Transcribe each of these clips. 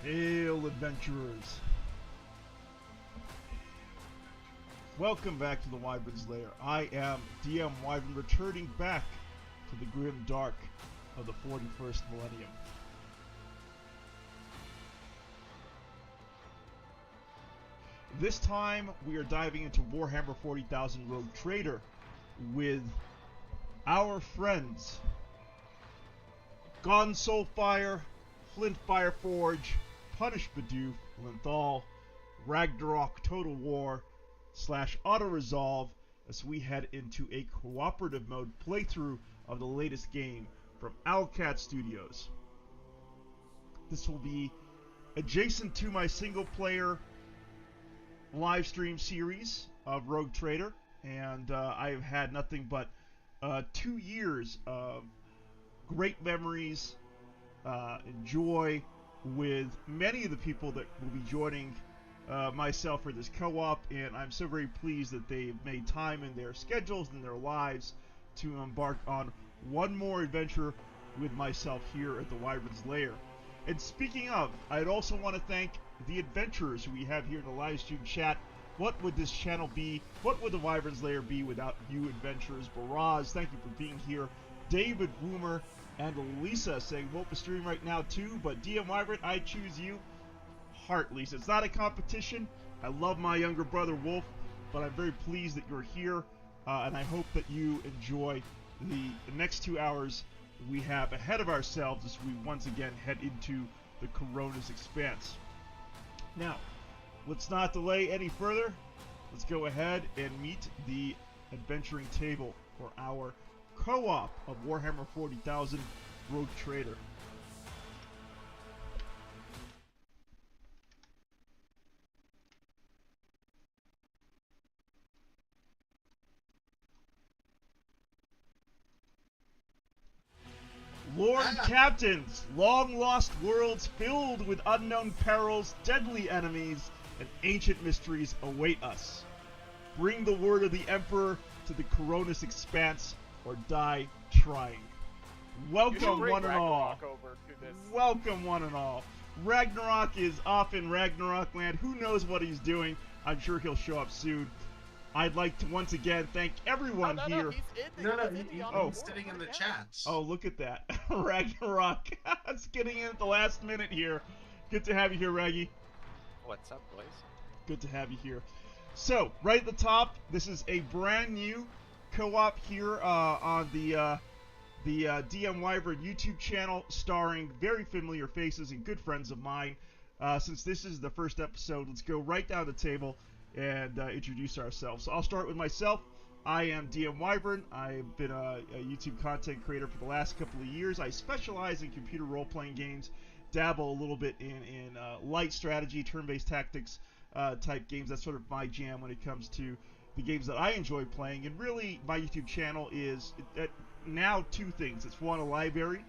Hail, adventurers! Welcome back to the Wyvern's Lair. I am DM Wyvern, returning back to the grim dark of the 41st millennium. This time, we are diving into Warhammer 40,000 Rogue Trader with our friends Gone Soulfire, Flint Fireforge, Punish Bidoof, Linthal, Ragnarok Total War / Auto Resolve as we head into a cooperative mode playthrough of the latest game from Owlcat Studios. This will be adjacent to my single player live stream series of Rogue Trader, and I've had nothing but 2 years of great memories and joy with many of the people that will be joining myself for this co-op, and I'm so very pleased that they've made time in their schedules and their lives to embark on one more adventure with myself here at the Wyvern's Lair. And speaking of, I'd also want to thank the adventurers we have here in the live stream chat. What would this channel be? What would the Wyvern's Lair be without you adventurers? Baraz, thank you for being here. David Woomer and Lisa saying, "Wolf is streaming right now too, but DM Wyvern, I choose you." Heart, Lisa. It's not a competition. I love my younger brother Wolf, but I'm very pleased that you're here, and I hope that you enjoy the next 2 hours we have ahead of ourselves as we once again head into the Corona's Expanse. Now, let's not delay any further. Let's go ahead and meet the adventuring table for our co-op of Warhammer 40,000 Rogue Trader. Lord Captains, long-lost worlds filled with unknown perils, deadly enemies, and ancient mysteries await us. Bring the word of the Emperor to the Corona's Expanse, or die trying. Welcome, one and all. Welcome, one and all. Ragnarok is off in Ragnarok land. Who knows what he's doing? I'm sure he'll show up soon. I'd like to once again thank everyone here. He's sitting in the chat. Oh, look at that. Ragnarok. It's getting in at the last minute here. Good to have you here, Raggy. What's up, boys? Good to have you here. So, right at the top, this is a brand new co-op here on the DM Wyvern YouTube channel, starring very familiar faces and good friends of mine. Since this is the first episode, let's go right down the table and introduce ourselves. So I'll start with myself. I am DM Wyvern. I've been a YouTube content creator for the last couple of years. I specialize in computer role-playing games, dabble a little bit in light strategy, turn-based tactics type games. That's sort of my jam when it comes to the games that I enjoy playing. And really, my YouTube channel is now two things. It's one, a library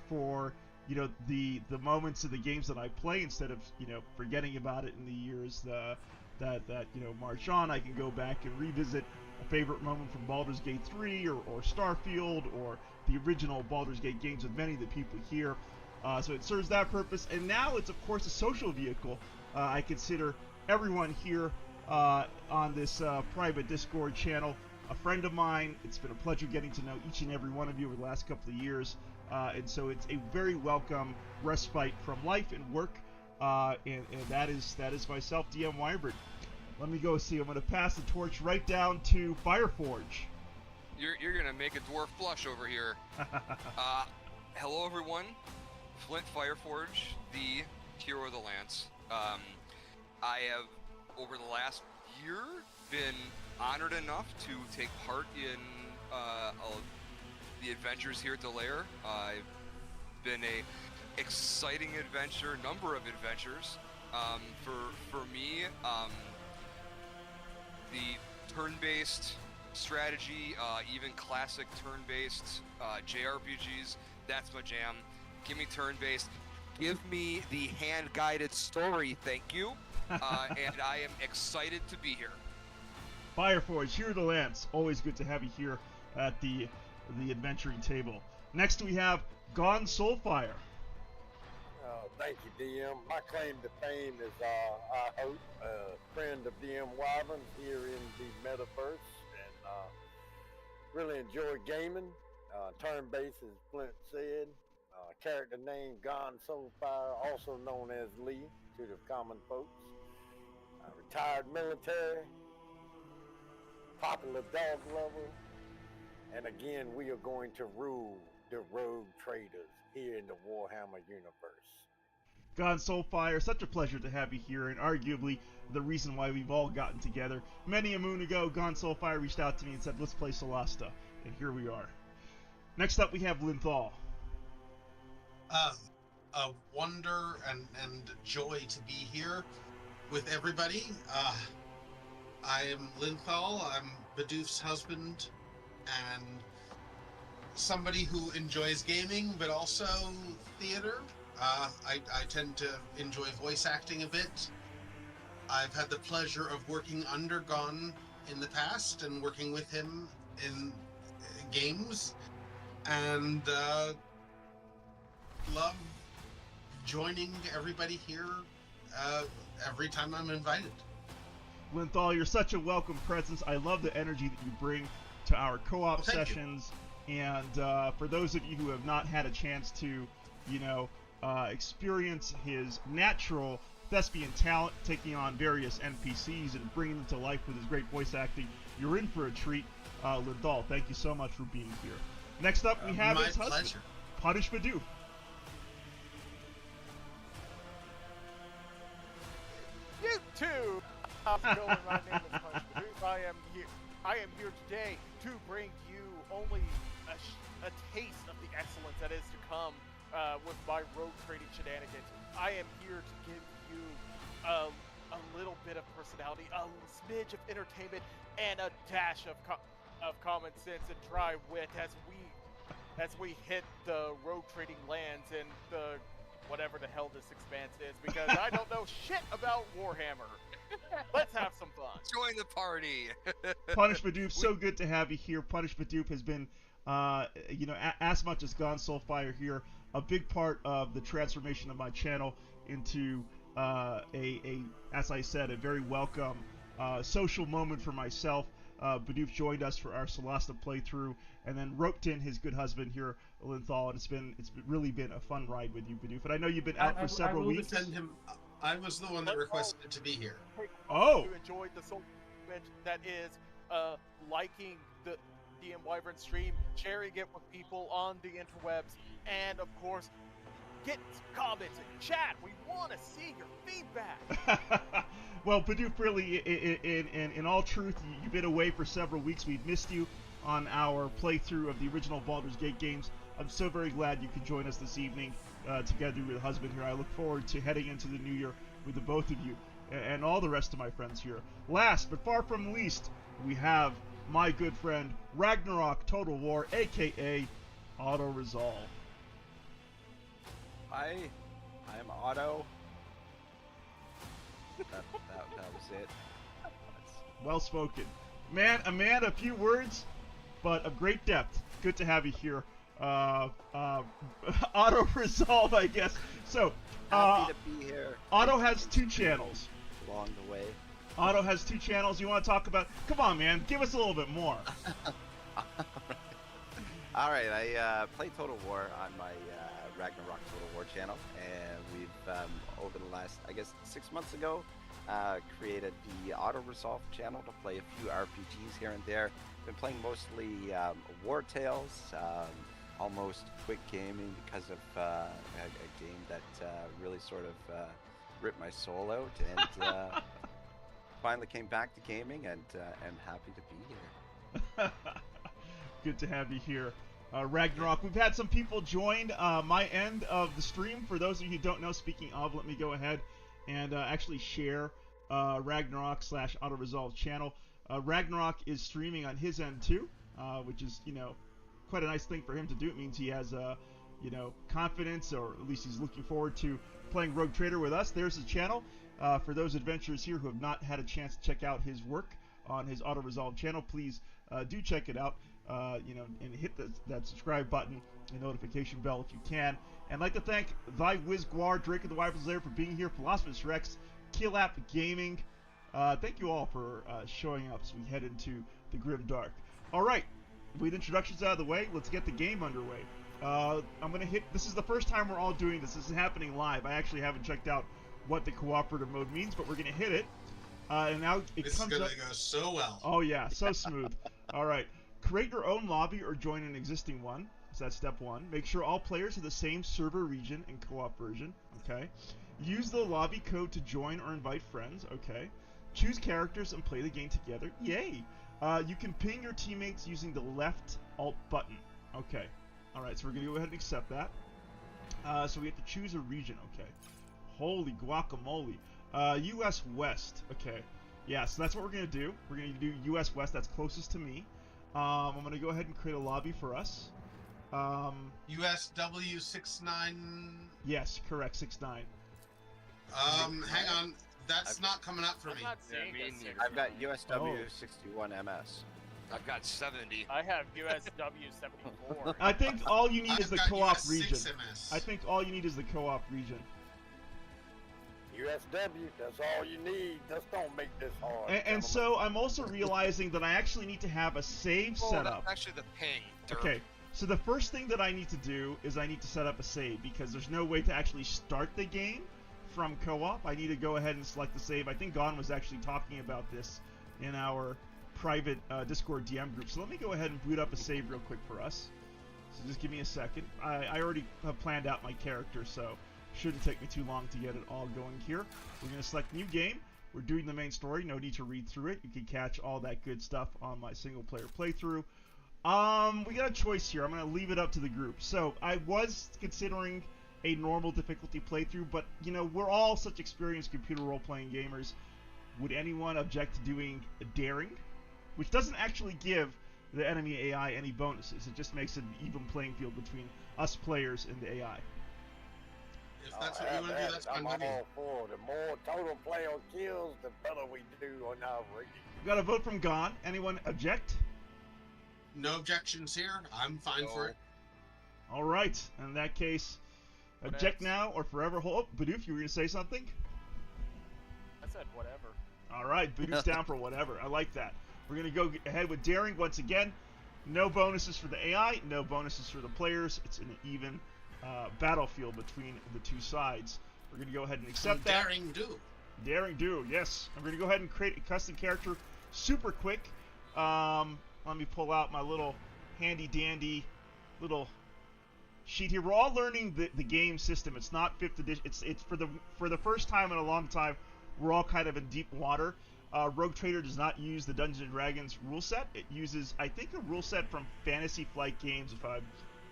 for the moments of the games that I play, instead of forgetting about it in the years that march on. I can go back and revisit a favorite moment from Baldur's Gate 3 or Starfield or the original Baldur's Gate games with many of the people here. So it serves that purpose. And now it's, of course, a social vehicle. I consider everyone here on this private Discord channel a friend of mine. It's been a pleasure getting to know each and every one of you over the last couple of years. And so it's a very welcome respite from life and work. And that is myself, DM Wyvern. Let me go see. I'm going to pass the torch right down to Fireforge. You're going to make a dwarf blush over here. Hello, everyone. Flint Fireforge, the hero of the Lance. I have, over the last year, been honored enough to take part in the adventures here at the Lair. I've been a exciting number of adventures. For me, the turn-based strategy, even classic turn-based JRPGs, that's my jam. Give me turn-based. Give me the hand-guided story, thank you. And I am excited to be here. Fireforge, here are the Lance. Always good to have you here at the adventuring table. Next we have Gone Soulfire. Thank you, DM. My claim to fame is, I hope, friend of DM Wyverns here in the metaverse, and really enjoy gaming. Turn-based, as Flint said. Character name Gone Soulfire, also known as Lee to the common folks. Retired military, popular dog lover, and again, we are going to rule the rogue traders here in the Warhammer universe. Gone Soulfire, such a pleasure to have you here, and arguably the reason why we've all gotten together. Many a moon ago, Gone Soulfire reached out to me and said, let's play Solasta, and here we are. Next up, we have Linthal. A wonder and joy to be here with everybody. I am Linthal. I'm Bedoof's husband, and somebody who enjoys gaming, but also theater. I tend to enjoy voice acting a bit. I've had the pleasure of working under Gon in the past and working with him in games, and love joining everybody here every time I'm invited. Linthal, you're such a welcome presence. I love the energy that you bring to our co-op sessions. And for those of you who have not had a chance to, experience his natural thespian talent, taking on various NPCs and bringing them to life with his great voice acting, you're in for a treat. Linthal, thank you so much for being here. Next up, we have his husband, Punish Badoof. You too. How's it going? My name is Punish Badoof. I am here today to bring you only a taste of the excellence that is to come with my rogue trading shenanigans. I am here to give you a little bit of personality, a smidge of entertainment, and a dash of common sense and dry wit as we hit the rogue trading lands in the whatever the hell this expanse is, because I don't know shit about Warhammer. Let's have some fun. Join the party. Punish Badoof, so good to have you here. Punish Badoof has been, as much as Gone Soulfire here, a big part of the transformation of my channel into as I said, a very welcome social moment for myself. Badoof joined us for our Solasta playthrough, and then roped in his good husband here, Linthal, and it's really been a fun ride with you, Badoof. And I know you've been out for several weeks. Defend him. I was the one that requested to be here. Oh! You enjoyed the soul that is liking the DM Wyvern stream, sharing it with people on the interwebs, and of course, get comments and chat. We want to see your feedback. Well, Badoof, really, in all truth, you've been away for several weeks. We've missed you on our playthrough of the original Baldur's Gate games. I'm so very glad you could join us this evening together with husband here. I look forward to heading into the new year with the both of you and all the rest of my friends here. Last, but far from least, we have my good friend Ragnarok Total War, aka Auto Resolve. Hi, I'm Otto. That was it. Well spoken. A few words, but of great depth. Good to have you here. Auto Resolve, I guess. So, happy to be here. Otto has two channels. Along the way. Otto has two channels. You want to talk about? Come on, man. Give us a little bit more. All right, I play Total War on my Ragnarok Total War channel, and we've over the last, 6 months ago, created the Auto Resolve channel to play a few RPGs here and there. Been playing mostly War Tales, almost quick gaming because of a game that really sort of ripped my soul out, and finally came back to gaming, and am happy to be here. Good to have you here. Ragnarok, we've had some people join my end of the stream. For those of you who don't know, speaking of, let me go ahead and actually share Ragnarok / Auto Resolve channel. Ragnarok is streaming on his end too, which is, quite a nice thing for him to do. It means he has, confidence, or at least he's looking forward to playing Rogue Trader with us. There's his channel. For those adventurers here who have not had a chance to check out his work on his Auto Resolve channel, please do check it out. and hit that subscribe button and notification bell if you can. And I'd like to thank Thy Wiz Guar, Drake of the Wyverns Lair for being here, Philosopher's Rex, Kill App Gaming. Thank you all for showing up as we head into the Grim Dark. All right, with introductions out of the way, let's get the game underway. I'm gonna hit. This is the first time we're all doing this. This is happening live. I actually haven't checked out what the cooperative mode means, but we're gonna hit it. And now This is gonna go so well. Oh yeah, so smooth. All right, create your own lobby or join an existing one. So that's step one. Make sure all players have the same server region and co-op version. Okay. Use the lobby code to join or invite friends. Okay. Choose characters and play the game together. Yay! You can ping your teammates using the left alt button. Okay. Alright, so we're going to go ahead and accept that. So we have to choose a region. Okay. Holy guacamole. US West. Okay. Yeah, so that's what we're going to do. We're going to do US West. That's closest to me. I'm going to go ahead and create a lobby for us. USW 69. Yes, correct. 69. Hang on. That's not coming up for I'm me. not seeing me this. neither. I've got USW Oh. 61 MS. I've got 70. I have USW 74. I think all you need is the I've got co-op US region. 6MS. I think all you need is the co-op region. USW, that's all you need. Just don't make this hard. And gentlemen. so I'm also realizing that I actually need to have a save Oh, set that's up. actually the ping. Derp. Okay, so the first thing that I need to do is I need to set up a save because there's no way to actually start the game from co-op. I need to go ahead and select the save. I think Gon was actually talking about this in our private Discord DM group. So let me go ahead and boot up a save real quick for us. So just give me a second. I already have planned out my character, so shouldn't take me too long to get it all going here. We're going to select new game. We're doing the main story. No need to read through it. You can catch all that good stuff on my single player playthrough. We got a choice here. I'm going to leave it up to the group. So I was considering a normal difficulty playthrough, but you know, we're all such experienced computer role-playing gamers. Would anyone object to doing daring, which doesn't actually give the enemy AI any bonuses? It just makes it an even playing field between us players and the AI. If that's what you want to do, that's fine I'm with me. all for the more total player kills, the better we do on our rating. We got a vote from Gon. Anyone object? No objections here. I'm fine for it. All right. In that case, object now or forever hold. Oh, Bidoof, you were going to say something? I said whatever. All right, Bidoof's down for whatever. I like that. We're going to go ahead with daring once again. No bonuses for the AI, no bonuses for the players. It's an even battlefield between the two sides. We're going to go ahead and accept that. Daring do. Daring do, yes. I'm going to go ahead and create a custom character super quick. Let me pull out my little handy dandy little sheet here. We're all learning the game system. It's not 5th edition. It's for the first time in a long time. We're all kind of in deep water. Rogue Trader does not use the Dungeons & Dragons rule set. It uses, I think, a rule set from Fantasy Flight Games, if I'm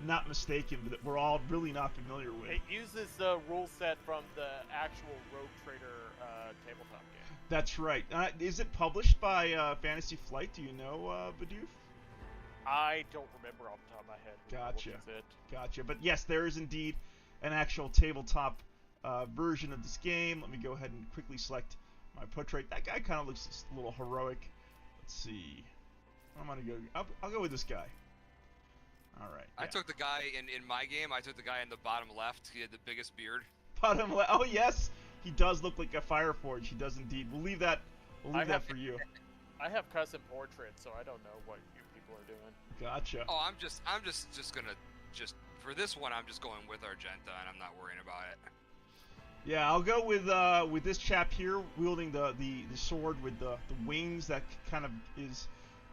not mistaken, that we're all really not familiar with. It uses the rule set from the actual Rogue Trader tabletop game. That's right. Is it published by Fantasy Flight? Do you know, Bidoof? I don't remember off the top of my head. Gotcha. What is it? Gotcha. But yes, there is indeed an actual tabletop version of this game. Let me go ahead and quickly select my portrait. That guy kind of looks just a little heroic. Let's see. I'm gonna go. I'll go with this guy. All right. I yeah. took the guy in my game. I took the guy in the bottom left. He had the biggest beard. Bottom left. Oh yes, he does look like a Fireforge. He does indeed. We'll leave that. We'll leave that for you. I have custom portraits, so I don't know what you people are doing. Gotcha. Oh, I'm just gonna for this one. I'm just going with Argenta, and I'm not worrying about it. Yeah, I'll go with this chap here, wielding the sword with the wings. That kind of is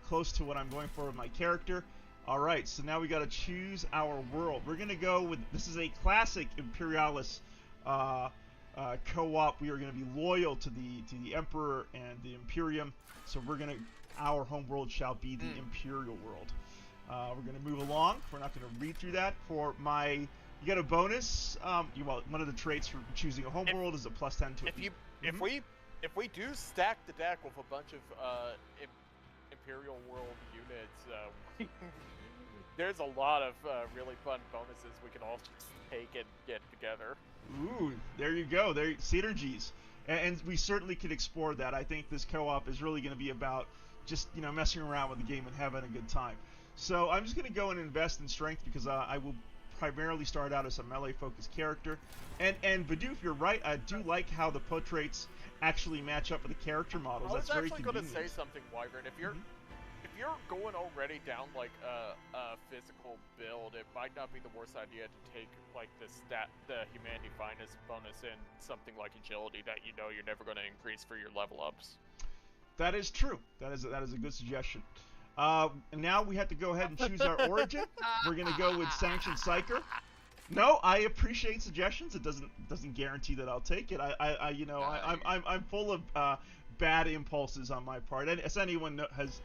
close to what I'm going for with my character. All right, so now we got to choose our world. We're gonna go with, this is a classic Imperialis co-op. We are gonna be loyal to the Emperor and the Imperium. So our home world shall be the Imperial world. We're gonna move along. We're not gonna read through that. For my, you get a bonus. Well, one of the traits for choosing a home world is a +10 to. If we do stack the deck with a bunch of Imperial world units, there's a lot of really fun bonuses we can all just take and get together. Ooh, there you go. There, synergies, and we certainly could explore that. I think this co-op is really going to be about just messing around with the game and having a good time. So I'm just going to go and invest in strength because I will primarily start out as a melee-focused character. And Bidoof, you're right. I do like how the portraits actually match up with the character models. That's very convenient. I was actually going to say something, Wyvern. If you're going already down like a physical build, it might not be the worst idea to take like the humanity finest bonus in something like agility that you know you're never going to increase for your level ups. That is true. That is a good suggestion. Now we have to go ahead and choose our origin. We're gonna go with Sanctioned Psyker. No, I appreciate suggestions. It doesn't guarantee that I'll take it. I'm full of bad impulses on my part. And as anyone has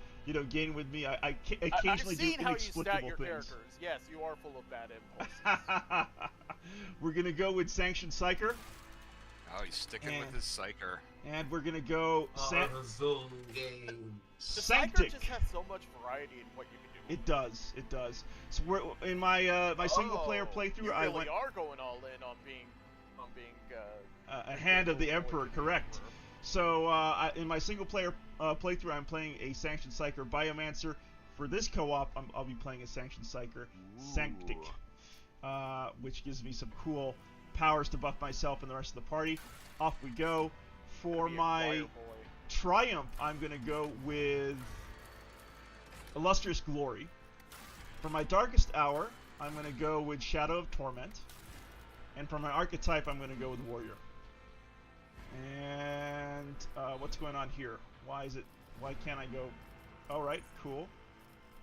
gained with me, I occasionally do inexplicable things. Characters. Yes, you are full of bad impulses. We're gonna go with Sanctioned Psyker. Oh, he's sticking with his Psyker. And we're gonna go The Psyker just has so much variety in what you can do. It does. So we're in my my single player playthrough. You I really went are going all in on being a hand of the Emperor, correct? So in my single player playthrough, I'm playing a Sanctioned Psyker Biomancer. For this co-op, I'll be playing a Sanctioned Psyker Sanctic, which gives me some cool powers to buff myself and the rest of the party. Off we go. For my Triumph, I'm going to go with Illustrious Glory. For my Darkest Hour, I'm going to go with Shadow of Torment. And for my Archetype, I'm going to go with Warrior. And what's going on here? Why can't I go? All right, cool.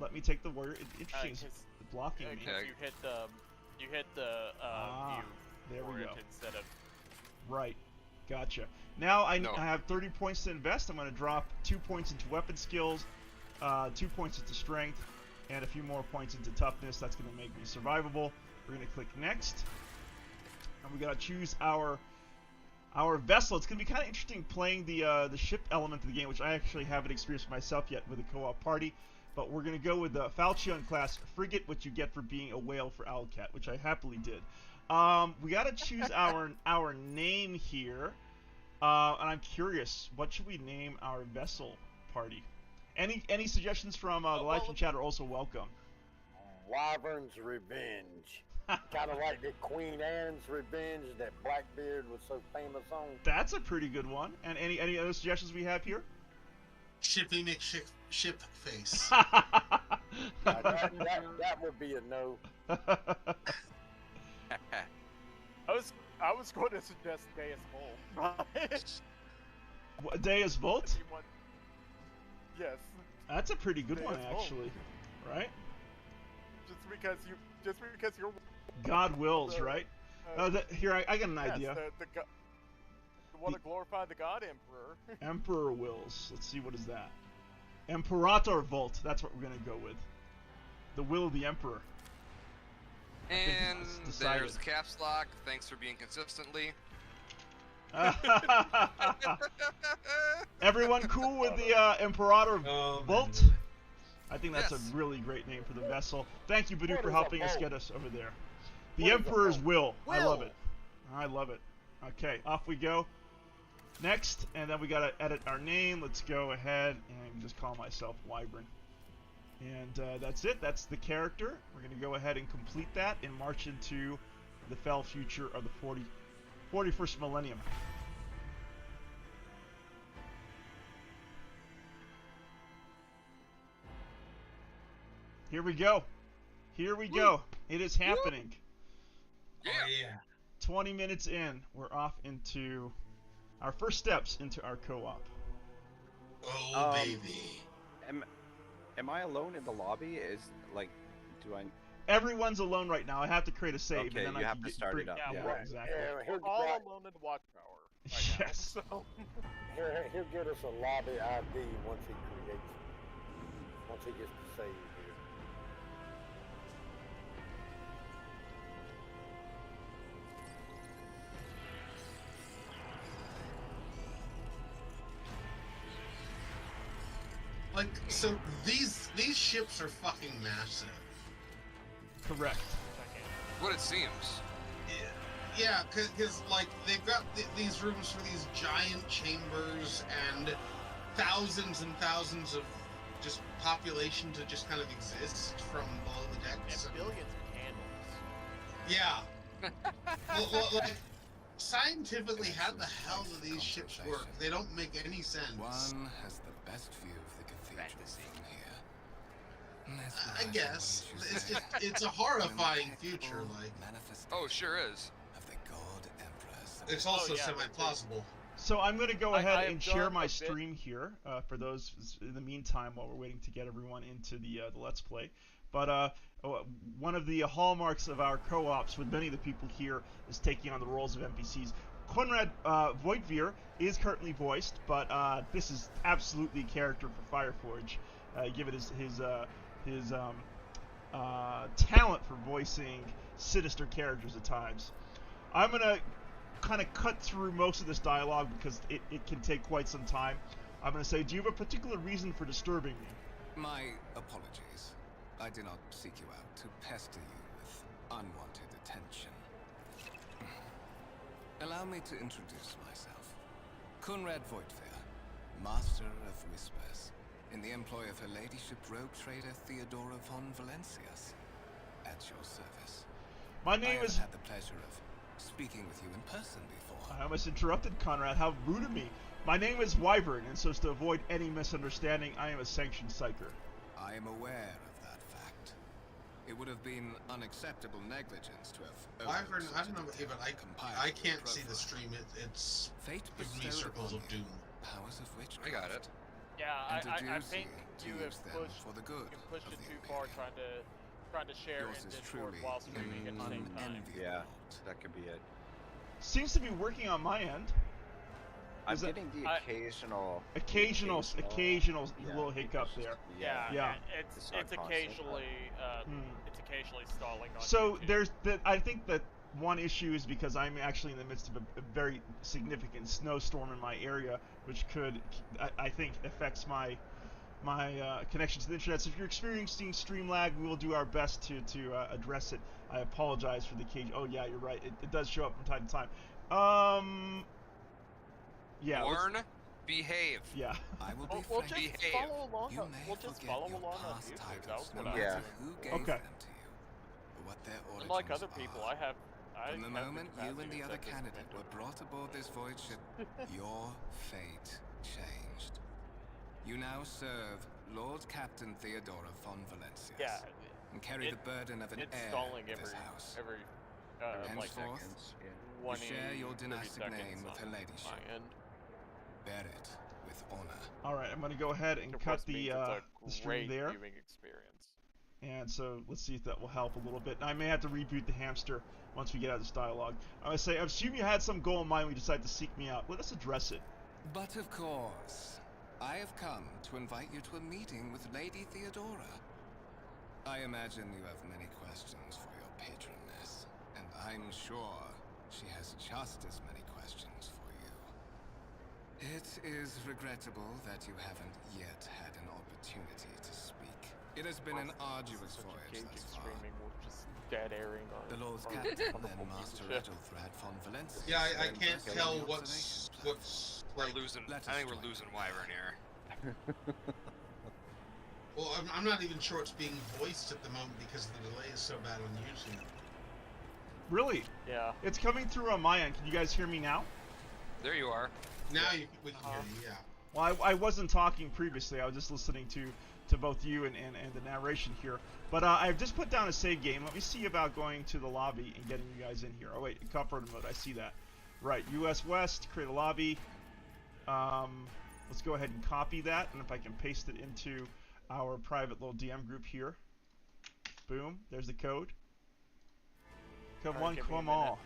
Let me take the Warrior. Interesting. It's blocking me. Because you hit the view. There we go. Instead of... Right. Gotcha. Now I have 30 points to invest. I'm going to drop 2 points into weapon skills, 2 points into strength, and a few more points into toughness. That's going to make me survivable. We're going to click next. And we got to choose our vessel. It's going to be kind of interesting playing the ship element of the game, which I actually haven't experienced myself yet with a co-op party. But we're going to go with the Falchion class frigate, which you get for being a whale for Owlcat, which I happily did. We got to choose our name here. And I'm curious, what should we name our vessel party? Any suggestions from the live stream chat are also welcome. Wyvern's Revenge. Kind of like the Queen Anne's Revenge that Blackbeard was so famous on. That's a pretty good one. And any other suggestions we have here? Shippy McShip face. that would be a no. I was going to suggest Deus Volt. What, Deus Volt? Yes. That's a pretty good Deus one, Volt. actually. Right? Just because you're. God wills, right? Here, I got an idea. You want to glorify the God Emperor. Emperor wills. Let's see, what is that? Imperator Volt. That's what we're gonna go with. The will of the Emperor. And there's the caps lock. Thanks for being consistently. Everyone cool with the Imperator Volt? I think that's a really great name for the vessel. Thank you, Badu, for helping us get us over there. The Emperor's Will. I love it. I love it. Okay, off we go. Next, and then we gotta edit our name. Let's go ahead and just call myself Wyvern. And that's it. That's the character. We're going to go ahead and complete that and march into the fell future of the 41st millennium. Here we go. Here we go. It is happening. Yeah. Oh, yeah. 20 minutes in, we're off into our first steps into our co-op. Oh, baby. Am I alone in the lobby? Do I? Everyone's alone right now. I have to create a save, Okay, and then you I have can to start it up. Yeah, Yeah. exactly. We're all alone in the Watchtower. Right now, Yes. so. He'll get us a lobby ID once he creates it. Once he gets to save here. Like, so these ships are fucking massive. Correct. What it seems. Yeah, because like they've got these rooms for these giant chambers and thousands of just population to just kind of exist from below the decks. And billions of candles. Yeah. Well, like, scientifically, how the hell do these ships work? They don't make any sense. One has the best view of the cathedral from here. I guess it's a horrifying future. Like, Oh, sure is. Of the god empress. it's also yeah, semi-plausible. So I'm going to go I ahead have and share done my a bit- stream here for those in the meantime while we're waiting to get everyone into the Let's Play. But one of the hallmarks of our co-ops with many of the people here is taking on the roles of NPCs. Conrad Voigtveer is currently voiced, but this is absolutely character for Fireforge, given his talent for voicing sinister characters at times. I'm going to kind of cut through most of this dialogue because it can take quite some time. I'm going to say, do you have a particular reason for disturbing me? My apologies. I did not seek you out to pester you with unwanted attention. Allow me to introduce myself. Conrad Voigtveer, Master of Whispers, in the employ of Her Ladyship Rogue Trader Theodora von Valencias. At your service. My I name haven't is... had the pleasure of speaking with you in person before. I almost interrupted Conrad. How rude of me. My name is Wyvern, and so as to avoid any misunderstanding, I am a sanctioned psyker. I am aware of that fact. It would have been unacceptable negligence to have... Wyvern, I don't know, overlooked but compiled I can't see the profile. stream. It's Fate gives me bestowed circles upon of you doom. powers of witchcraft. I got it. Yeah, I Introduce think you you to have use them pushed for the good you pushed of it the too far Imperium. trying to share Yours in is Discord truly while streaming at the same time. unenviable. Yeah, that could be it. Seems to be working on my end. I'm Is it- getting the I- occasional Occasional little it hiccup just- there. Yeah, Yeah. It's It's not constant, it's occasionally stalling on So YouTube. there's the. I think that one issue is because I'm actually in the midst of a very significant snowstorm in my area, which could, I think, affects my connection to the internet. So if you're experiencing stream lag, we will do our best to address it. I apologize for the cage. Oh yeah, you're right. It does show up from time to time. Yeah. let's- Warn, behave. Yeah. I will be We'll frank. just Behave. follow along. You On, may we'll just forget follow your along on past YouTube. titles, That was no what I matter was who doing. gave Okay. them to you, or what their origins Unlike other are. people, I have. From the have moment you and the capacity to other set this candidate into were brought aboard this void ship, your fate changed. You now serve Lord Captain Theodora von Valencias. Yeah, And carry it- the burden of an it's heir stalling of this house. every like Henceforth, seconds. Yeah. 20, share your 30 dynastic seconds name with on her ladyship. my end. Bear it with honor. All right. I'm gonna go ahead and Of cut course, the means it's a stream great there. viewing experience. And so let's see if that will help a little bit. I may have to reboot the hamster once we get out of this dialogue. I'm gonna say, I assume you had some goal in mind when you decided to seek me out. Let us address it. But of course, I have come to invite you to a meeting with Lady Theodora. I imagine you have many questions for your patroness, and I'm sure she has just as many questions for you. It is regrettable that you haven't yet had an opportunity to speak. It has been an arduous Such voyage engaging thus far. streaming, we're just dead airing on The Lord's on Captain, then wonderful Master music. Ethelthred von Valencia. Yeah, I then can't proceeded tell the what's observation We're like. losing. Let I us think we're join. losing Wyvern here. Well, I'm not even sure it's being voiced at the moment because the delay is so bad on YouTube. Really? Yeah. It's coming through on my end. Can you guys hear me now? There you are. Now we can hear you. Yeah. Well, I wasn't talking previously. I was just listening to both you and the narration here. But I've just put down a save game. Let me see about going to the lobby and getting you guys in here. Oh, wait, comfort mode. I see that. Right, US West, create a lobby. Let's go ahead and copy that. And if I can paste it into our private little DM group here. Boom, there's the code. Come Alright, on, give me a come minute. on.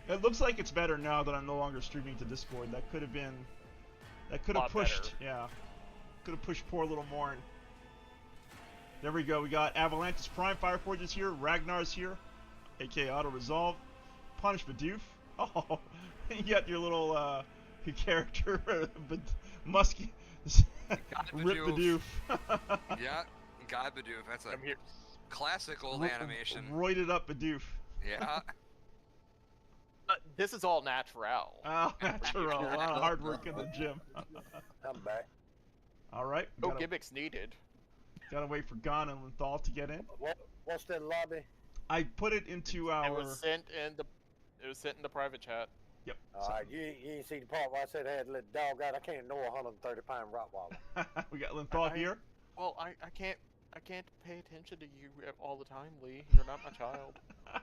It looks like it's better now that I'm no longer streaming to Discord. That could have been... That could have Lot pushed... better. Yeah. Could have pushed poor little Morn. There we go. We got Avalanche's Prime, Fireforge is here, Ragnar's here, aka Auto Resolve, Punish Bidoof. Oh, you got your little your character, but musky. Rip Bidoof. Bidoof. Yeah, God Bidoof. That's a I'm here. classic old animation. Roided up Bidoof. Yeah. This is all natural. Oh, natural. A lot of hard work in the gym. I'm back. All right. No gimmicks needed. Gotta wait for Gon and Lenthal to get in. What's that lobby? I put it into our. It was sent in the private chat. Yep. All right, you ain't see the part where I said I had to let the dog out. I can't know a 130-pound Rottweiler. We got Lenthal here. Well, I can't pay attention to you all the time, Lee. You're not my child.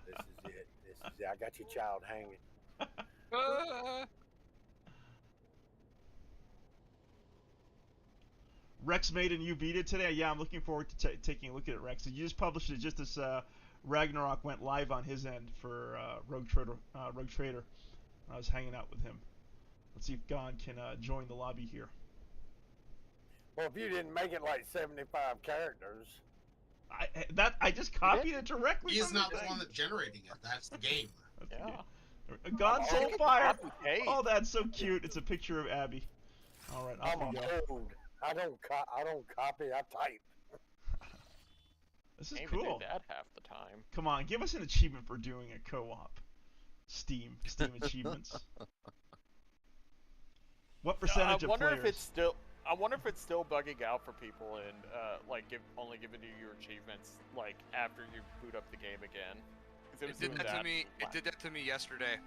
This is it. I got your child hanging. Rex made and you beat it today. Yeah, I'm looking forward to taking a look at it, Rex. You just published it just as Ragnarok went live on his end for Rogue Trader. I was hanging out with him. Let's see if Gon can join the lobby here. Well, if you didn't make it like 75 characters. I just copied it directly. He's from not the the thing. one that's generating it. That's the game. That's the Yeah. game. Gon Soulfire. Hey. Oh, that's so cute. It's a picture of Abby. All right, off I'm we go. old. I don't copy. I type. This is Can't even cool. do that half the time. Come on, give us an achievement for doing a co-op. Steam achievements. What percentage I of wonder players? if it's still. I wonder if it's still bugging out for people and like only giving you your achievements like after you boot up the game again. 'Cause It did doing that to me. It did that to me yesterday.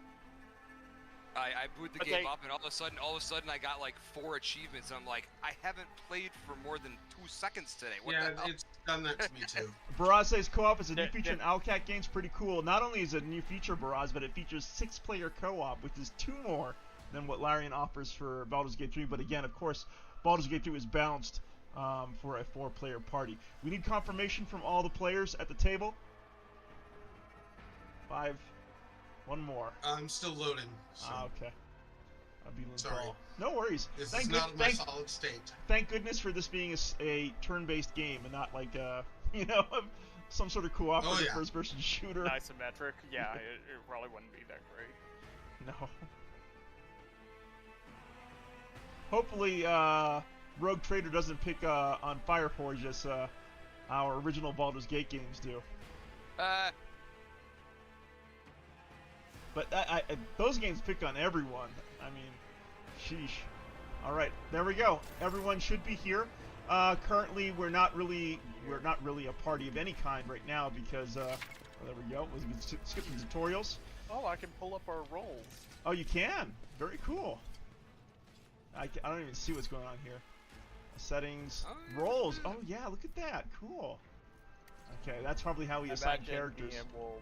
I booted the Okay. game up, and all of a sudden, I got like 4 achievements. I'm like, I haven't played for more than 2 seconds today. What Yeah, the hell? it's done that to me too. Baraz says co-op is a new Yeah, feature yeah. in Owlcat games. Pretty cool. Not only is it a new feature, Baraz, but it features 6-player co-op, which is 2 more than what Larian offers for Baldur's Gate 3. But again, of course, Baldur's Gate 3 is balanced for a 4-player party. We need confirmation from all the players at the table. 5. One more. I'm still loading. So Okay. I'll be Sorry. No worries. this is not my solid state. Thank goodness for this being a turn-based game and not like some sort of cooperative Oh, yeah. first-person shooter. isometric. Yeah, it probably wouldn't be that great. No. Hopefully, Rogue Trader doesn't pick on Fireforge as our original Baldur's Gate games do. But those games pick on everyone. I mean, sheesh. All right, there we go. Everyone should be here. Currently, we're not really a party of any kind right now because there we go. We can skip the tutorials. Oh, I can pull up our rolls. Oh, you can. Very cool. I don't even see what's going on here. Settings, roles. Oh yeah, look at that. Cool. Okay, that's probably how we assign characters. DM will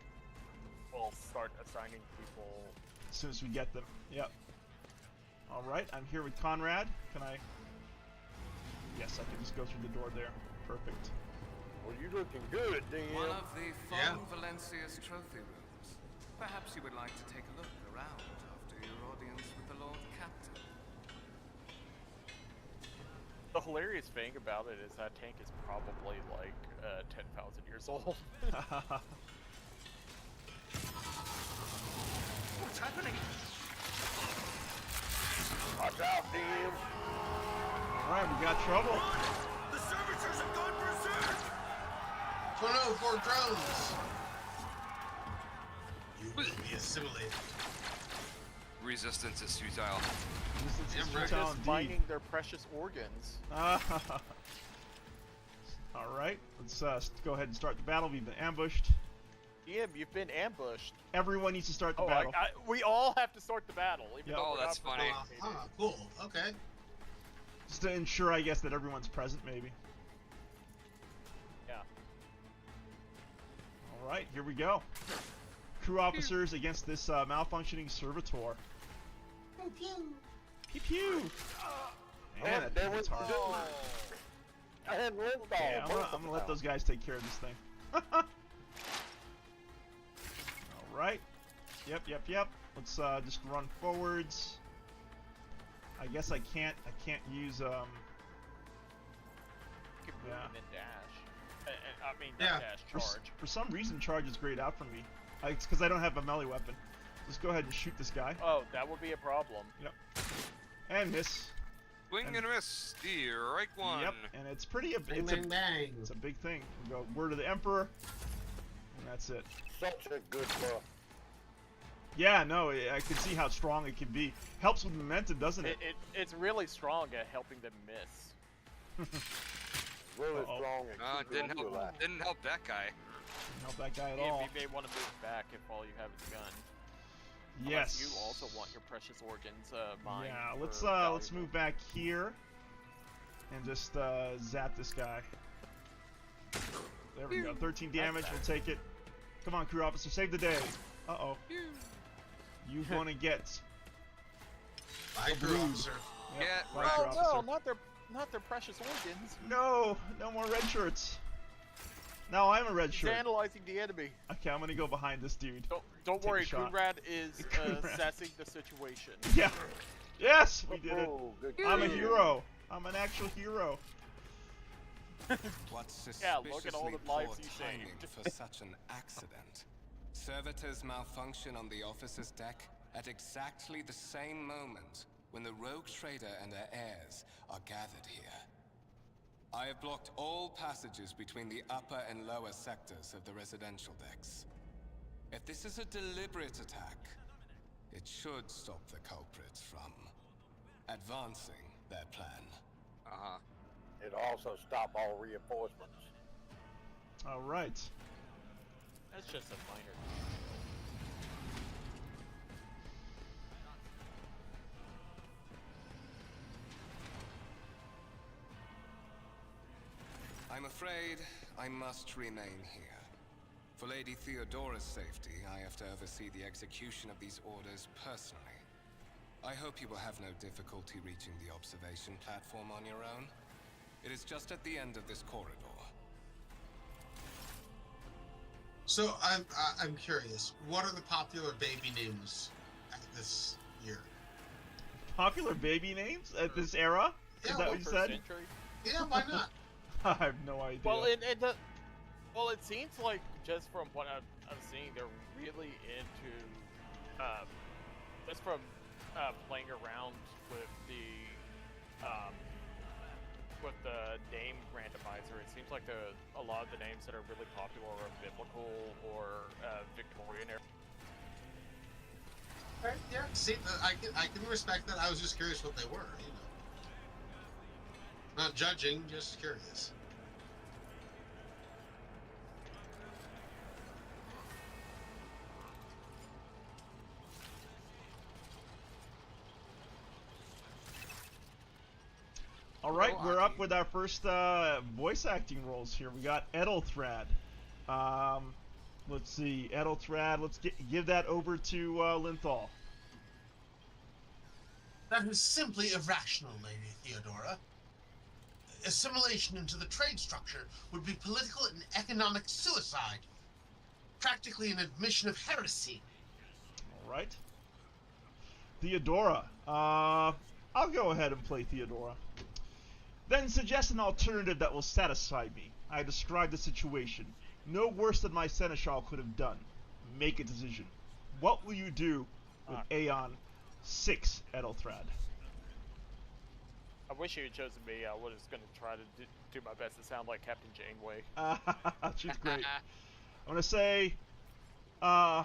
start assigning people. As soon as we get them. Yep. All right, I'm here with Conrad. Can I? Yes, I can just go through the door there. Perfect. Well, you looking good, DM. One of the Yeah. Von Valencia's trophy rooms. Perhaps you would like to take a look around after your audience with the Lord Captain. The hilarious thing about it is that tank is probably like 10,000 years old. What's happening? Watch out, DM. All right, we got trouble. The servitors have gone berserk! Tornado for drones! You will be assimilated. Resistance is futile. Resistance is Damn right. futile Just indeed. finding their precious organs. All right, let's go ahead and start the battle. We've been ambushed. DM, you've been ambushed. Everyone needs to start the Oh, battle. we all have to start the battle. Even Yep. though Oh, we're that's not funny. participating. Cool. Okay. Just to ensure, I guess, that everyone's present, maybe. Yeah. All right, here we go. Crew officers against this malfunctioning servitor. Pew pew. Man, that there thing went hits hard. the I had Linthal. Yeah, I'm gonna let those guys take care of this thing. All right. Yep. Let's just run forwards. I guess I can't use You can move Yeah. and then dash. I mean, Yeah. not dash, charge. for some reason charge is grayed out for me. It's because I don't have a melee weapon. Just go ahead and shoot this guy. Oh, that would be a problem. And miss. Swing and miss. The right one. Yep. And it's pretty. Bang, bang, bang. It's a big thing. We go word of the Emperor, and that's it. Such a good buff. Yeah, no, I can see how strong it can be. Helps with momentum, doesn't it? It's really strong at helping them miss. Really Uh-oh. strong and keeping Didn't you help. alive. Didn't help that guy. Didn't help that guy at Yeah, all. you may want to move back if all you have is a gun. Yes. Unless you also want your precious organs mined. Yeah, for let's valuable- move back here and just zap this guy. There we go. 13 damage. We'll take it. Come on, crew officer, save the day. Uh-oh. You want to get Bye, crew officer. Yep, Yeah, right, crew Oh officer. no, not their precious organs. No, no more red shirts. Now I'm a red He's shirt. analyzing the enemy. Okay, I'm gonna go behind this dude. Don't Take a worry, shot. Coonrad is Coonrad. assessing the situation. Yeah. Yes, we did it. Oh, good I'm a kill. hero. I'm an actual hero. What Yeah, look at all suspiciously the lives poor he timing saved. for such an accident. Servitors malfunction on the officer's deck at exactly the same moment when the rogue trader and her heirs are gathered here. I have blocked all passages between the upper and lower sectors of the residential decks. If this is a deliberate attack, it should stop the culprits from advancing their plan. Uh-huh. It'll also stop all reinforcements. All right. That's just a minor. I'm afraid I must remain here. For Lady Theodora's safety, I have to oversee the execution of these orders personally. I hope you will have no difficulty reaching the observation platform on your own. It is just at the end of this corridor. So I'm curious. What are the popular baby names at this year? Popular baby names at this era? Is Yeah, that well, what you First said? century. Yeah, why not? I have no idea. Well, it seems like just from what I'm seeing, they're really into just from playing around with the name randomizer. It seems like a lot of the names that are really popular are biblical or Victorian era. Right, yeah. See, I can respect that. I was just curious what they were. You know, not judging, just curious. All right, Go we're on. up with our first voice acting roles here. We got Edelthrad. Let's see, Edelthrad. Let's give that over to Linthal. That is simply irrational, Lady Theodora. Assimilation into the trade structure would be political and economic suicide. Practically an admission of heresy. All right. Theodora. I'll go ahead and play Theodora. Then suggest an alternative that will satisfy me. I describe the situation. No worse than my seneschal could have done. Make a decision. What will you do with Aeon 6 Edelthrad? I wish you had chosen me. I was going to try to do my best to sound like Captain Janeway. She's great. I'm going to say, I'm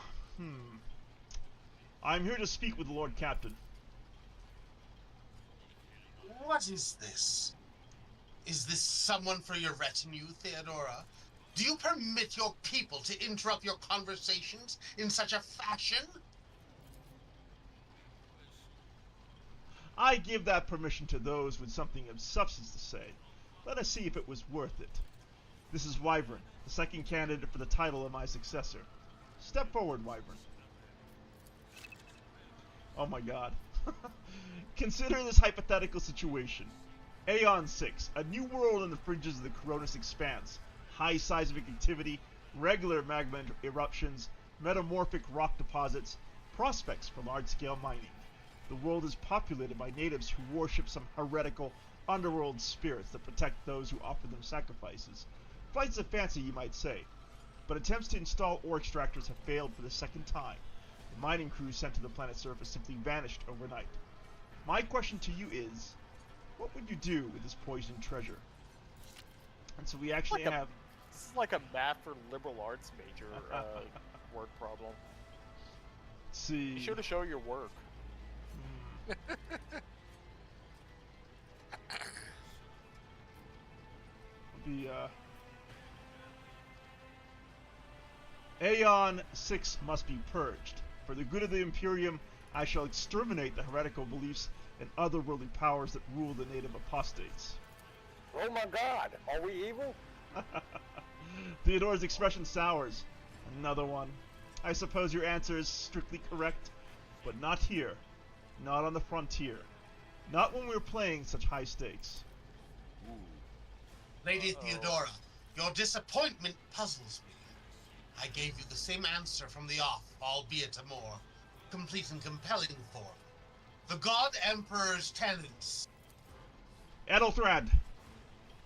here to speak with the Lord Captain. What is this? Is this someone for your retinue, Theodora? Do you permit your people to interrupt your conversations in such a fashion? I give that permission to those with something of substance to say. Let us see if it was worth it. This is Wyvern, the second candidate for the title of my successor. Step forward, Wyvern. Oh my god. Consider this hypothetical situation. Aeon 6, a new world on the fringes of the Coronis expanse. High seismic activity, regular magma eruptions, metamorphic rock deposits, prospects for large-scale mining. The world is populated by natives who worship some heretical underworld spirits that protect those who offer them sacrifices. Flights of fancy, you might say, but attempts to install ore extractors have failed for the second time. The mining crews sent to the planet's surface simply vanished overnight. My question to you is, what would you do with this poisoned treasure? And so we actually Like a- have... This is like a math or liberal arts major word problem. see. Be sure to show your work. Aeon 6 must be purged. For the good of the Imperium, I shall exterminate the heretical beliefs and otherworldly powers that rule the native apostates. Oh my God, are we evil? Theodora's expression sours. Another one. I suppose your answer is strictly correct, but not here. Not on the frontier. Not when we're playing such high stakes. Lady Theodora, your disappointment puzzles me. I gave you the same answer from the off, albeit a more complete and compelling form. The God Emperor's tenets. Edelthrad!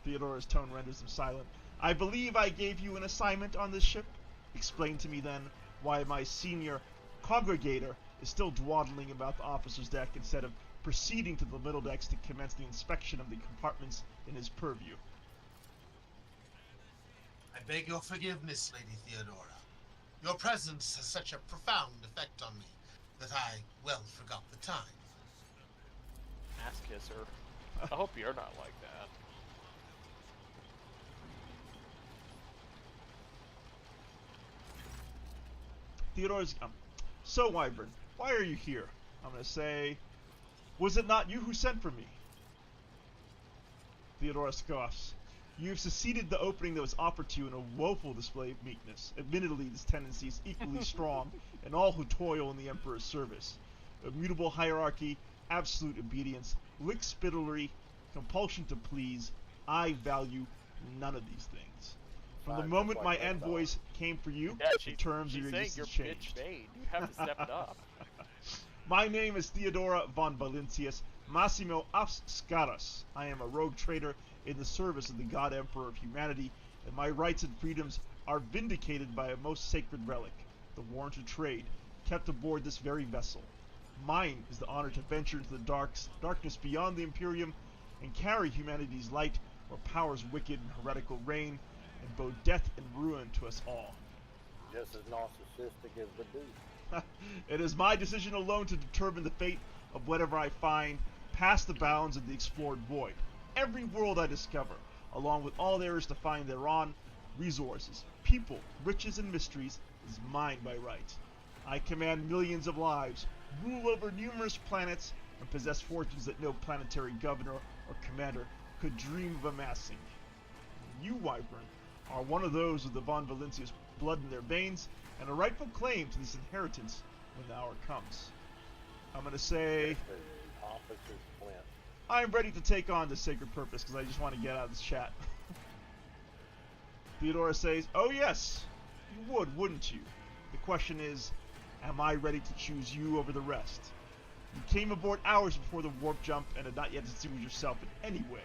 Theodora's tone renders him silent. I believe I gave you an assignment on this ship. Explain to me then why my senior congregator is still dawdling about the officer's deck instead of proceeding to the middle decks to commence the inspection of the compartments in his purview. I beg your forgiveness, Lady Theodora. Your presence has such a profound effect on me that I well forgot the time. Ass kisser. I hope you're not like that. Theodora's... So, Wyvern, why are you here? I'm going to say... Was it not you who sent for me? Theodora scoffs. You have succeeded the opening that was offered to you in a woeful display of meekness. Admittedly, this tendency is equally strong in all who toil in the Emperor's service. Immutable hierarchy, absolute obedience, lickspittlery, compulsion to please. I value none of these things. From the moment my envoys came for you, the terms of your existence changed. You have to step it up. My name is Theodora von Valentius Massimo Afscaras. I am a rogue trader in the service of the God Emperor of humanity, and my rights and freedoms are vindicated by a most sacred relic, the warrant to trade, kept aboard this very vessel. Mine is the honor to venture into the darkness beyond the Imperium and carry humanity's light where powers wicked and heretical reign, and bow death and ruin to us all. Just as narcissistic as the dude. It is my decision alone to determine the fate of whatever I find past the bounds of the explored void. Every world I discover, along with all there is to find thereon, resources, people, riches, and mysteries, is mine by right. I command millions of lives, rule over numerous planets, and possess fortunes that no planetary governor or commander could dream of amassing. You, Wyvern, are one of those with the Von Valentius blood in their veins, and a rightful claim to this inheritance when the hour comes. I'm going to say... I'm ready to take on this sacred purpose because I just want to get out of this chat. Theodora says, oh yes, you would, wouldn't you? The question is, am I ready to choose you over the rest? You came aboard hours before the warp jump and had not yet distinguished yourself in any way.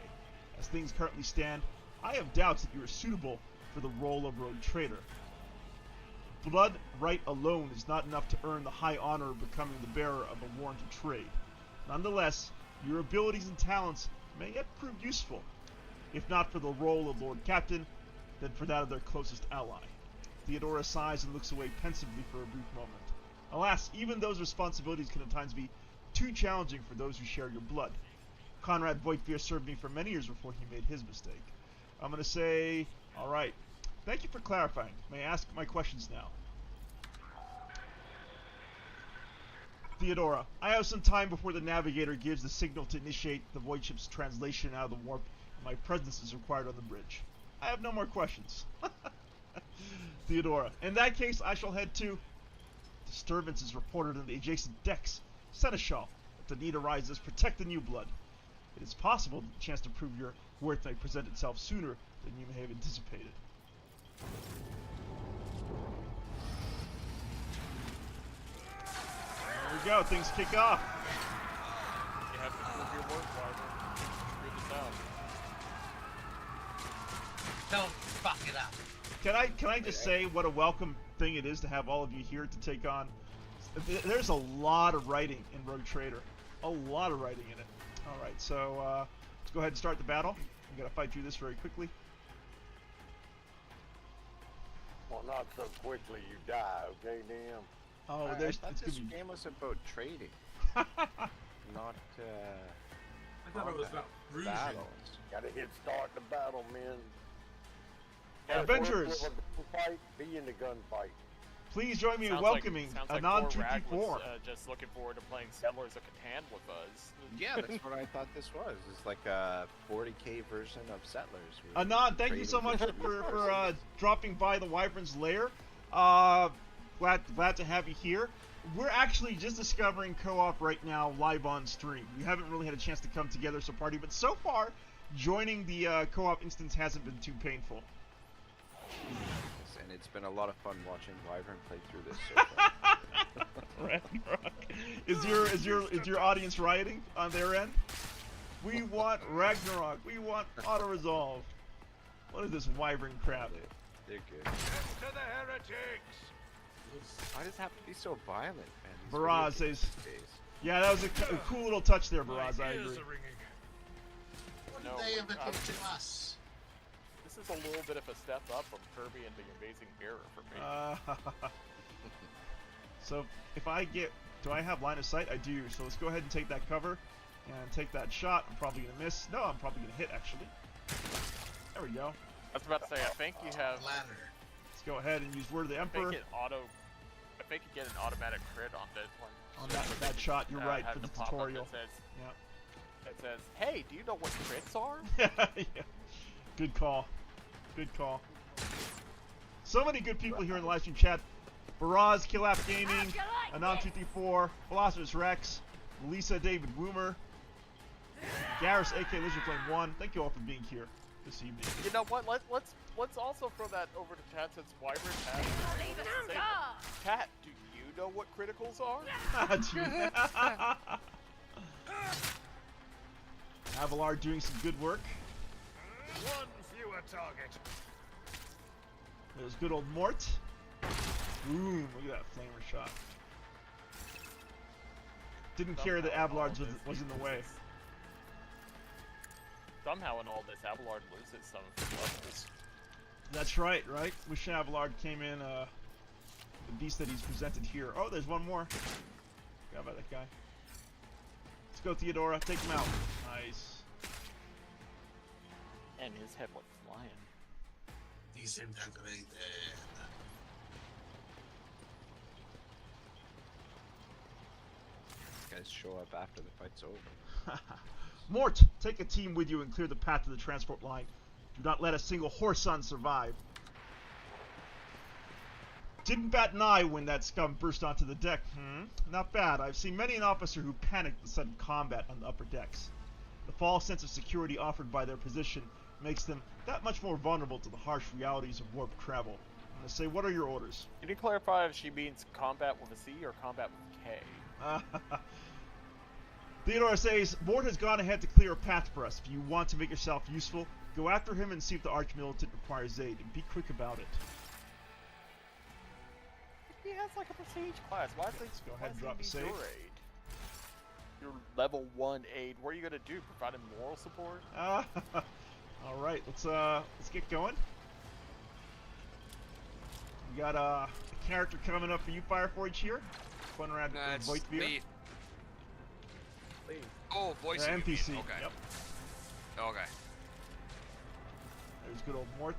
As things currently stand, I have doubts that you are suitable for the role of rogue trader. Blood right alone is not enough to earn the high honor of becoming the bearer of a warrant to trade. Nonetheless, your abilities and talents may yet prove useful, if not for the role of Lord Captain, then for that of their closest ally. Theodora sighs and looks away pensively for a brief moment. Alas, even those responsibilities can at times be too challenging for those who share your blood. Conrad Voigtveer served me for many years before he made his mistake. I'm going to say, alright. Thank you for clarifying. May I ask my questions now? Theodora, I have some time before the navigator gives the signal to initiate the void ship's translation out of the warp, and my presence is required on the bridge. I have no more questions. Theodora, in that case, I shall head to... Disturbance is reported on the adjacent decks. Seneschal, if the need arises, protect the new blood. It is possible that the chance to prove your worth may present itself sooner than you may have anticipated. There we go, things kick off. You have to prove your work, Wyvern. Screw this out. Don't fuck it up. Can I just say what a welcome thing it is to have all of you here to take on. There's a lot of writing in Rogue Trader. A lot of writing in it. Alright, so let's go ahead and start the battle. I'm going to fight through this very quickly. Well, not so quickly you die, okay, damn? Oh, I there's thought it's this gonna be. game was about trading, not I thought it was about bruising. battles. Gotta hit start the battle, men. Adventurers. If you want a gunfight, be in the gunfight. Please join me in Sounds welcoming sounds Anon poor Rag 234. was, just looking forward to playing Settlers of Catan with us. Yeah, that's what I thought this was. It's like a 40k version of Settlers. Anon, thank you so much for dropping by the Wyvern's lair. Glad to have you here. We're actually just discovering co-op right now live on stream. We haven't really had a chance to come together as a party, but so far, joining the co-op instance hasn't been too painful. And it's been a lot of fun watching Wyvern play through this so far. Ragnarok. Is your audience rioting on their end? We want Ragnarok. We want auto resolve. What is this Wyvern crap? They're good. To the heretics! Why does it have to be so violent, man? These Baraz video says, games days. yeah, that was a cool little touch there, Baraz. I agree. What No, did they ever I'm- do to us? This is a little bit of a step up from Kirby and the Amazing Mirror for me. So if I get, do I have line of sight? I do. So let's go ahead and take that cover and take that shot. I'm probably gonna miss. No, I'm probably gonna hit actually. There we go. I was about to say, I think you have. Ladder. Let's go ahead and use Word of the I Emperor think you get an automatic crit on this one. on that shot. You're right Have for the pop-up tutorial. That says, "Hey, do you know what crits are?" Yeah. Good call. Good call. So many good people here in the live stream chat. Baraz, Killap Gaming, Anon234, Philosopher's Rex, Lisa David Woomer, Garrus AK Lizard Flame 1. Thank you all for being here this evening. You know what? Let's also throw that over to chat since Wyvern has. Cat, do you know what criticals are? Avalar doing some good work. One fewer target. There's good old Mort. Boom, look at that flamer shot. Didn't care that Abelard was in the way. Somehow in all this, Abelard loses some of his levels. That's right, right? Wish Abelard came in, the beast that he's presented here. Oh, there's one more. Forgot about that guy. Let's go, Theodora. Take him out. Nice. And his head went flying. Disintegrated. Guys show up after the fight's over. Mort, take a team with you and clear the path to the transport line. Do not let a single Horson survive. Didn't bat an eye when that scum burst onto the deck. Not bad. I've seen many an officer who panicked at sudden combat on the upper decks. The false sense of security offered by their position makes them that much more vulnerable to the harsh realities of warp travel. I'm gonna say, what are your orders? Can you clarify if she means combat with a C or combat with a K? Theodora says, Mort has gone ahead to clear a path for us. If you want to make yourself useful, go after him and see if the Archmilitant requires aid, and be quick about it. He has like a prestige class. Why is he, Go ahead and drop a save. your aid? Your level 1 aid. What are you gonna do? Provide him moral support? All right, let's get going. We got a character coming up for you, Fireforge here. Fun around That's voice viewer. me. Please. Oh, voice you mean. NPC. Okay. Yep. Okay. There's good old Mort.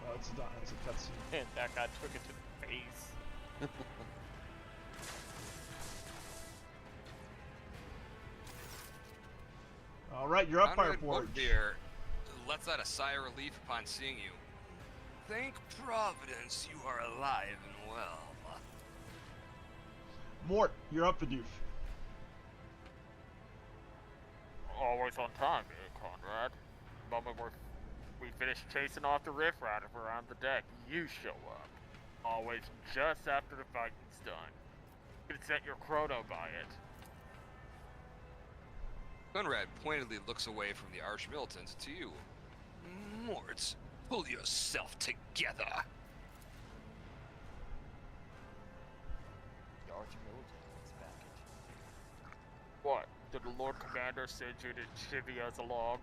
Oh, it's a cutscene. And that guy took it to the face. All right, you're up, Conrad Fireforge. Bookbeer lets out a sigh of relief upon seeing you. Thank Providence you are alive and well. Mort, you're up, Vidoof. Always on time, Conrad. The moment we finish chasing off the riffraff around the deck, you show up. Always just after the fighting's done. You can set your chrono by it. Conrad pointedly looks away from the Archmilitant to you. Mort, pull yourself together. The Archmilitant is back. What? Did the Lord Commander send you to chivvy us along?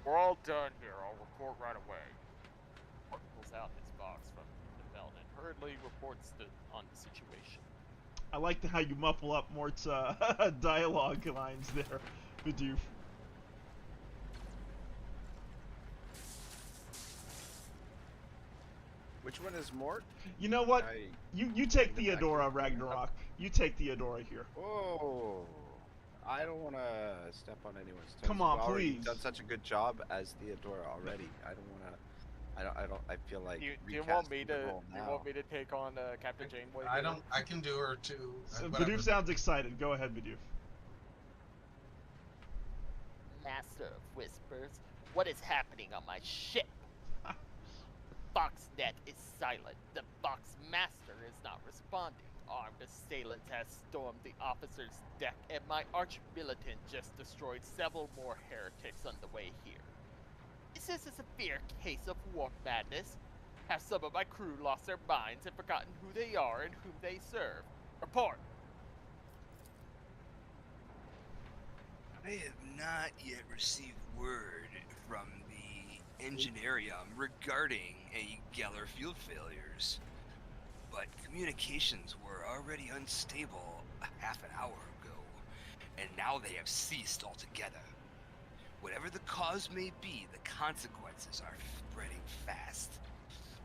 We're all done here. I'll report right away. Mort pulls out his box from the belt and hurriedly reports on the situation. I like how you muffle up Mort's dialogue lines there, Bidoof. Which one is Mort? You know what? You take Theodora, Ragnarok. You take Theodora here. Oh, I don't want to step on anyone's toes. Come on, You've already please. done such a good job as Theodora already. I don't want to. I feel like. Do you recasting want me the to? role You now. want me to take on Captain Janeway? I don't. I can do her too. So whatever. Bidoof sounds excited. Go ahead, Bidoof. Master of Whispers, what is happening on my ship? The Foxnet is silent. The Fox Master is not responding. Armed assailants have stormed the officer's deck, and my arch-militant just destroyed several more heretics on the way here. Is this a severe case of warp madness? Have some of my crew lost their minds and forgotten who they are and whom they serve? Report! I have not yet received word from the Engineerium regarding any Geller field failures, but communications were already unstable a half an hour ago, and now they have ceased altogether. Whatever the cause may be, the consequences are spreading fast.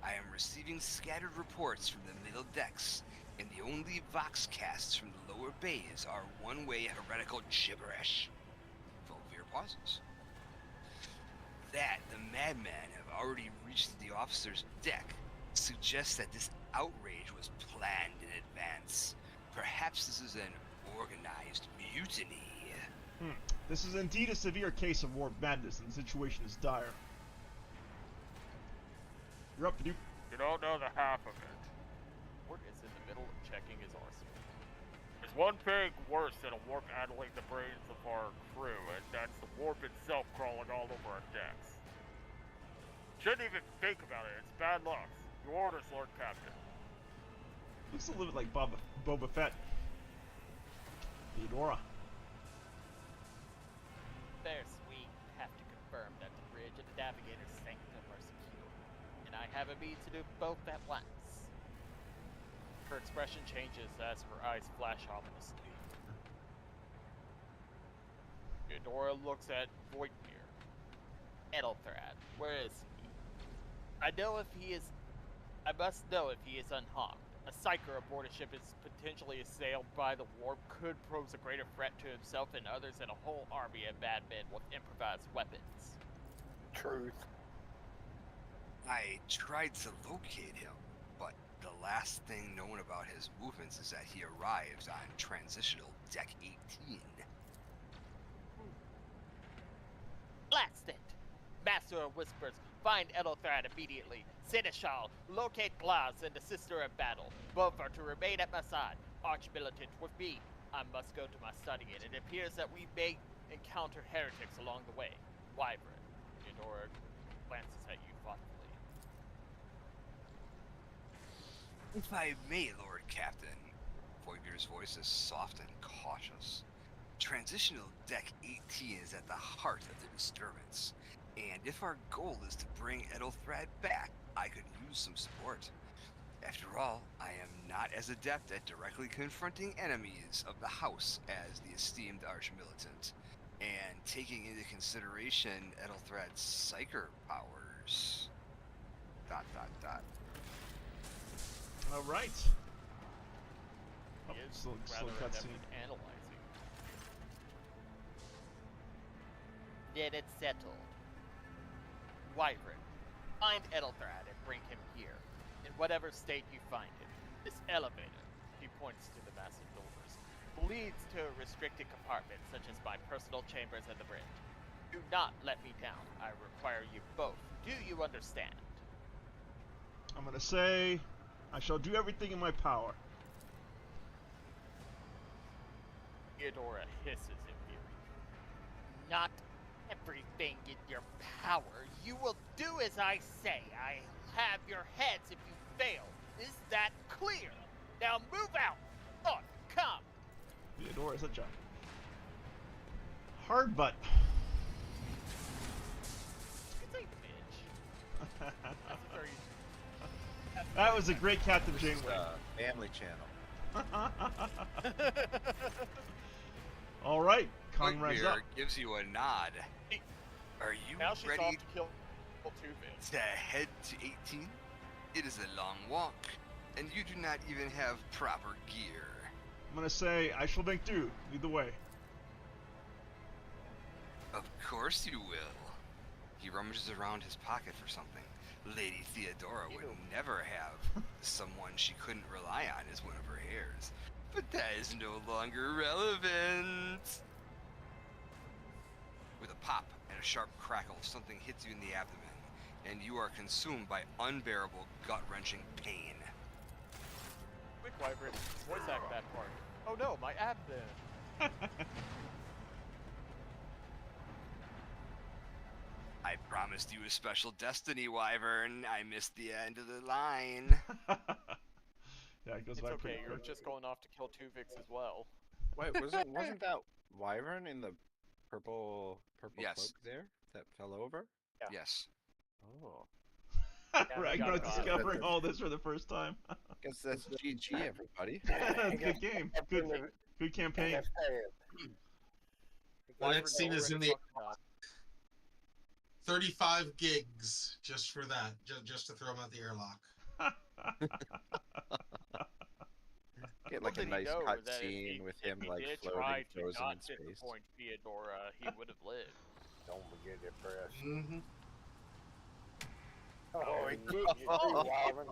I am receiving scattered reports from the middle decks, and the only voxcasts from the lower bays are one-way heretical gibberish. Volvir pauses. That the madmen have already reached the officer's deck suggests that this outrage was planned in advance. Perhaps this is an organized mutiny. This is indeed a severe case of warp madness, and the situation is dire. You're up, Bidoof. You don't know the half of it. Mort is in the middle of checking his arsenal. There's one thing worse than a warp addling the brains of our crew, and that's the warp itself crawling all over our decks. Shouldn't even think about it. It's bad luck. Your orders, Lord Captain. Looks a little bit like Boba Fett. Theodora. Fair sweet, have to confirm that the bridge and the navigator's sanctum are secure, and I have a means to do both at once. Her expression changes as her eyes flash ominously. Theodora looks at Voigtnir. Edelthrad, where is he? I must know if he is unharmed. A psyker aboard a ship is potentially assailed by the warp could pose a greater threat to himself and others and a whole army of madmen with improvised weapons. Truth. I tried to locate him, but the last thing known about his movements is that he arrives on transitional deck 18. Blast it! Master of Whispers, find Edelthrad immediately. Seneschal, locate Glass and the Sister of Battle. Both are to remain at my side. Arch-militant with me. I must go to my study, and it appears that we may encounter heretics along the way. Wyvern. Theodora glances at you thoughtfully. If I may, Lord Captain. Voivir's voice is soft and cautious. Transitional Deck 18 is at the heart of the disturbance, and if our goal is to bring Edelthrad back, I could use some support. After all, I am not as adept at directly confronting enemies of the house as the esteemed arch-militant, and taking into consideration Edelthrad's psyker powers... ... All right. Oh, He is slow rather adept cutscene. at analyzing. Then it's settled. Wyvern, find Edelthrad and bring him here. In whatever state you find him. This elevator, he points to the massive doors, leads to a restricted compartment such as my personal chambers and the bridge. Do not let me down. I require you both. Do you understand? I'm gonna say, I shall do everything in my power. Theodora hisses in fury. Not everything in your power. You will do as I say. I'll have your heads if you fail. Is that clear? Now move out. On, come. Theodora is such a Hard butt. You can say bitch. That's a very... That was a great Captain This is Janeway. a family channel. All right, Conrad's up. Whitebeard gives you a nod. Are you Now she's ready off to kill Two-Face. to head to 18? It is a long walk, and you do not even have proper gear. I'm gonna say I shall make do. Lead the way. Of course you will. He rummages around his pocket for something. Lady Theodora would never have someone she couldn't rely on as one of her heirs. But that is no longer relevant. With a pop and a sharp crackle, something hits you in the abdomen, and you are consumed by unbearable, gut-wrenching pain. Quick, Wyvern. Voice act that part. Oh no, my abdomen. I promised you a special destiny, Wyvern. I missed the end of the line. Yeah, it goes It's by okay, pretty you're quick. just going off to kill Tuvix as well. Wait, wasn't that Wyvern in the purple Yes. cloak there that fell over? Yeah. Yes. Oh. Ragnar got it. discovering all this for the first time. Guess that's GG, everybody. Good game. Good campaign. The next scene is in the Fucking up. 35 gigs just for that, just to throw him out the airlock. Get like a Little did he nice know cut that if scene he- with him if he like did floating try to frozen not in space. disappoint Theodora, he would have lived. Don't forget it, press. Mm-hmm. Oh, he kicked you too, Wyvern.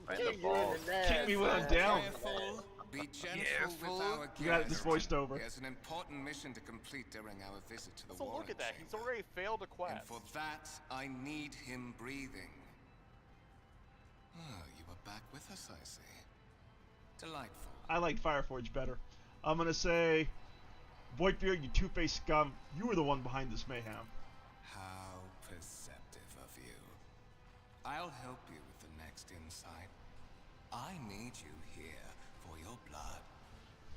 Right in Kicked the you in balls. the nuts. Kick me when I'm down. Careful. Be gentle Careful. with our You got it, this guest. voiced over. He has an important mission to complete during our visit to the So Warren look at that, he's Chamber. already failed a quest. And for that, I need him breathing. Oh, you are back with us, I see. Delightful. I liked Fireforge better. I'm gonna say, Voigtbeard, you two-faced scum, you were the one behind this mayhem. How perceptive of you. I'll help you with the next insight. I need you here for your blood.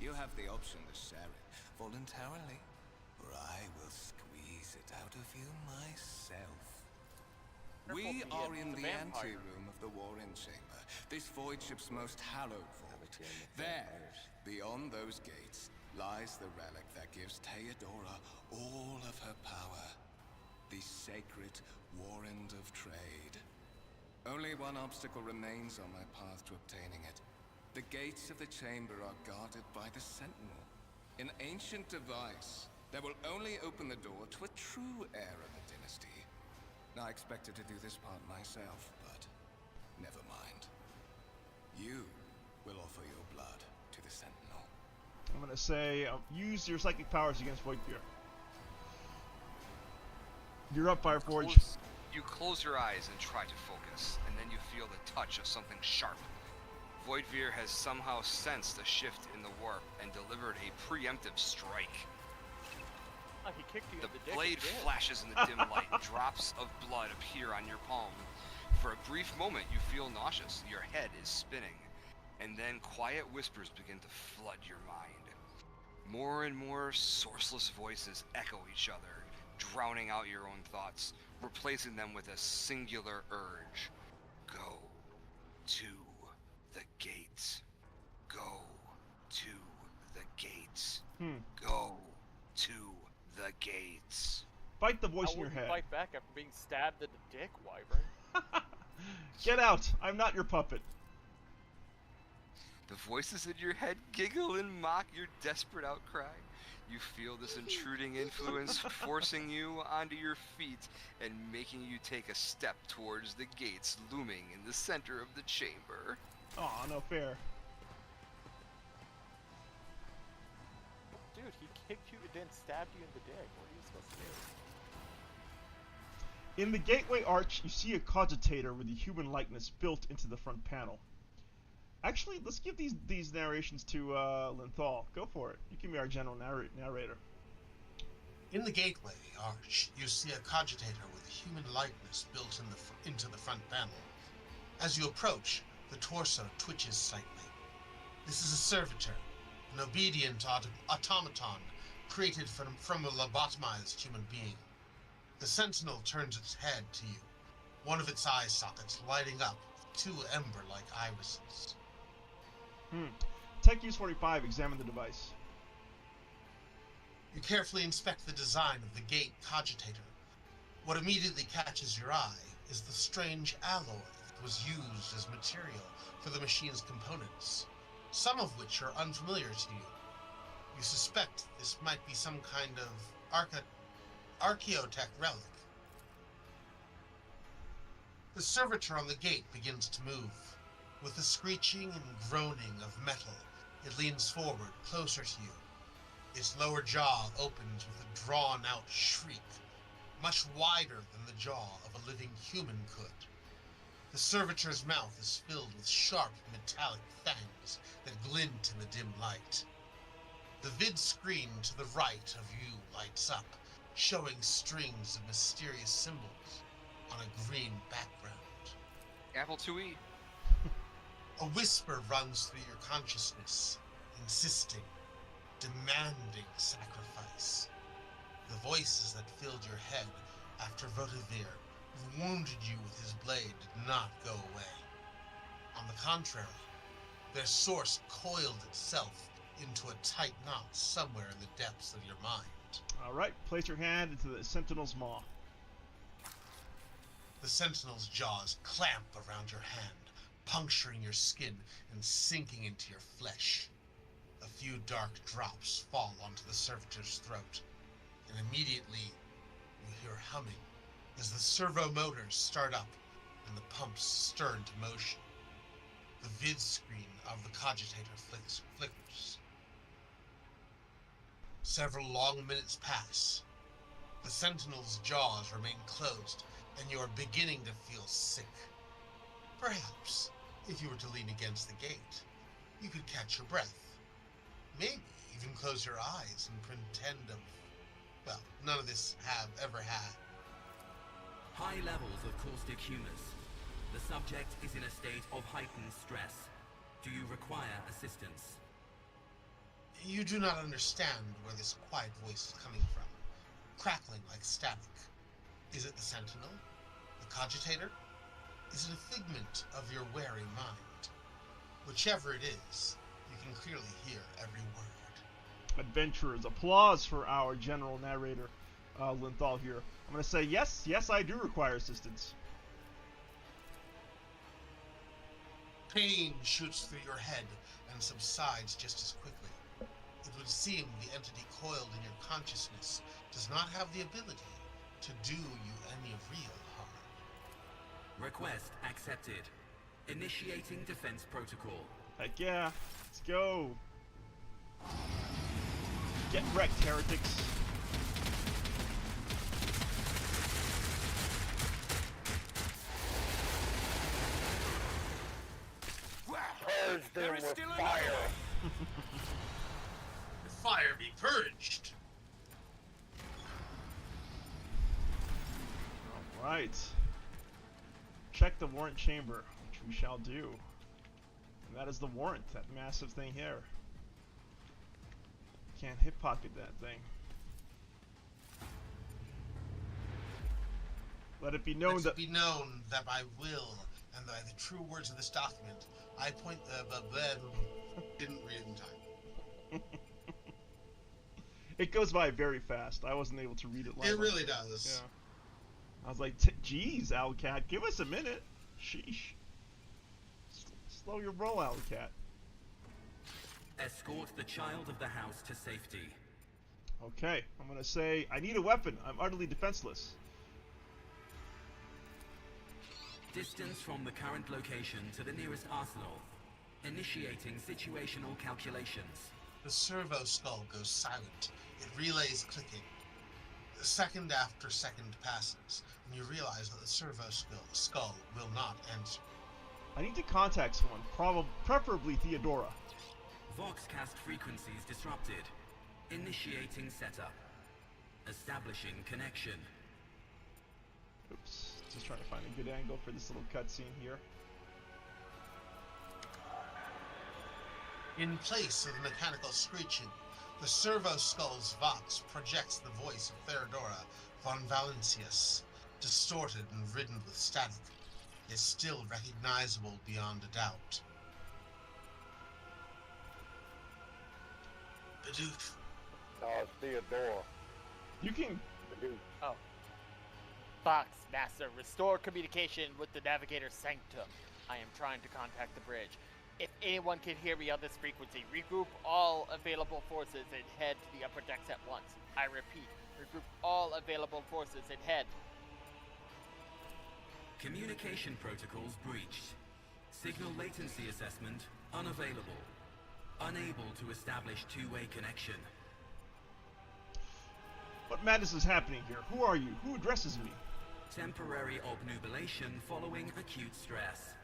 You have the option to share it voluntarily, or I will squeeze it out of you myself. We Careful, are Ian, in it's a the vampire. anteroom of the Warren Chamber, this void ship's most hallowed vault. There, beyond those gates, lies the relic that gives Theodora all of her power. The sacred Warrant of Trade. Only one obstacle remains on my path to obtaining it. The gates of the chamber are guarded by the Sentinel. An ancient device that will only open the door to a true heir of the dynasty. I expected to do this part myself, but never mind. You will offer your blood to the Sentinel. I'm gonna say, use your psychic powers against Voigtbeard. You're up, Fireforge. You close your eyes and try to focus, and then you feel the touch of something sharp. Voidveer has somehow sensed a shift in the warp and delivered a preemptive strike. Oh, he kicked you The in the dick blade again. flashes in the dim light. Drops of blood appear on your palm. For a brief moment, you feel nauseous. Your head is spinning. And then quiet whispers begin to flood your mind. More and more sourceless voices echo each other, drowning out your own thoughts, replacing them with a singular urge. Go to the gates. Go to the gates. Go to the gates. Fight the voice How in your would you head. fight back after being stabbed in the dick, Wyvern? Get out! I'm not your puppet. The voices in your head giggle and mock your desperate outcry. You feel this intruding influence forcing you onto your feet and making you take a step towards the gates looming in the center of the chamber. Aw, no fair. Dude, he kicked you and then stabbed you in the dick. What are you supposed to do? In the gateway arch, you see a cogitator with a human likeness built into the front panel. Actually, let's give these narrations to Linthal. Go for it. You can be our general narrator. In the gateway arch, you see a cogitator with a human likeness built into the front panel. As you approach, the torso twitches slightly. This is a servitor, an obedient automaton created from a lobotomized human being. The sentinel turns its head to you, one of its eye sockets lighting up with two ember-like irises. Tech Use 45, examine the device. You carefully inspect the design of the gate cogitator. What immediately catches your eye is the strange alloy that was used as material for the machine's components, some of which are unfamiliar to you. You suspect this might be some kind of archaeotech relic. The servitor on the gate begins to move. With a screeching and groaning of metal, it leans forward, closer to you. Its lower jaw opens with a drawn-out shriek, much wider than the jaw of a living human could. The servitor's mouth is filled with sharp, metallic fangs that glint in the dim light. The vid screen to the right of you lights up, showing strings of mysterious symbols on a green background. Apple IIe. A whisper runs through your consciousness, insisting, demanding sacrifice. The voices that filled your head after Vodavir wounded you with his blade did not go away. On the contrary, their source coiled itself into a tight knot somewhere in the depths of your mind. All right, place your hand into the sentinel's maw. The sentinel's jaws clamp around your hand, puncturing your skin and sinking into your flesh. A few dark drops fall onto the servitor's throat, and immediately you hear humming as the servo motors start up and the pumps stir into motion. The vid screen of the cogitator flickers. Several long minutes pass. The sentinel's jaws remain closed, and you are beginning to feel sick. Perhaps, if you were to lean against the gate, you could catch your breath. Maybe even close your eyes and pretend of, well, none of this have ever had. High levels of caustic humus. The subject is in a state of heightened stress. Do you require assistance? You do not understand where this quiet voice is coming from, crackling like static. Is it the sentinel? The cogitator? Is it a figment of your wary mind? Whichever it is, you can clearly hear every word. Adventurers, applause for our general narrator, Linthal here. I'm going to say, yes, I do require assistance. Pain shoots through your head and subsides just as quickly. It would seem the entity coiled in your consciousness does not have the ability to do you any real harm. Request accepted. Initiating defense protocol. Heck yeah, let's go. Get wrecked, heretics. Purge them with fire. The fire be purged. Alright. Check the warrant chamber, which we shall do. And that is the warrant, that massive thing here. Can't hip pocket that thing. Let it be known Let that it be known that by will and by the true words of this document, I point didn't read it in time. it goes by very fast. I wasn't able to read it live. It really does. Yeah. I was like, geez, Owlcat, give us a minute. Sheesh. Slow your roll, Owlcat. Escort the child of the house to safety. Okay, I'm gonna say, I need a weapon. I'm utterly defenseless. Distance from the current location to the nearest arsenal. Initiating situational calculations. The servo skull goes silent. It relays clicking. Second after second passes, and you realize that the servo skull will not answer. I need to contact someone, preferably Theodora. Voxcast frequencies disrupted. Initiating setup. Establishing connection. Oops, just trying to find a good angle for this little cutscene here. In place of the mechanical screeching, The servo skull's vox projects the voice of Theodora von Valentius, distorted and ridden with static, yet still recognizable beyond a doubt. Bidoof. No, it's Theodora. You can. Bidoof. Oh. Fox, Master, restore communication with the Navigator's Sanctum. I am trying to contact the bridge. If anyone can hear me on this frequency, regroup all available forces and head to the upper decks at once. I repeat, regroup all available forces and head. Communication protocols breached. Signal latency assessment unavailable. Unable to establish two-way connection. What madness is happening here? Who are you? Who addresses me? Temporary obnubilation following acute stress.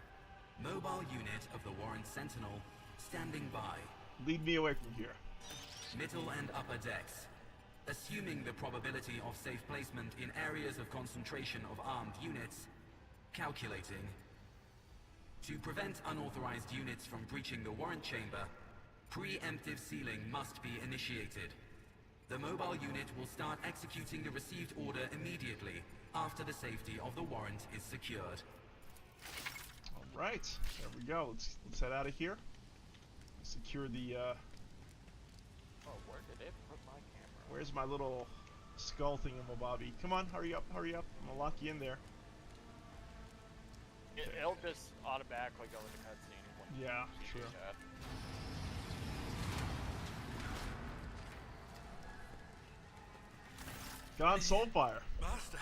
Mobile unit of the Warren Sentinel standing by. Lead me away from here. Middle and upper decks. Assuming the probability of safe placement in areas of concentration of armed units. Calculating. To prevent unauthorized units from breaching the warrant chamber, preemptive sealing must be initiated. The mobile unit will start executing the received order immediately after the safety of the warrant is secured. All right, there we go. Let's head out of here. Secure the. Oh, where did it put my camera? Where's my little skull thingamabobby? Come on, hurry up, hurry up. I'm gonna lock you in there. It'll just automatically go into cutscene. Yeah, sure. Gone Soulfire. Master,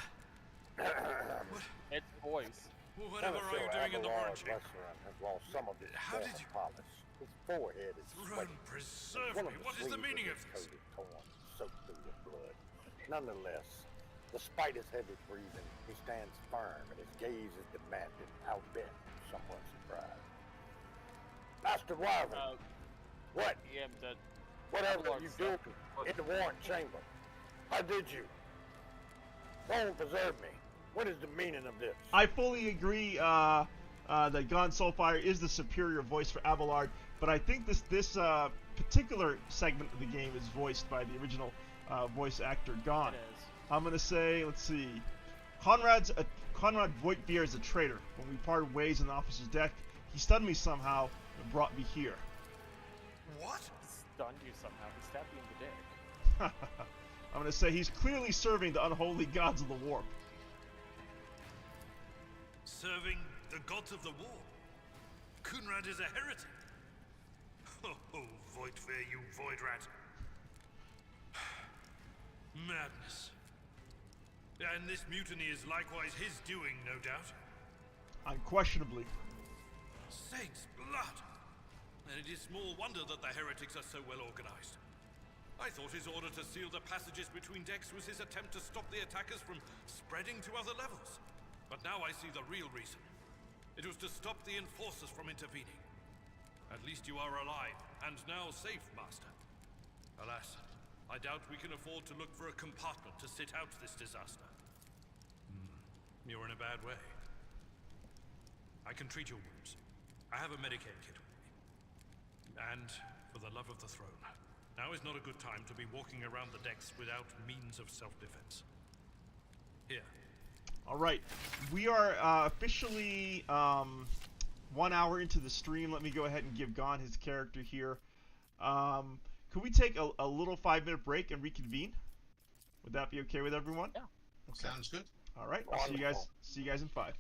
It's voice. whatever are you doing in the warrant chamber? Has lost some of his How did you- polish. His forehead is Throne sweaty. preserve One me. of What is the sleeves meaning of his this? coat is torn, soaked through with blood. Nonetheless, despite his heavy breathing, he stands firm and his gaze is demanding, outbid, somewhat surprised. Master Wyvern, what? Yeah, the Whatever Lord you stuff. do in the warrant chamber, how did you? Don't preserve me. What is the meaning of this? I fully agree that Gone Soulfire is the superior voice for Abelard, but I think this particular segment of the game is voiced by the original voice actor Gone. It is. I'm gonna say, let's see, Conrad Voigtbier is a traitor. When we parted ways on the officer's deck, he stunned me somehow and brought me here. What? He stunned you somehow. He stabbed you in the dick. I'm gonna say he's clearly serving the unholy gods of the warp. Serving the gods of the war. Kunrad is a heretic. Oh, Voidfair, you void rat. Madness. And this mutiny is likewise his doing, no doubt. Unquestionably. Saints' blood! And it is small wonder that the heretics are so well organized. I thought his order to seal the passages between decks was his attempt to stop the attackers from spreading to other levels. But now I see the real reason. It was to stop the enforcers from intervening. At least you are alive, and now safe, Master. Alas, I doubt we can afford to look for a compartment to sit out this disaster. You're in a bad way. I can treat your wounds. I have a Medicaid kit with me. And, for the love of the throne, now is not a good time to be walking around the decks without means of self-defense. Here. All right, we are officially 1 hour into the stream. Let me go ahead and give Gon his character here. Could we take a little 5-minute break and reconvene? Would that be okay with everyone? Yeah. Okay. Sounds good. All right. I'll see you guys. See you guys in 5.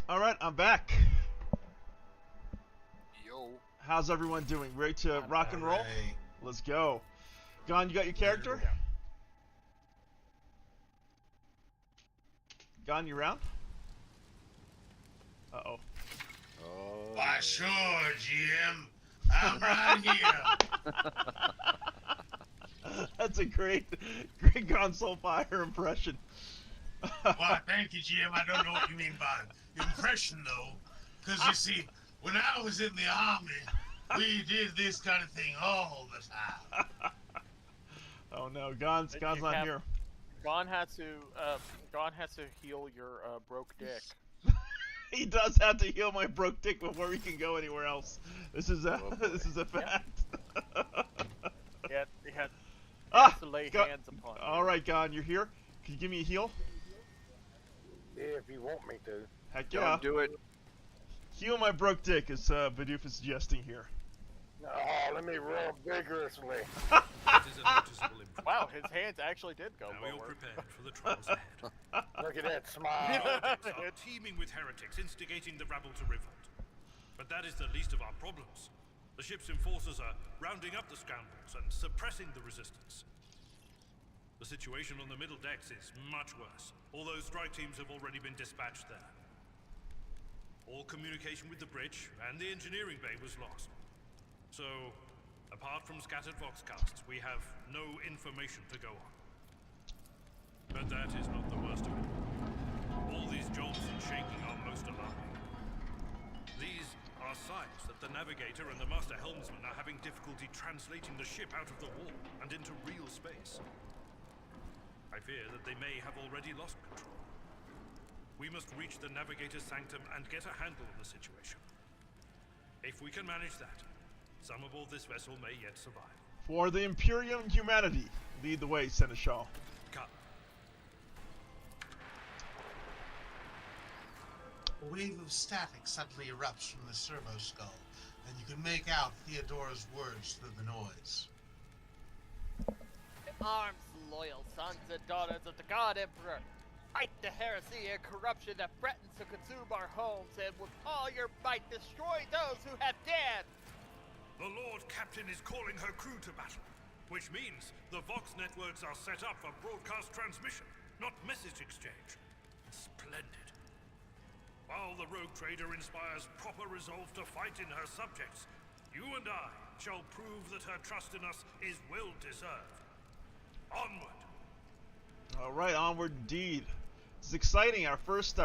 All right, I'm back. Yo. How's everyone doing? Ready to rock and roll? Hooray. Let's go. Gon, you got your character? Yeah. Gon, you round? Uh-oh. Oh. Why, sure, GM. I'm right here. That's a great console fire impression. Why, thank you, GM. I don't know what you mean by impression, though. Because, you see, when I was in the army, we did this kind of thing all the time. Oh no, Gon's not here. Gon has to heal your broke dick. He does have to heal my broke dick before we can go anywhere else. This is a this is a fact. He has to lay Gon- hands upon you. All right, Gon, you're here. Can you give me a heal? Yeah, if you want me to. Heck yeah. Don't do it. Heal my broke dick, as Bidoof is suggesting here. Oh, let me rub vigorously. It is a noticeable improvement. Wow, his hands actually did go Now you're lower. prepared for the trials ahead. Look at that smile. Targets are teeming with heretics, instigating the rabble to revolt. But that is the least of our problems. The ship's enforcers are rounding up the scoundrels and suppressing the resistance. The situation on the middle decks is much worse, although strike teams have already been dispatched there. All communication with the bridge and the engineering bay was lost. So, apart from scattered voxcasts, we have no information to go on. But that is not the worst of it. All these jolts and shaking are most alarming. These are signs that the navigator and the master helmsman are having difficulty translating the ship out of the wall and into real space. I fear that they may have already lost control. We must reach the navigator's sanctum and get a handle on the situation. If we can manage that, some aboard this vessel may yet survive. For the Imperium humanity, lead the way, Seneschal. Come. A wave of static suddenly erupts from the servo skull, and you can make out Theodora's words through the noise. Arms, loyal sons and daughters of the God Emperor. Fight the heresy and corruption that threatens to consume our homes, and with all your might destroy those who have dared. The Lord Captain is calling her crew to battle, which means the Vox networks are set up for broadcast transmission, not message exchange. Splendid. While the rogue trader inspires proper resolve to fight in her subjects, you and I shall prove that her trust in us is well deserved. Onward. All right, onward indeed. This is exciting. Our first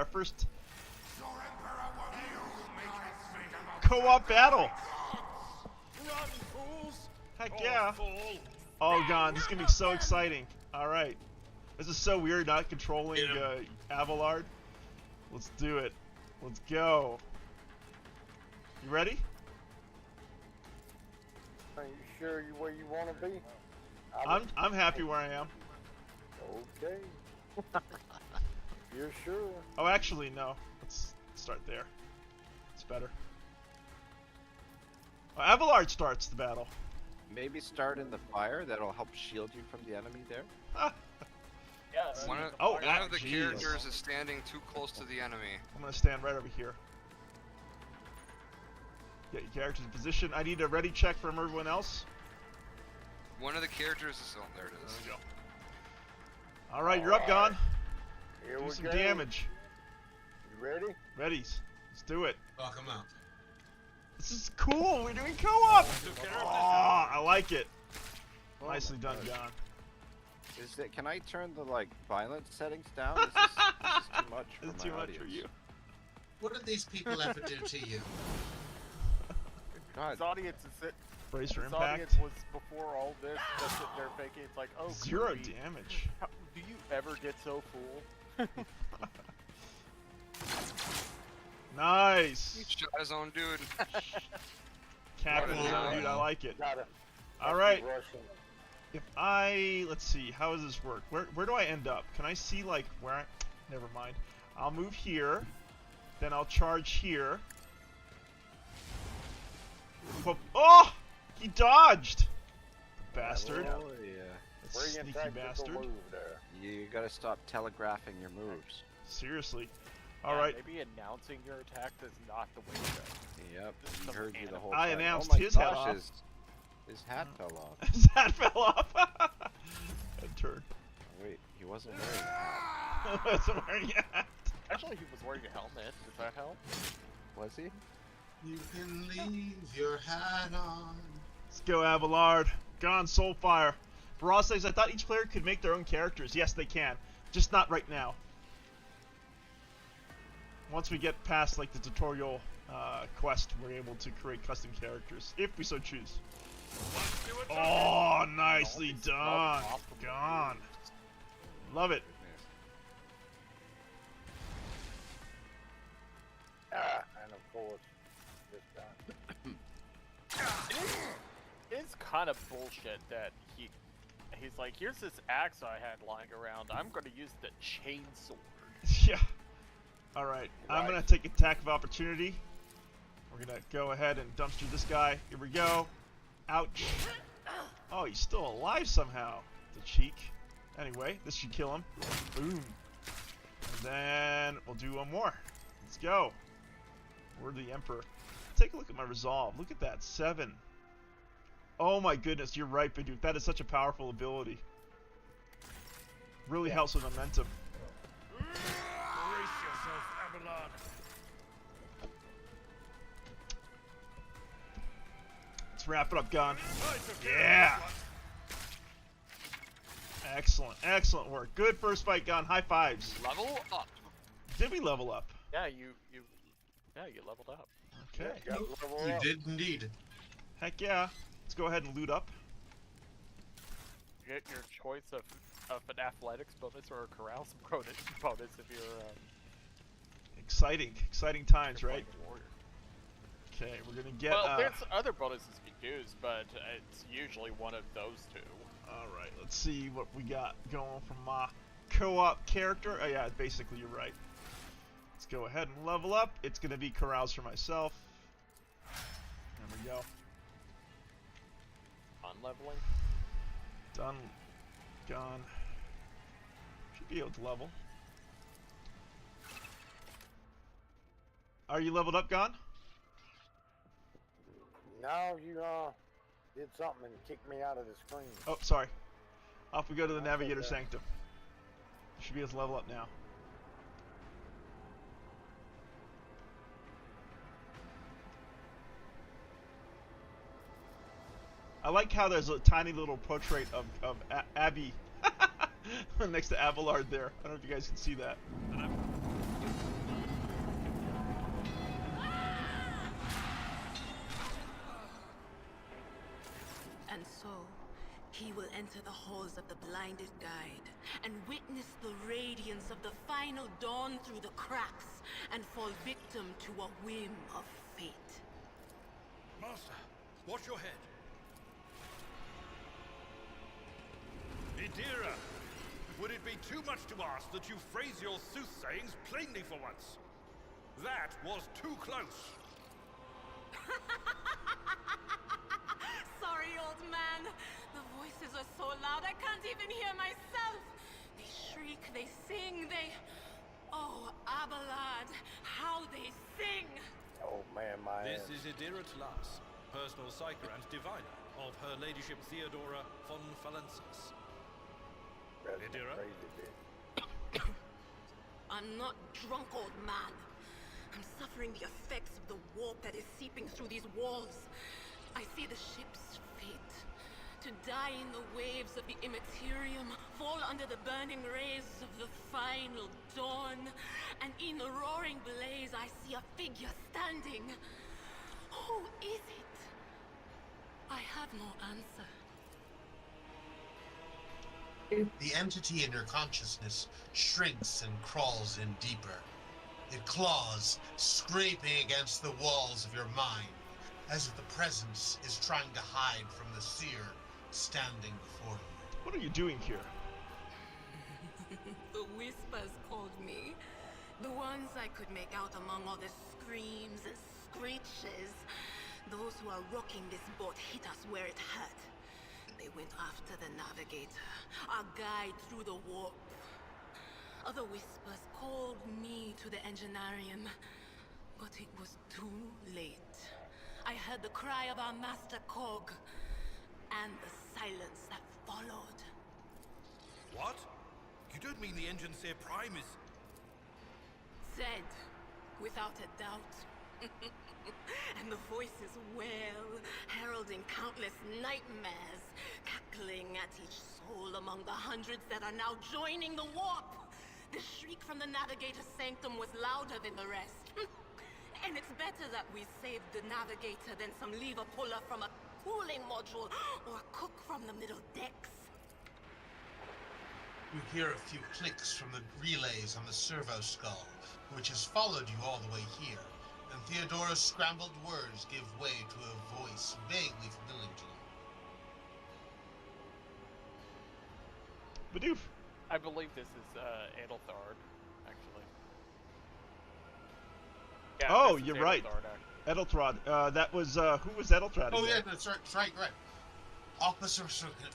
co-op battle. Run, fools! Heck Or yeah. fall. Oh god, this is gonna be so exciting. All right, this is so weird not controlling Abelard. Let's do it. Let's go. You ready? Are you sure you where you want to be? I'm happy where I am. Okay. You're sure? Oh, actually, no. Let's start there. It's better. Oh, Abelard starts the battle. Maybe start in the fire. That'll help shield you from the enemy there. Yeah. Oh, One of the jeez. characters is standing too close to the enemy. I'm gonna stand right over here. Get your character's position. I need a ready check from everyone else. One of the characters is... Oh, there it is. There we go. All right, you're up, Gon. Here Do we some go. damage. You ready? Readies. Let's do it. Fuck 'em up. This is cool. We're doing co-op. Took care Oh, of I like it. Nicely done, Gon. Is that? Can I turn the violence settings down? This is too much for It's my too much audience. for you. What did these people ever do to you? God, His audience is it. Brace for His impact. audience was before all this. That's what they're faking. It's like, oh, 0 creepy. damage. How, do you ever get so full? Nice. He shot his own dude. Captain, Wow. dude, I like it. Gotta. All right. Russian. If let's see, how does this work? Where do I end up? Can I see where I? Never mind. I'll move here, then I'll charge here. Oh! He dodged! Bastard. Oh yeah. That's Brilliant sneaky tactical bastard. move there. You gotta stop telegraphing your moves. Seriously. All right. Maybe announcing your attack is not the way to go. Yep, This is he some heard you the animal. whole I time. announced Oh my his head gosh, off. His hat fell off. His hat fell off. Good turn. Oh, wait, he wasn't wearing a hat. Wasn't wearing a hat. Actually, he was wearing a helmet. Does that help? Was he? You can leave your hat on. Let's go, Abelard. Gone, Soulfire. Baraz says, I thought each player could make their own characters. Yes, they can. Just not right now. Once we get past like the tutorial quest, we're able to create custom characters, if we so choose. Oh, nicely done. Gone. Love it. And of course, this time. It's kind of bullshit that he's like, here's this axe I had lying around. I'm going to use the chainsword. Yeah. All right. I'm gonna take attack of opportunity. We're gonna go ahead and dumpster this guy. Here we go. Ouch. Oh, he's still alive somehow. The cheek. Anyway, this should kill him. Boom. And then we'll do one more. Let's go. We're the Emperor. Take a look at my resolve. Look at that. 7. Oh my goodness, you're right, Bidoof. That is such a powerful ability. Really helps with momentum. Brace yourself, Abelard. Let's wrap it up, Gon. I took care of Yeah. this one. Excellent, excellent work. Good first fight, Gon. High fives. Level up. Did we level up? Yeah, you leveled up. Okay. Yeah, got level You up. did indeed. Heck yeah. Let's go ahead and loot up. You get your choice of an athletics bonus or a carousel bonus if you're Exciting, exciting times, right? playing warrior. Okay, we're gonna get. Well, there's other bonuses you can use, but it's usually one of those two. All right, let's see what we got going from my co-op character. Oh yeah, basically you're right. Let's go ahead and level up. It's gonna be carouse for myself. There we go. Unleveling. Done. Gone. Should be able to level. Are you leveled up, Gone? No, you did something and kicked me out of the screen. Oh, sorry. Off we go to the That's Navigator okay. Sanctum. Should be able to level up now. I like how there's a tiny little portrait of Abby next to Abelard there. I don't know if you guys can see that. And so, he will enter the halls of the blinded guide and witness the radiance of the final dawn through the cracks and fall victim to a whim of fate. Master, watch your head. Theodora, would it be too much to ask that you phrase your soothsayings plainly for once? That was too close. Sorry, old man. The voices are so loud I can't even hear myself. They shriek, they sing, they... Oh, Abelard, how they sing! Oh man, my This ass. is Idira Tlas, personal psyker and diviner of Her Ladyship Theodora von Valensis. That's a Idira? crazy bitch. I'm not drunk, old man. I'm suffering the effects of the warp that is seeping through these walls. I see the ship's fate. To die in the waves of the Immaterium, fall under the burning rays of the final dawn. And in the roaring blaze, I see a figure standing. Who is it? I have no answer. The entity in your consciousness shrinks and crawls in deeper. It claws, scraping against the walls of your mind, as if the presence is trying to hide from the seer standing before you. What are you doing here? The whispers called me. The ones I could make out among all the screams and screeches. Those who are rocking this boat hit us where it hurt. They went after the navigator, our guide through the warp. Other whispers called me to the enginarium, but it was too late. I heard the cry of our master Cog, and the silence that followed. What? You don't mean the engine Seer Prime is... Said, without a doubt. And the voices wail, heralding countless nightmares, cackling at each soul among the hundreds that are now joining the warp. The shriek from the Navigator's sanctum was louder than the rest. And it's better that we saved the Navigator than some lever puller from a cooling module or a cook from the middle decks. You hear a few clicks from the relays on the servo skull, which has followed you all the way here, and Theodora's scrambled words give way to a voice vaguely familiar to you. Bidoof. I believe this is Edelthard, actually. Yeah, Oh, this is you're right. Edelthard, Edeltrod. That was, who was Edeltrod? Oh, again? yeah, that's right. Officer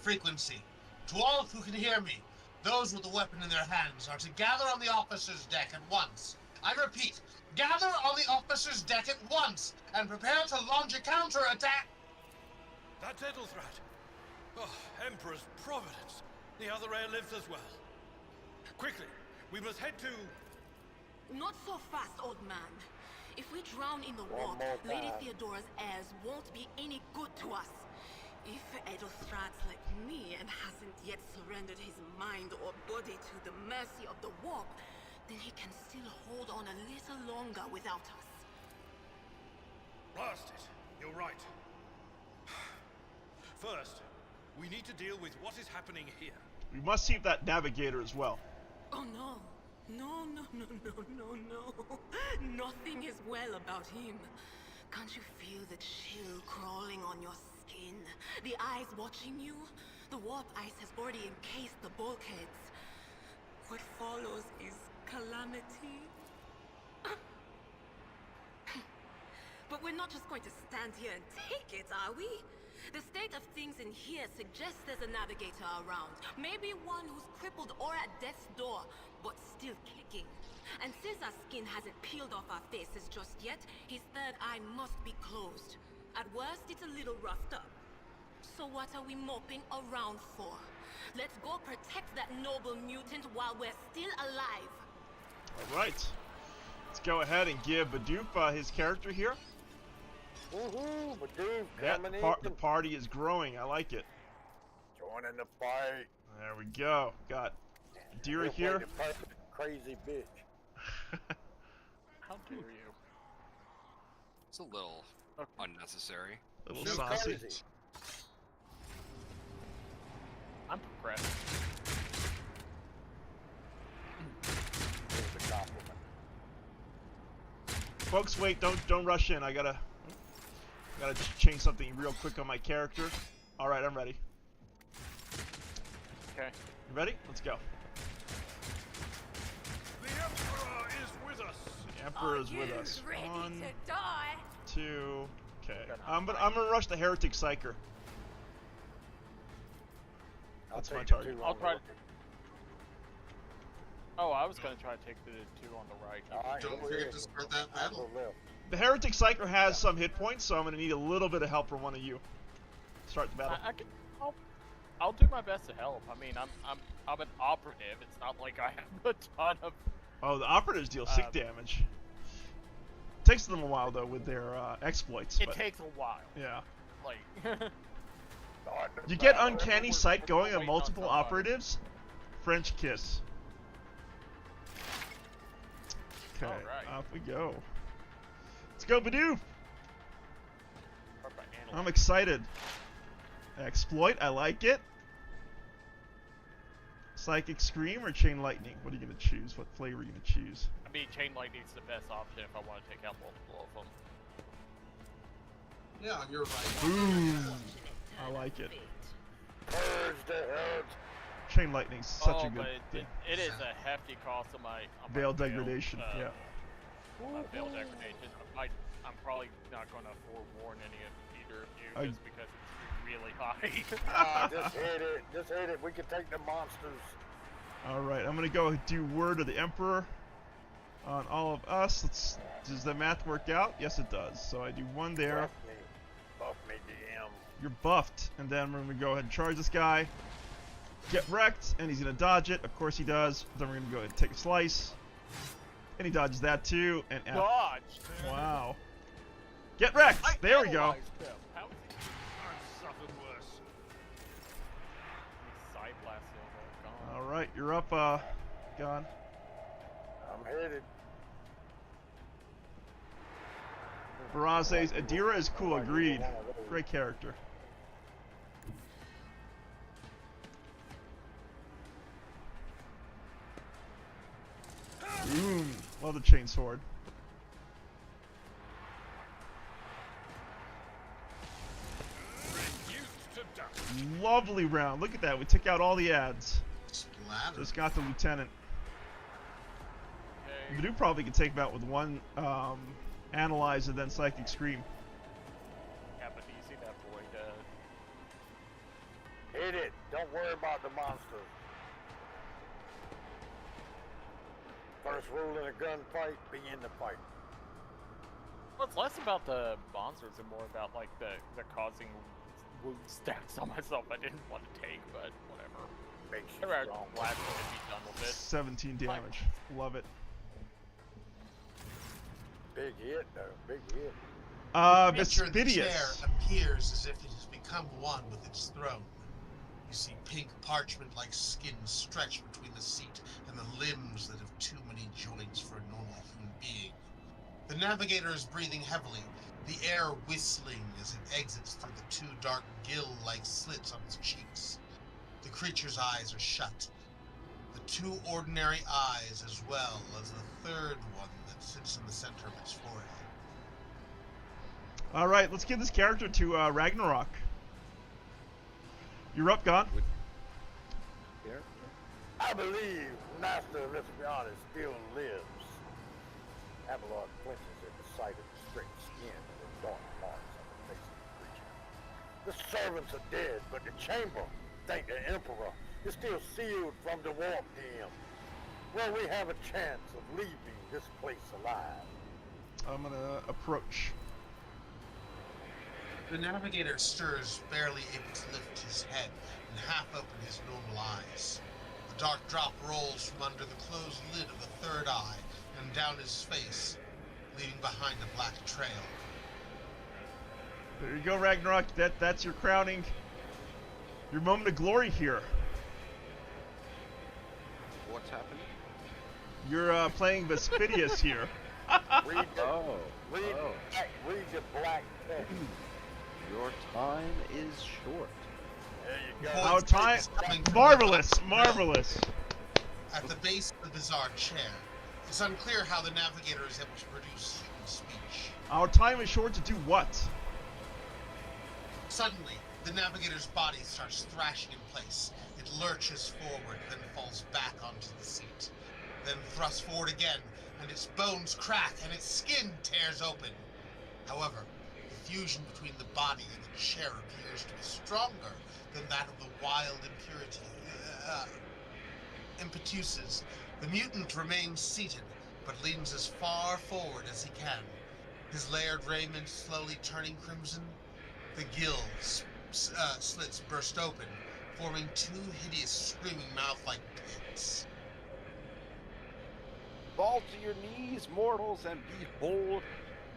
frequency. To all who can hear me, those with a weapon in their hands are to gather on the officer's deck at once. I repeat, gather on the officer's deck at once, and prepare to launch a counter-attack! That's Edelthrat. Oh, Emperor's Providence. The other heir lives as well. Quickly, we must head to... Not so fast, old man. If we drown in the warp, Lady Theodora's heirs won't be any good to us. If Edelstrad's like me and hasn't yet surrendered his mind or body to the mercy of the warp, then he can still hold on a little longer without us. Blast it. You're right. First, we need to deal with what is happening here. We must see that navigator as well. Oh no. No. Nothing is well about him. Can't you feel the chill crawling on your skin? The eyes watching you? The warp ice has already encased the bulkheads. What follows is calamity. But we're not just going to stand here and take it, are we? The state of things in here suggests there's a navigator around. Maybe one who's crippled or at death's door, but still kicking. And since our skin hasn't peeled off our faces just yet, his third eye must be closed. At worst, it's a little roughed up. So what are we moping around for? Let's go protect that noble mutant while we're still alive. All right. Let's go ahead and give Bidoof his character here. Woohoo, Bidoof Yeah, coming in. the party is growing. I like it. Joining the fight. There we go. Got Dira We'll here. play the perfect crazy bitch. How dare you? It's a little unnecessary. A little She's saucy. crazy. I'm progressive. Here's a compliment. Folks, wait! Don't rush in. I gotta change something real quick on my character. All right, I'm ready. Okay. You ready? Let's go. The Emperor is with us. The Emperor is with us. Ready 1, to die? 2. Okay. I'm gonna rush the Heretic Psyker. That's my target. I'll try. Oh, I was gonna try to take the two on the right. Alright, Don't go forget ahead. to start that I'll battle. go left. The Heretic Psyker has some hit points, so I'm gonna need a little bit of help from one of you. Start the battle. I'll do my best to help. I mean, I'm an operative. It's not like I have a ton of. Oh, the operatives deal sick damage. Takes them a while though with their exploits. It but, takes a while. yeah. Like. You get Uncanny Sight going on multiple operatives? French kiss. Okay, Alright. off we go. Let's go, Bidoof! I'm excited. Exploit, I like it. Psychic Scream or Chain Lightning? What are you going to choose? What flavor are you going to choose? I mean, Chain Lightning's the best option if I want to take out multiple of them. Yeah, you're right. Boom! I like it. Purge the herd. Chain Lightning's such a good but thing. it is a hefty cost on my Veil Degradation, yeah. Veil Degradation. I'm probably not going to forewarn either of you just because it's really high. Just hit it. Just hit it. We can take the monsters. Alright, I'm gonna go do Word of the Emperor on all of us. Does the math work out? Yes, it does. So I do 1 there. Buff me, DM. You're buffed. And then we're gonna go ahead and charge this guy. Get wrecked, and he's gonna dodge it. Of course he does. Then we're gonna go ahead and take a slice. And he dodges that too. And Dodge. wow. Get wrecked! There we go. How is he? I've suffered worse. Side blast gone. Alright, you're up, Gone. I'm headed. Baraz says, Adira is cool, agreed. Great character. Love the chainsword. Lovely round. Look at that. We took out all the ads. Splatter. Just got the lieutenant. Okay. Badu probably could take him out with 1 analyzer, then psychic scream. Yeah, but do you see that void? Hit it. Don't worry about the monsters. First rule in a gunfight: be in the fight. Well, it's less about the monsters and more about like the causing wound stacks on myself I didn't want to take, but whatever. Makes you They're strong. glad to be done with it. 17 damage. Love it. Big hit, though. Big hit. The creature in the chair Vespidius. appears as if it has become one with its throne. You see pink parchment-like skin stretched between the seat and the limbs that have too many joints for a normal human being. The navigator is breathing heavily, the air whistling as it exits through the 2 dark gill-like slits on its cheeks. The creature's eyes are shut. The 2 ordinary eyes, as well as the 3rd one that sits in the center of its forehead. Alright, let's give this character to Ragnarok. You're up, Gone. Here. I believe Master Imperialis still lives. Avalon flinches at the sight of the straight skin and the dark marks on the face of the creature. The servants are dead, but the chamber, thank the Emperor, is still sealed from the warp dam. Well, we have a chance of leaving this place alive. I'm gonna approach. The navigator stirs, barely able to lift his head and half open his normal eyes. A dark drop rolls from under the closed lid of the 3rd eye and down his face, leaving behind a black trail. There you go, Ragnarok. That's your crowning. Your moment of glory here. What's happening? You're playing Vespidius here. Read the black text. Your time is short. There you go. Our time, Coming from marvelous, the marvelous. At the base of the bizarre chair, it's unclear how the navigator is able to produce human speech. Our time is short to do what? Suddenly, the navigator's body starts thrashing in place. It lurches forward, then falls back onto the seat. Then thrusts forward again, and its bones crack and its skin tears open. However, the fusion between the body and the chair appears to be stronger than that of the wild impetuses. The mutant remains seated, but leans as far forward as he can. His layered raiment slowly turning crimson. The gills slits burst open, forming 2 hideous screaming mouth-like pits. Fall to your knees, mortals, and behold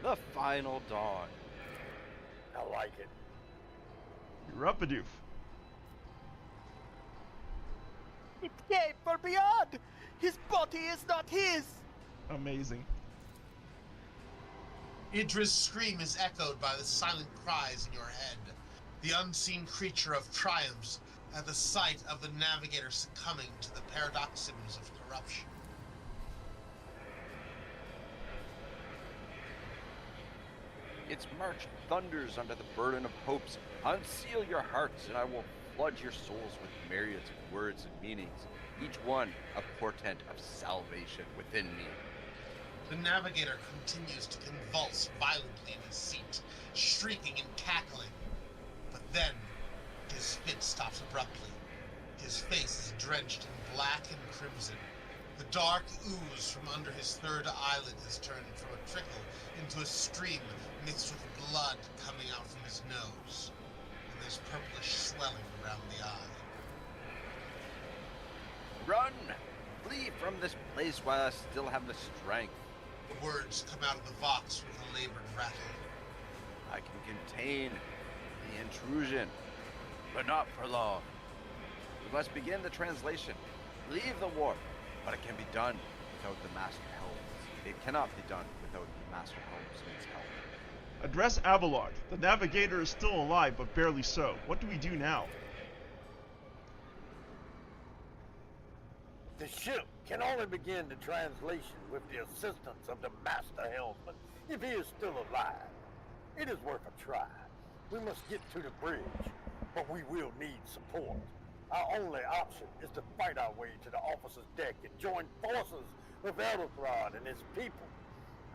the final dawn. I like it. You're up, Adoof. It came from beyond! His body is not his! Amazing. Idra's scream is echoed by the silent cries in your head. The unseen creature of triumphs at the sight of the navigator succumbing to the paradoxisms of corruption. Its march thunders under the burden of hopes. Unseal your hearts, and I will flood your souls with myriads of words and meanings, each one a portent of salvation within me. The navigator continues to convulse violently in his seat, shrieking and cackling. But then, his fit stops abruptly. His face is drenched in black and crimson. The dark ooze from under his third eyelid has turned from a trickle into a stream mixed with blood coming out from his nose. And there's purplish swelling around the eye. Run! Flee from this place while I still have the strength. The words come out of the Vox with a labored rattle. I can contain the intrusion, but not for long. We must begin the translation. Leave the warp, but it can be done without the Master Helms. It cannot be done without the Master Helms' help. Address Abelard. The Navigator is still alive, but barely so. What do we do now? The ship can only begin the translation with the assistance of the Master Helmsman, if he is still alive. It is worth a try. We must get to the bridge, but we will need support. Our only option is to fight our way to the officer's deck and join forces with Edelthrod and his people.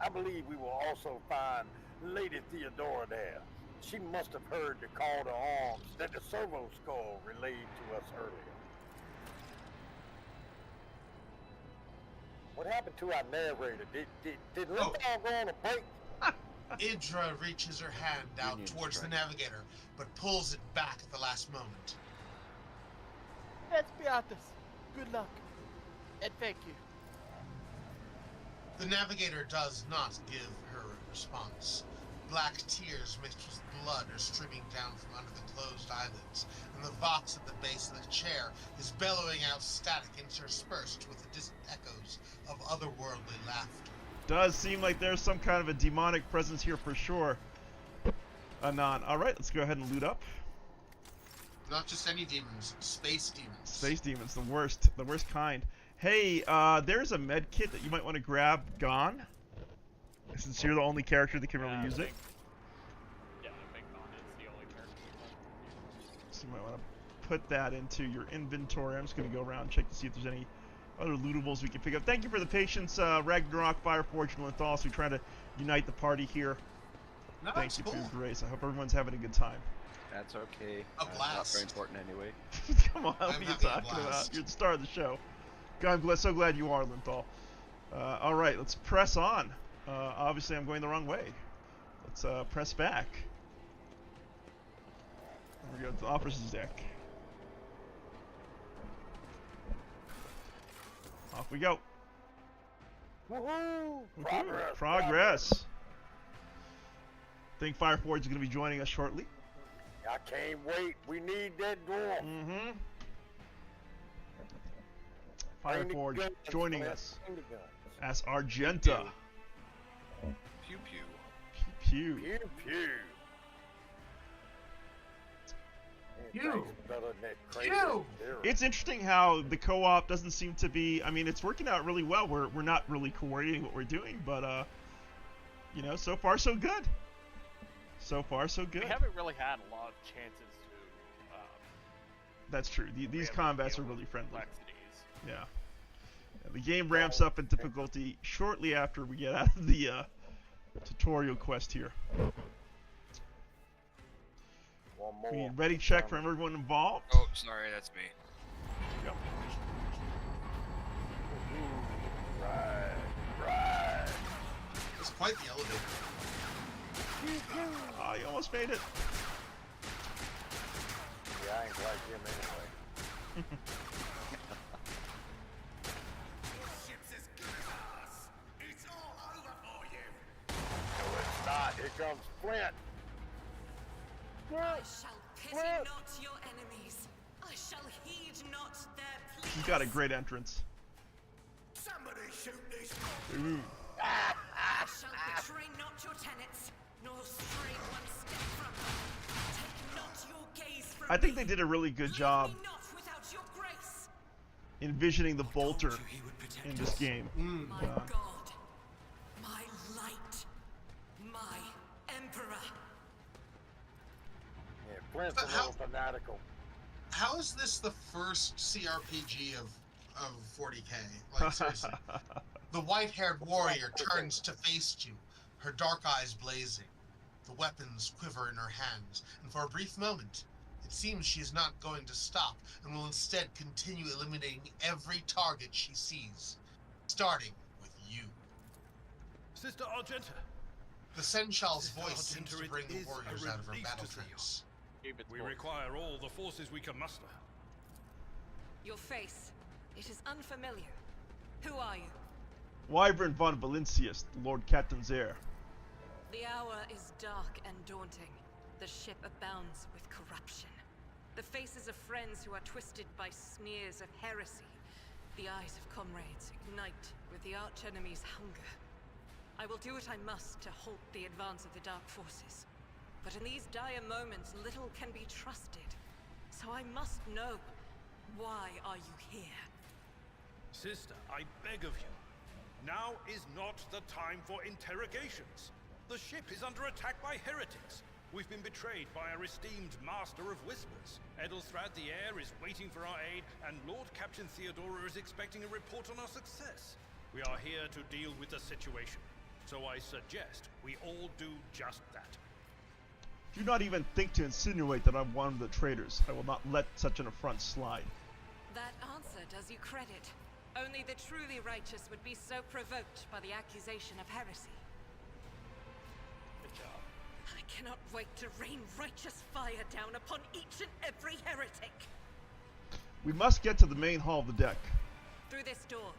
I believe we will also find Lady Theodora there. She must have heard the call to arms that the servo skull relayed to us earlier. What happened to our narrator? Did Lincoln go on a break? Idra reaches her hand out towards the Navigator, but pulls it back at the last moment. Let's be honest. Good luck. And thank you. The Navigator does not give her a response. Black tears mixed with blood are streaming down from under the closed eyelids, and the Vox at the base of the chair is bellowing out static interspersed with the distant echoes of otherworldly laughter. Does seem like there's some kind of a demonic presence here for sure. Anon. Alright, let's go ahead and loot up. Not just any demons, space demons. Space demons, the worst kind. Hey, there's a med kit that you might want to grab. Gone. Since you're the only character that can really use it. Yeah, I think Gone is the only character. So you might want to put that into your inventory. I'm just going to go around and check to see if there's any other lootables we can pick up. Thank you for the patience, Ragnarok, Fireforge, and Lenthal. So we're trying to unite the party here. No, Thank you cool. for your grace. I hope everyone's having a good time. That's okay. A Not blast. very important anyway. Come on, what are you having a talking about? blast. You're the star of the show. God, I'm so glad you are, Lenthal. Alright, let's press on. Obviously, I'm going the wrong way. Let's press back. There we go, to the officer's deck. Off we go. Woohoo! Woohoo! Progress. Think Fireforge is going to be joining us shortly. I can't wait. We need that dwarf. Mm-hmm. Fireforge Guns, joining man. us Bring the guns. as Argenta. Pew pew. Pew. Pew pew. Pew. Better than that crazy Pew. zero. It's interesting how the co-op doesn't seem to be. I mean, it's working out really well. We're not really coordinating what we're doing, but you know, so far so good. So far so good. We haven't really had a lot of chances to. That's true. These really combats are deal with really friendly. complexities. Yeah. The game ramps up in difficulty shortly after we get out of the tutorial quest here. One more. We need ready check from everyone involved. Oh, sorry, that's me. Yep. Right. It's quite the elevator. Ah, you almost made it. Yeah, I ain't like him anyway. No, it's not. Here comes Flint. I shall pity not your enemies. I shall heed not their pleas. He's got a great entrance. Somebody shoot these. Ooh. I shall betray not your tenets, nor stray one step from them. Take not your gaze from I think they me. did a really good Leave job me not without your grace. envisioning the bolter Told you he would protect in this us. game. My God, my light, my emperor. Yeah, Flint's a little fanatical. How is this the first CRPG of 40k? Like, seriously. The white-haired warrior turns to face you, her dark eyes blazing. The weapons quiver in her hands, and for a brief moment, it seems she is not going to stop and will instead continue eliminating every target she sees, starting with you. Sister Argenta. The Seneschal's Sister voice seems to Argenta, bring it the is a warriors out of her relief battle to see you. trance. We require all the forces we can muster. Your face. It is unfamiliar. Who are you? Wyvern von Valencius, Lord Captain's heir. The hour is dark and daunting. The ship abounds with corruption. The faces of friends who are twisted by sneers of heresy. The eyes of comrades ignite with the archenemy's hunger. I will do what I must to halt the advance of the Dark Forces. But in these dire moments, little can be trusted. So I must know, why are you here? Sister, I beg of you. Now is not the time for interrogations. The ship is under attack by heretics. We've been betrayed by our esteemed Master of Whispers. Edelstrad the Heir is waiting for our aid, and Lord Captain Theodora is expecting a report on our success. We are here to deal with the situation. So I suggest we all do just that. Do not even think to insinuate that I'm one of the traitors. I will not let such an affront slide. That answer does you credit. Only the truly righteous would be so provoked by the accusation of heresy. Good job. I cannot wait to rain righteous fire down upon each and every heretic. We must get to the main hall of the deck. Through this door.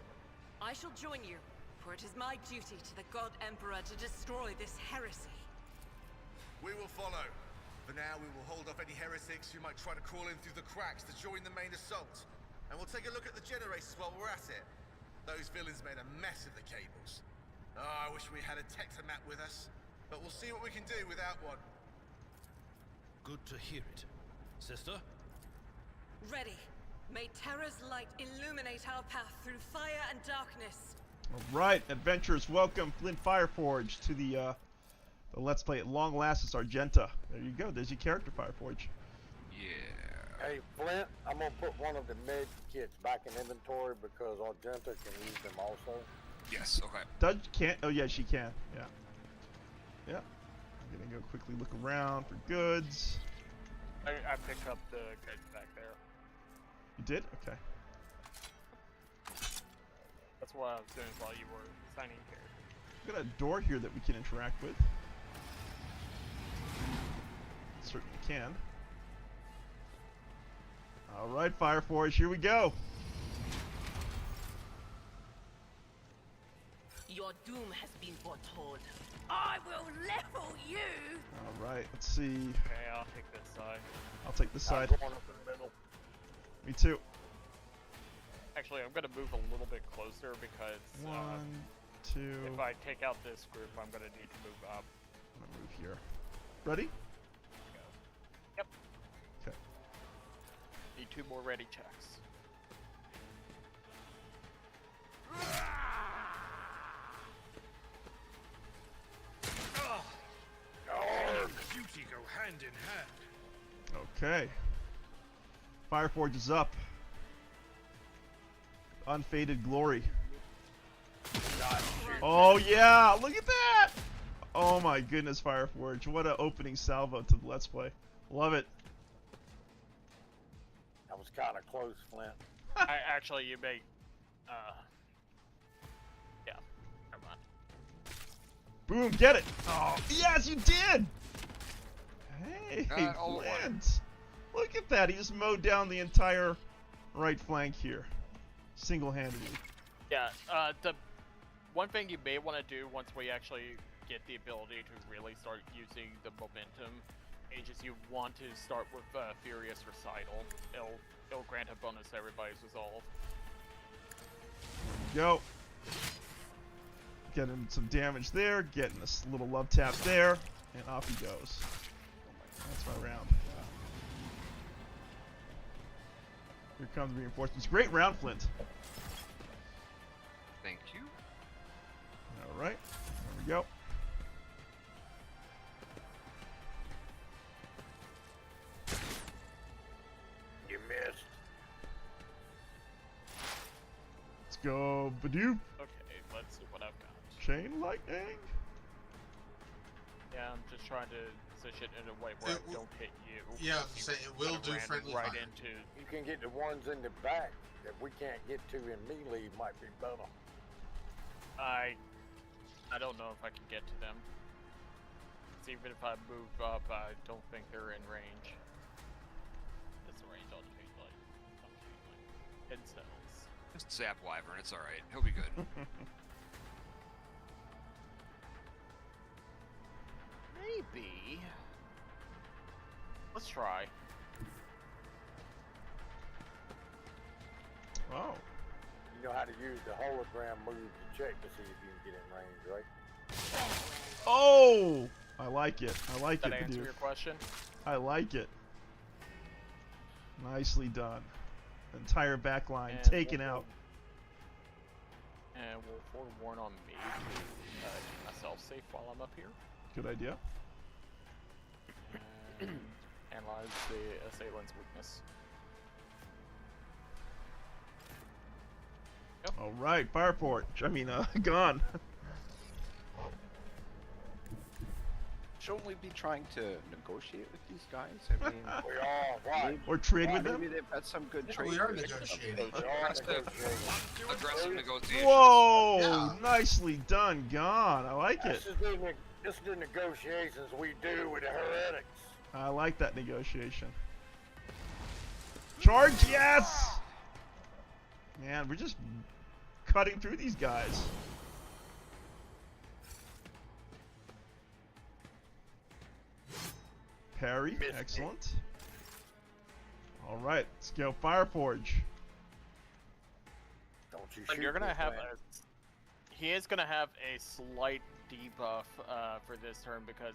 I shall join you, for it is my duty to the God Emperor to destroy this heresy. We will follow. For now, we will hold off any heretics who might try to crawl in through the cracks to join the main assault. And we'll take a look at the generators while we're at it. Those villains made a mess of the cables. Oh, I wish we had a Tectomat with us. But we'll see what we can do without one. Good to hear it. Sister? Ready. May terror's light illuminate our path through fire and darkness. Alright, adventurers, welcome Flint Fireforge to the Let's Play at long last. It's Argenta. There you go, there's your character, Fireforge. Yeah. Hey, Flint, I'm gonna put one of the med kits back in inventory because Argenta can use them also. Yes, okay. Doug can't? Oh yeah, she can. Yeah. Yeah. I'm gonna go quickly look around for goods. I picked up the goods back there. You did? Okay. That's what I was doing while you were signing characters. We've got a door here that we can interact with. Certainly can. Alright, Fireforge, here we go. Your doom has been foretold. I will level you! Alright, let's see. Okay, I'll take this side. I'll take this side. I'm going up in the middle. Me too. Actually, I'm gonna move a little bit closer because 1, 2. if I take out this group, I'm gonna need to move up. I'm gonna move here. Ready? Yep. Okay. Need 2 more ready checks. And duty go hand in hand. Okay. Fireforge is up. Unfaded glory. Oh yeah, look at that! Oh my goodness, Fireforge. What an opening salvo to the Let's Play. Love it. That was kind of close, Flint. Actually, you may. Yeah. Never mind. Boom, get it! Oh, yes, you did! Hey, all at Flint! Look at that, he just mowed down the entire right flank here. Single-handedly. Yeah, the one thing you may want to do once we actually get the ability to really start using the momentum is you want to start with Furious Recital. It'll grant a bonus to everybody's resolve. Go. Getting some damage there, getting this little love tap there, and off he goes. That's my round. Here comes reinforcements. Great round, Flint. Thank you. Alright, there we go. You missed. Let's go, Badoo. Okay, let's see what I've got. Chain lightning. Yeah, I'm just trying to position in a way where I don't hit you. Yeah, say it will do friendly right fire. into. You can get the ones in the back that we can't get to in melee. Might be better. I don't know if I can get to them. 'Cause even if I move up, I don't think they're in range. That's the range I'll change, like, something like head cells. Just zap Wyvern, it's alright. He'll be good. Maybe. Let's try. Oh. You know how to use the hologram move to check to see if you can get in range, right? Oh! I like it. I like Did it, that answer dude. your question? I like it. Nicely done. Entire back line And taken we'll- out. And we'll forewarn on me to keep myself safe while I'm up here. Good idea. And analyze the assailant's weakness. Yep. All right, Fireport. I mean, gone. Shouldn't we be trying to negotiate with these guys? I mean, We are, right? Or trade with maybe them. they've got some good Yeah, trade. we are goods. negotiating. We are Aggressive. negotiating. Aggressive negotiations. Whoa! Yeah. Nicely done, gone. I like it. This is the negotiations we do with the heretics. I like that negotiation. Charge, yes! Man, we're just cutting through these guys. Parry, excellent. All right, let's go Fireforge. Don't you But shoot you're gonna this have man. he is gonna have a slight debuff for this turn because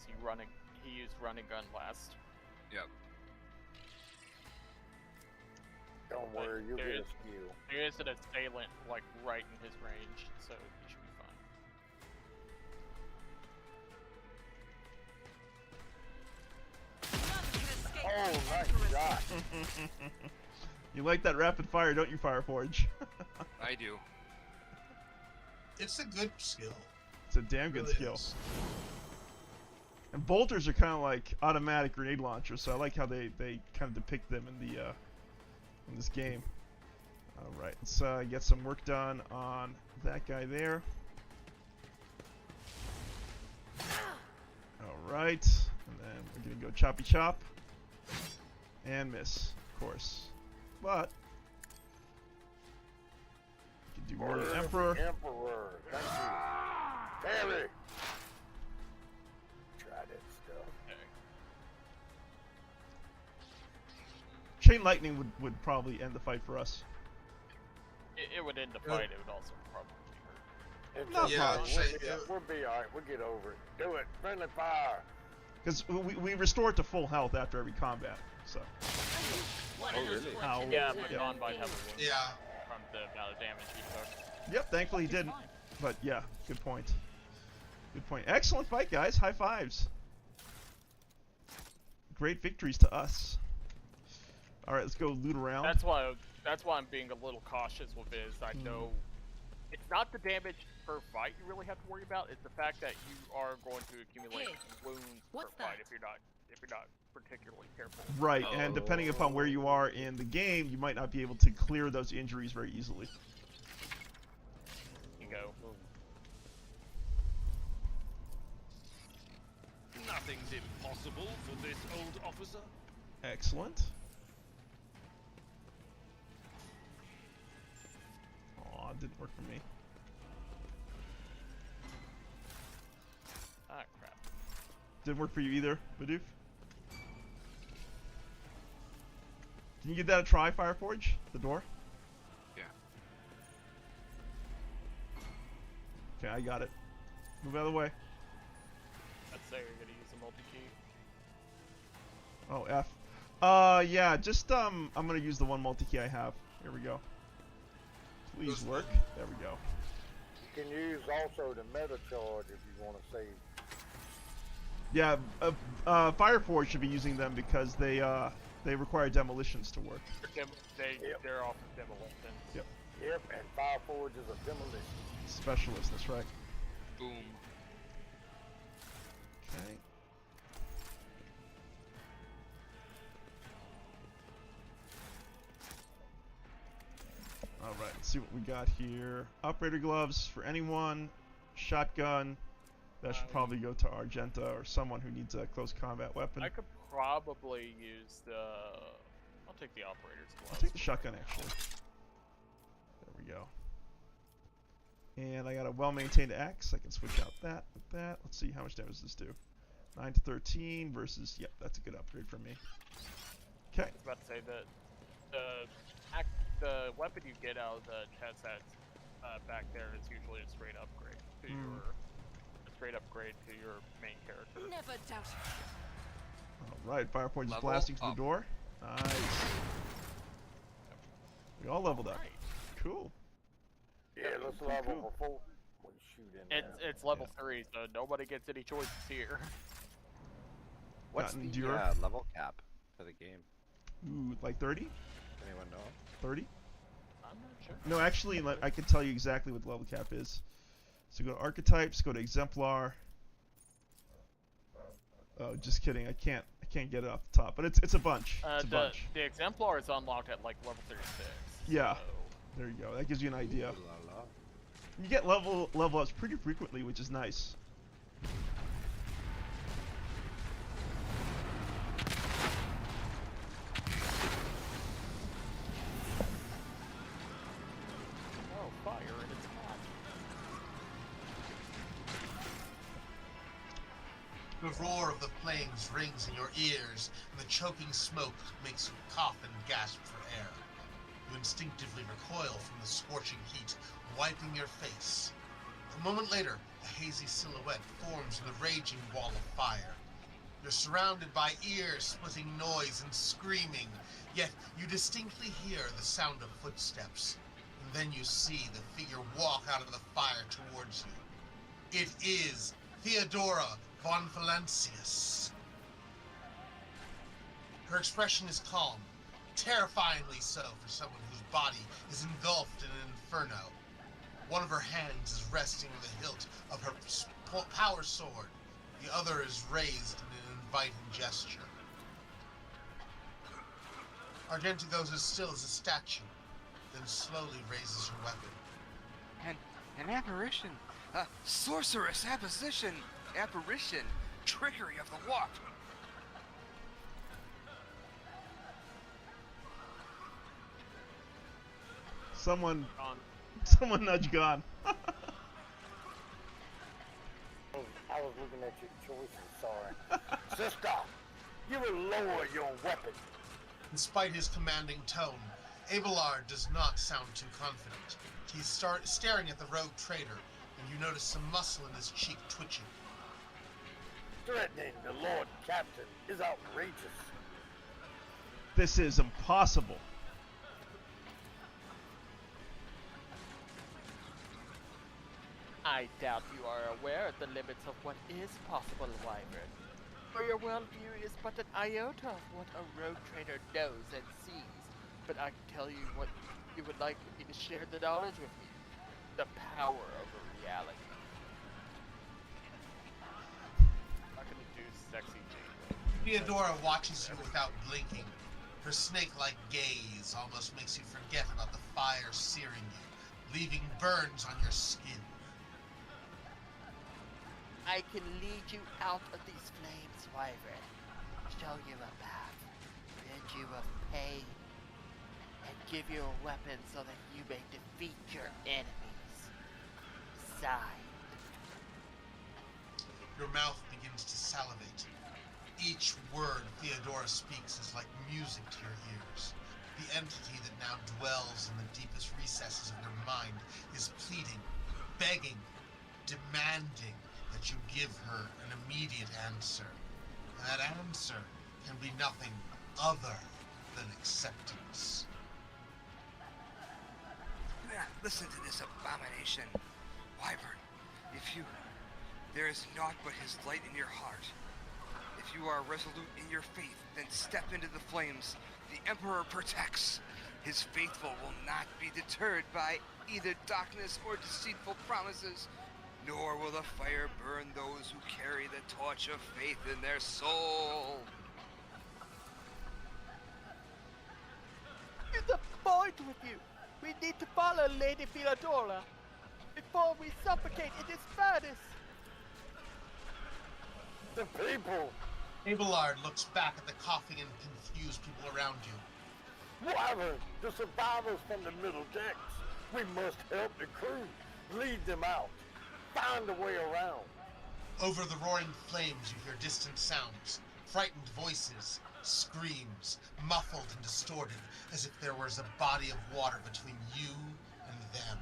he used running gun last. Yep. Don't worry, you'll get There a is- skill. There is an assailant like right in his range, so he should be fine. Oh, nice shot. You like that rapid fire, don't you, Fireforge? I do. It's a good skill. It's a damn good Really skill. is. And bolters are kind of like automatic grenade launchers, so I like how they kind of depict them in the in this game. All right, let's get some work done on that guy there. All right, and then we're gonna go choppy chop and miss, of course, but we can do more than Emperor. Emperor. Thank you. Parry. Try that stuff. Chain lightning would probably end the fight for us. It would end the fight. It would also probably hurt. It's Not okay. much. We'll be alright. We'll get over it. Do it. Friendly fire. Because we restore it to full health after every combat, so. Oh, really? How? Yeah, but yeah. gone by heavy wounds Yeah. from the amount of damage he took. Yep, thankfully he didn't. But yeah, good point. Good point. Excellent fight, guys. High fives. Great victories to us. All right, let's go loot around. That's why I'm being a little cautious with this. I know it's not the damage per fight you really have to worry about. It's the fact that you are going to accumulate wounds per fight if you're not particularly careful. Right, and depending upon where you are in the game, you might not be able to clear those injuries very easily. You go. Nothing's impossible for this old officer. Excellent. Aw, it didn't work for me. Ah, crap. Didn't work for you either, Bidoof? Can you give that a try, Fireforge? The door? Yeah. Okay, I got it. Move out of the way. I'd say you're gonna use a multi-key. Oh, F. Yeah, just, I'm gonna use the one multi-key I have. Here we go. Please work. There we go. You can use also the meta charge if you want to save. Yeah, Fireforge should be using them because they require demolitions to work. They're off of demolition. Yep. Yep, and Fireforge is a demolition. Specialist, that's right. Boom. Okay. Let's see what we got here. Operator gloves for anyone. Shotgun. That should probably go to Argenta or someone who needs a close combat weapon. I could probably use the... I'll take the operator's gloves. I'll take the shotgun, actually. There we go. And I got a well-maintained axe. I can switch out that with that. Let's see, how much damage does this do? 9 to 13 versus... Yep, that's a good upgrade for me. Okay. I was about to say that the weapon you get out of the chest that's back there is usually a straight upgrade to your main character. Never doubt. Alright, Fire Forge is Level blasting through up. the door. Nice. We all leveled up. Cool. Yeah, let's level before we shoot in there. It's level 3, so nobody gets any choices here. What's Got the endure. level cap for the game? Ooh, like 30? Anyone know? 30? I'm not sure. No, actually, I can tell you exactly what the level cap is. So go to Archetypes, go to Exemplar. Oh, just kidding. I can't get it off the top, but it's a bunch. It's a bunch. The exemplar is unlocked at like level 36. Yeah. So... There you go. That gives you an idea. Ooh la la. You get level ups pretty frequently, which is nice. Oh, fire and it's hot. The roar of the flames rings in your ears, and the choking smoke makes you cough and gasp for air. You instinctively recoil from the scorching heat, wiping your face. A moment later, a hazy silhouette forms in the raging wall of fire. You're surrounded by ear-splitting noise and screaming, yet you distinctly hear the sound of footsteps. And then you see the figure walk out of the fire towards you. It is Theodora von Valancius. Her expression is calm, terrifyingly so for someone whose body is engulfed in an inferno. One of her hands is resting on the hilt of her power sword. The other is raised in an inviting gesture. Argenta goes as still as a statue, then slowly raises her weapon. An apparition. A sorceress apparition. Trickery of the warp. Someone nudge Gon. I was looking at your choices, sorry. Sister, you will lower your weapon. In spite his commanding tone, Abelard does not sound too confident. He's staring at the rogue trader, and you notice some muscle in his cheek twitching. Threatening the Lord Captain is outrageous. This is impossible. I doubt you are aware of the limits of what is possible, Wyvern. For your worldview is but an iota of what a rogue trader knows and sees. But I can tell you what you would like me to share the knowledge with you. The power over reality. I'm not gonna do sexy Jane. Theodora watches you without blinking. Her snake-like gaze almost makes you forget about the fire searing you, leaving burns on your skin. I can lead you out of these flames, Wyvern. Show you a path, rid you of pain, and give you a weapon so that you may defeat your enemies. Signed. Your mouth begins to salivate. Each word Theodora speaks is like music to your ears. The entity that now dwells in the deepest recesses of your mind is pleading, begging, demanding that you give her an immediate answer. And that answer can be nothing other than acceptance. Listen to this abomination. Wyvern, there is naught but his light in your heart. If you are resolute in your faith, then step into the flames. The Emperor protects. His faithful will not be deterred by either darkness or deceitful promises, nor will the fire burn those who carry the torch of faith in their soul. To the point with you! We need to follow Lady Theodora before we suffocate in this furnace. The people! Abelard looks back at the coughing and confused people around you. Wyvern, the survivors from the middle decks. We must help the crew. Lead them out. Find a way around. Over the roaring flames, you hear distant sounds, frightened voices, screams, muffled and distorted, as if there was a body of water between you and them.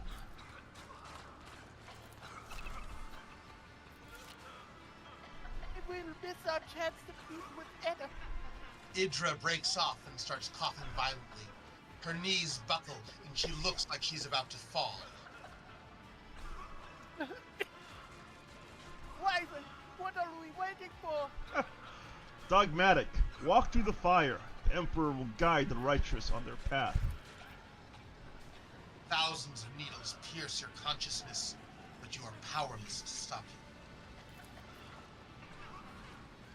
We'll miss our chance to feud with Edda. Idra breaks off and starts coughing violently. Her knees buckle, and she looks like she's about to fall. Wyvern, what are we waiting for? Dogmatic. Walk through the fire. The Emperor will guide the righteous on their path. Thousands of needles pierce your consciousness, but you are powerless to stop you.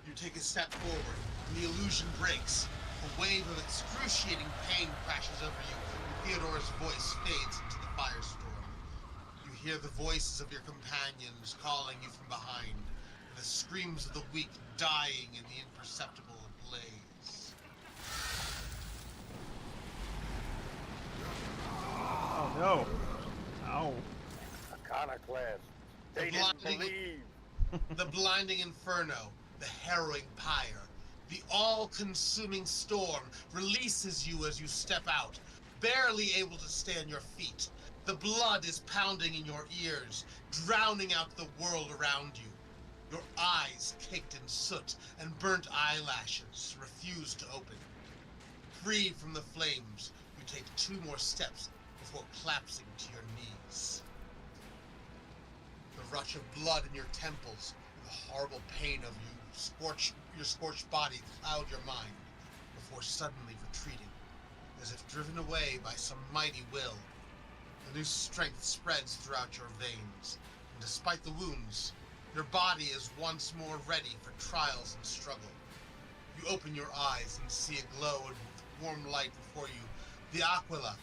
You take a step forward, and the illusion breaks. A wave of excruciating pain crashes over you, and Theodora's voice fades into the firestorm. You hear the voices of your companions calling you from behind, and the screams of the weak dying in the imperceptible blaze. Oh no. Ow. Iconoclast. They didn't believe. The blinding inferno, the harrowing pyre, the all-consuming storm releases you as you step out, barely able to stay on your feet. The blood is pounding in your ears, drowning out the world around you. Your eyes, caked in soot and burnt eyelashes, refuse to open. Freed from the flames, you take 2 more steps before collapsing to your knees. The rush of blood in your temples, and the horrible pain of your scorched body cloud your mind before suddenly retreating, as if driven away by some mighty will. A new strength spreads throughout your veins, and despite the wounds, your body is once more ready for trials and struggle. You open your eyes and see a glow with warm light before you, the Aquila,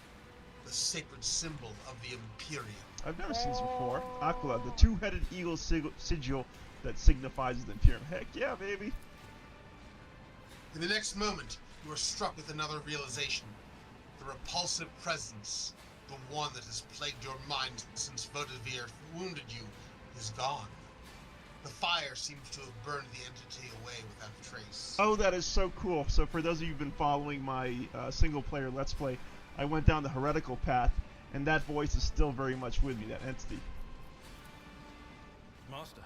the sacred symbol of the Imperium. I've never seen this before. Aquila, the 2-headed eagle sigil that signifies the Imperium. Heck yeah, baby. In the next moment, you are struck with another realization. The repulsive presence, the one that has plagued your mind since Vodavir wounded you, is gone. The fire seems to have burned the entity away without trace. Oh, that is so cool. So for those of you who've been following my single-player Let's Play, I went down the heretical path, and that voice is still very much with me, that entity. Master,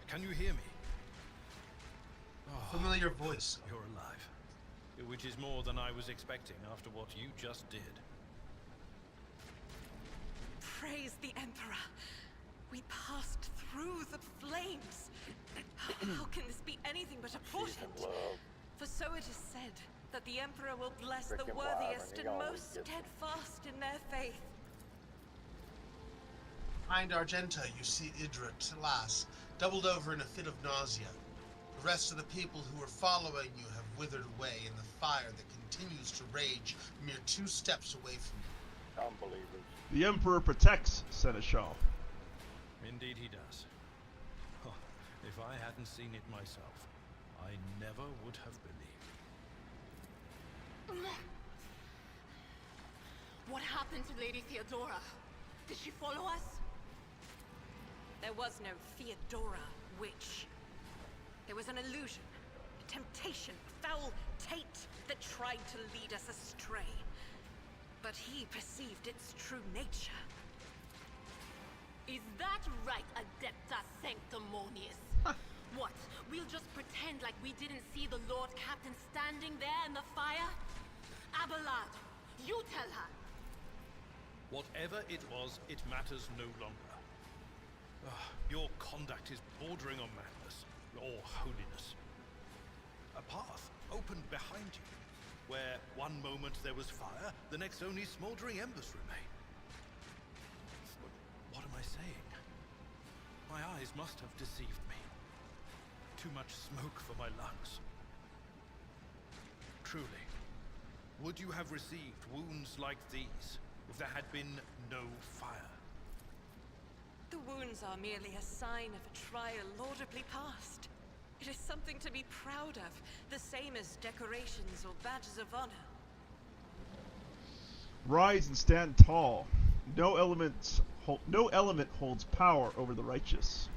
can you hear me? Oh, familiar voice. You're alive. Which is more than I was expecting after what you just did. Praise the Emperor. We passed through the flames. How can this be anything but a portent? For so it is said that the Emperor will bless the worthiest and most steadfast in their faith. Behind Argenta, you see Idra Tilas, doubled over in a fit of nausea. The rest of the people who were following you have withered away in the fire that continues to rage mere 2 steps away from you. Unbelievers. The Emperor protects, Seneschal. Indeed he does. Oh, if I hadn't seen it myself, I never would have believed. What happened to Lady Theodora? Did she follow us? There was no Theodora, witch. There was an illusion, a temptation, a foul taint that tried to lead us astray. But he perceived its true nature. Is that right, Adepta Sanctimonious? What? We'll just pretend like we didn't see the Lord Captain standing there in the fire? Abelard, you tell her. Whatever it was, it matters no longer. Your conduct is bordering on madness, or holiness. A path opened behind you, where one moment there was fire, the next only smoldering embers remain. What am I saying? My eyes must have deceived me. Too much smoke for my lungs. Truly, would you have received wounds like these, if there had been no fire. The wounds are merely a sign of a trial laudably passed. It is something to be proud of, the same as decorations or badges of honor. Rise and stand tall. No element holds power over the righteous.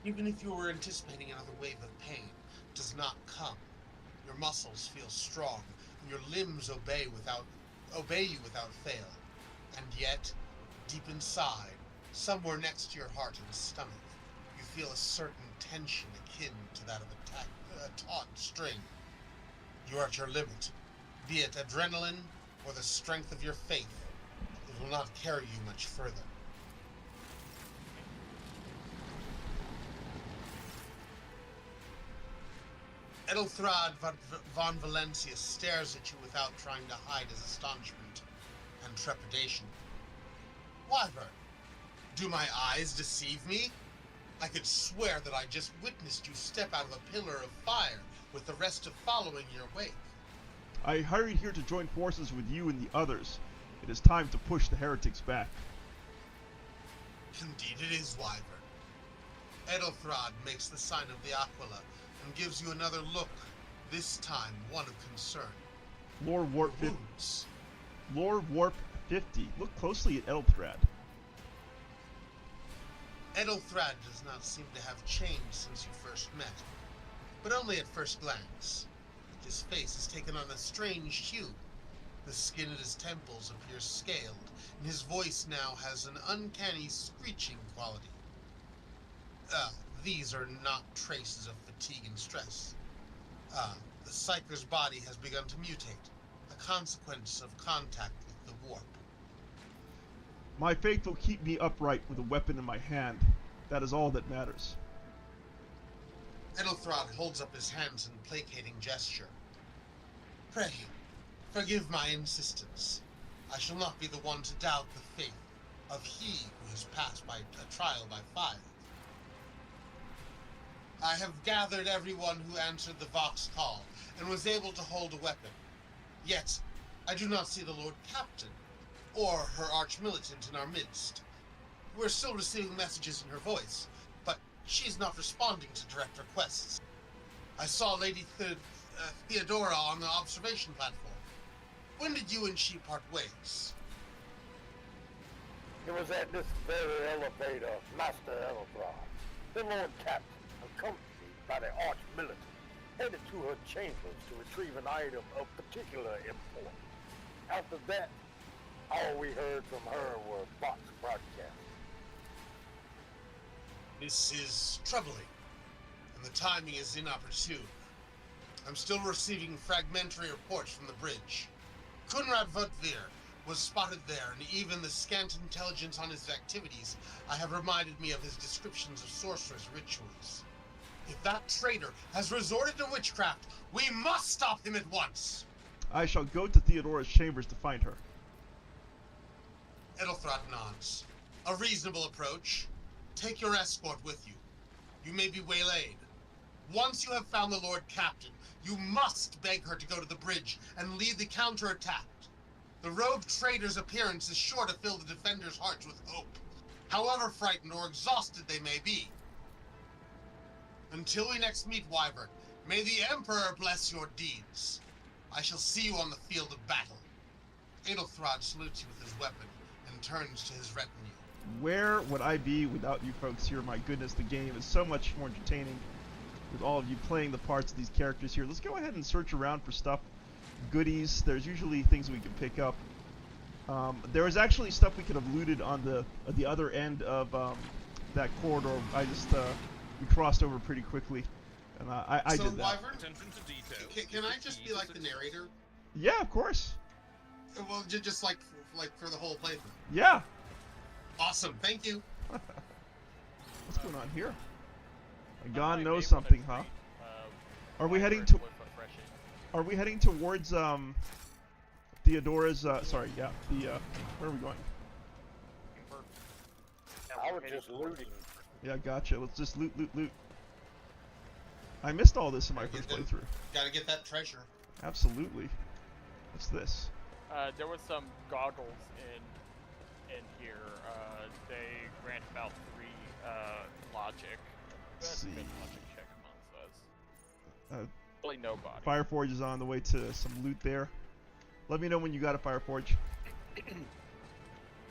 Even if you were anticipating another wave of pain, it does not come. Your muscles feel strong, and your limbs obey you without fail. And yet, deep inside, somewhere next to your heart and stomach, you feel a certain tension akin to that of a taut string. You are at your limit. Be it adrenaline or the strength of your faith, it will not carry you much further. Edelthrad von Valencia stares at you without trying to hide his astonishment and trepidation. Wyvern, do my eyes deceive me? I could swear that I just witnessed you step out of a pillar of fire with the rest of following your wake. I hurried here to join forces with you and the others. It is time to push the heretics back. Indeed it is, Wyvern. Edelthrad makes the sign of the Aquila and gives you another look, this time one of concern. Lord Warp Your 50. wounds. Lord Warp 50. Look closely at Edelthrad. Edelthrad does not seem to have changed since you first met, but only at first glance. His face has taken on a strange hue. The skin at his temples appears scaled, and his voice now has an uncanny screeching quality. These are not traces of fatigue and stress. The Psyker's body has begun to mutate, a consequence of contact with the warp. My faith will keep me upright with a weapon in my hand. That is all that matters. Edelthrad holds up his hands in placating gesture. Pray, forgive my insistence. I shall not be the one to doubt the faith of he who has passed by a trial by fire. I have gathered everyone who answered the Vox call and was able to hold a weapon. Yet, I do not see the Lord Captain or her arch-militant in our midst. We're still receiving messages in her voice, but she's not responding to direct requests. I saw Lady Theodora on the observation platform. When did you and she part ways? It was at this very elevator, Master Edelthrad, the Lord Captain, accompanied by the arch-militant, headed to her chambers to retrieve an item of particular import. After that, all we heard from her were Vox broadcasts. This is troubling, and the timing is inopportune. I'm still receiving fragmentary reports from the bridge. Kunrad Votvir was spotted there, and even the scant intelligence on his activities I have reminded me of his descriptions of sorcerers' rituals. If that traitor has resorted to witchcraft, we must stop him at once! I shall go to Theodora's chambers to find her. Edelthrad nods. A reasonable approach. Take your escort with you. You may be waylaid. Once you have found the Lord Captain, you must beg her to go to the bridge and lead the counterattack. The rogue traitor's appearance is sure to fill the defenders' hearts with hope, however frightened or exhausted they may be. Until we next meet, Wyvern, may the Emperor bless your deeds. I shall see you on the field of battle. Edelthrad salutes you with his weapon and turns to his retinue. Where would I be without you folks here? My goodness, the game is so much more entertaining with all of you playing the parts of these characters here. Let's go ahead and search around for stuff, goodies. There's usually things we can pick up. There was actually stuff we could have looted on the other end of that corridor. I just we crossed over pretty quickly, and I did that. Wyvern, can I just be like the narrator? Yeah, of course. Well, just like for the whole playthrough. Yeah. Awesome, thank you. What's going on here? God knows something, huh? Are we heading to? Are we heading towards Theodora's? Sorry, yeah. Where are we going? I was just looting. Yeah, gotcha. Let's just loot. I missed all this in my first playthrough. Gotta get that treasure. Absolutely. What's this? There was some goggles in here. They grant about 3 logic. Let's see. Good logic check, come on, says. Uh, Really nobody. Fireforge is on the way to some loot there. Let me know when you got a Fireforge.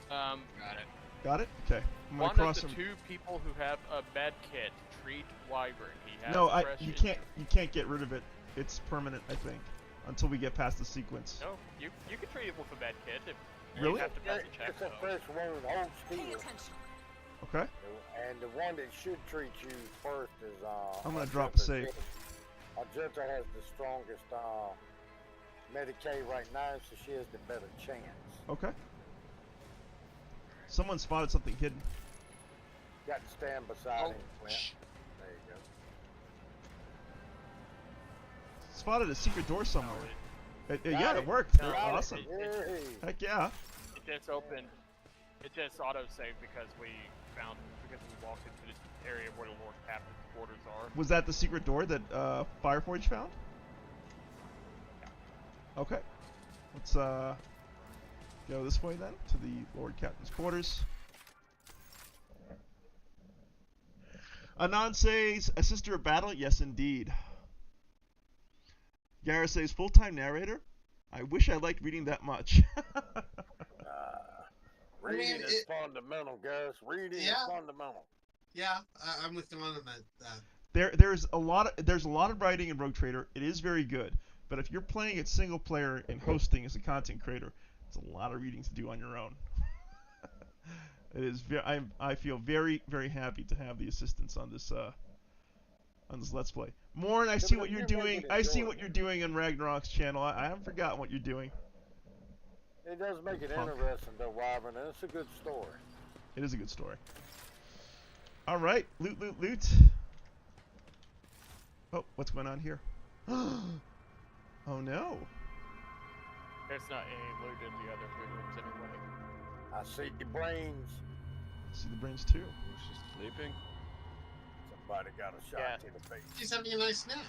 Got it. Got it? Okay. I'm gonna One cross of the some. 2 people who have a med kit, treat Wyvern. He has No, a fresh you injury. can't get rid of it. It's permanent, I think, until we get past the sequence. No, you can treat it with a med kit. If Really? You have to pass a check. It's a fresh wound, hold steel. Okay. And the one that should treat you first is I'm gonna drop a save. Argenta has the strongest Medicaid right now, so she has the better chance. Okay. Someone spotted something hidden. Got to stand beside him, Clint. There you go. Spotted a secret door somewhere. Yeah, it it. worked. No, Awesome. Yay. Heck yeah. It just opened. It just auto-saved because we walked into this area where the Lord Captain's quarters are. Was that the secret door that Fireforge found? Okay. Let's go this way then to the Lord Captain's quarters. Anon says, a sister of battle? Yes, indeed. Garrett says, full-time narrator? I wish I liked reading that much. Reading is fundamental, guys. Reading is fundamental. Yeah, I'm with you on that. There's a lot of writing in Rogue Trader. It is very good, but if you're playing it single player and hosting as a content creator, it's a lot of reading to do on your own. It is. I feel very, very happy to have the assistance on this Let's Play. Morn, I see what you're doing. I see what you're doing on Ragnarok's channel. I haven't forgotten what you're doing. It does make it interesting, though, Wyvern, and it's a good story. It is a good story. All right, loot, loot, loot. Oh, what's going on here? Oh no. There's not any loot in the other 3 rooms anyway. I see the brains. I see the brains too. She's sleeping. Somebody got a shot to the face. He's having a nice nap.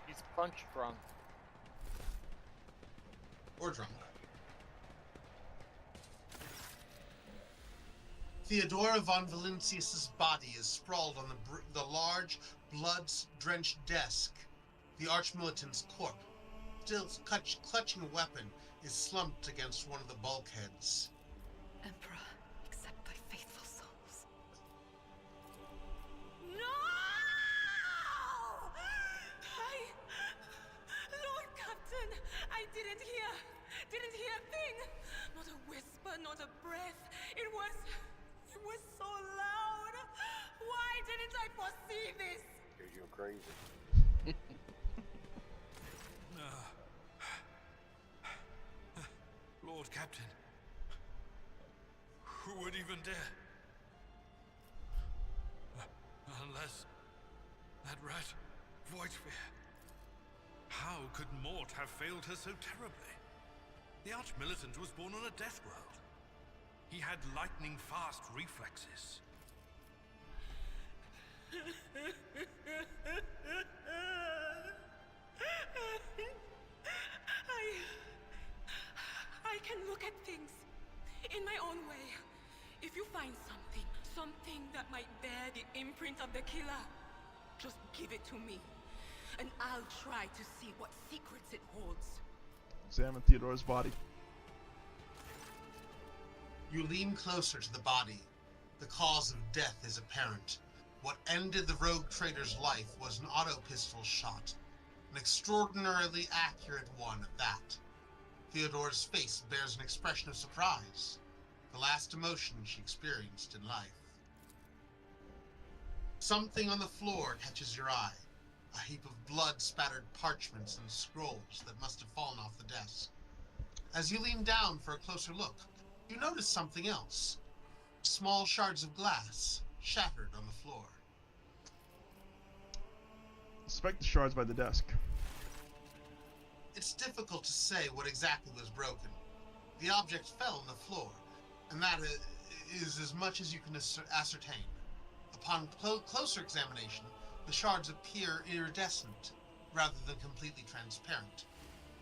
He's punch drunk. Or drunk. Theodora von Valentius's body is sprawled on the large, blood-drenched desk. The Archmilitant's corpse, still clutching a weapon, is slumped against one of the bulkheads. Emperor, accept thy faithful souls. No! Lord Captain, I didn't hear a thing. Not a whisper, not a breath. It was so loud. Why didn't I foresee this? Because you're crazy. Lord Captain, who would even dare? Unless that rat, Voidsphere. How could Mort have failed her so terribly? The Archmilitant was born on a death world. He had lightning-fast reflexes. I can look at things in my own way. If you find something that might bear the imprint of the killer, just give it to me, and I'll try to see what secrets it holds. Examine Theodora's body. You lean closer to the body. The cause of death is apparent. What ended the rogue trader's life was an auto pistol shot. An extraordinarily accurate one at that. Theodora's face bears an expression of surprise. The last emotion she experienced in life. Something on the floor catches your eye. A heap of blood-spattered parchments and scrolls that must have fallen off the desk. As you lean down for a closer look, you notice something else. Small shards of glass, shattered on the floor. Inspect the shards by the desk. It's difficult to say what exactly was broken. The object fell on the floor, and that is as much as you can ascertain. Upon closer examination, the shards appear iridescent, rather than completely transparent.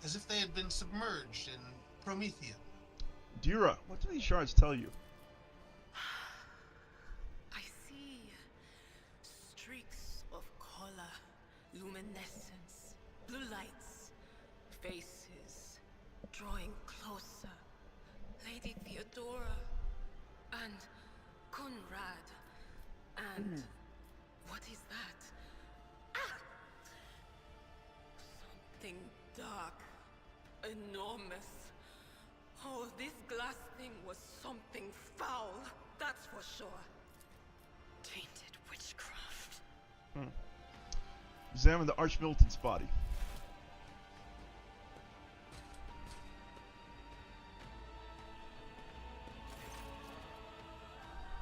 as if they had been submerged in Promethean. Dira, what do these shards tell you? I see streaks of color, luminescence, blue lights, faces drawing closer. Lady Theodora and Conrad and what is that? Ah! Something dark, enormous. Oh, this glass thing was something foul, that's for sure. Tainted witchcraft. Examine the Archmilitant's body.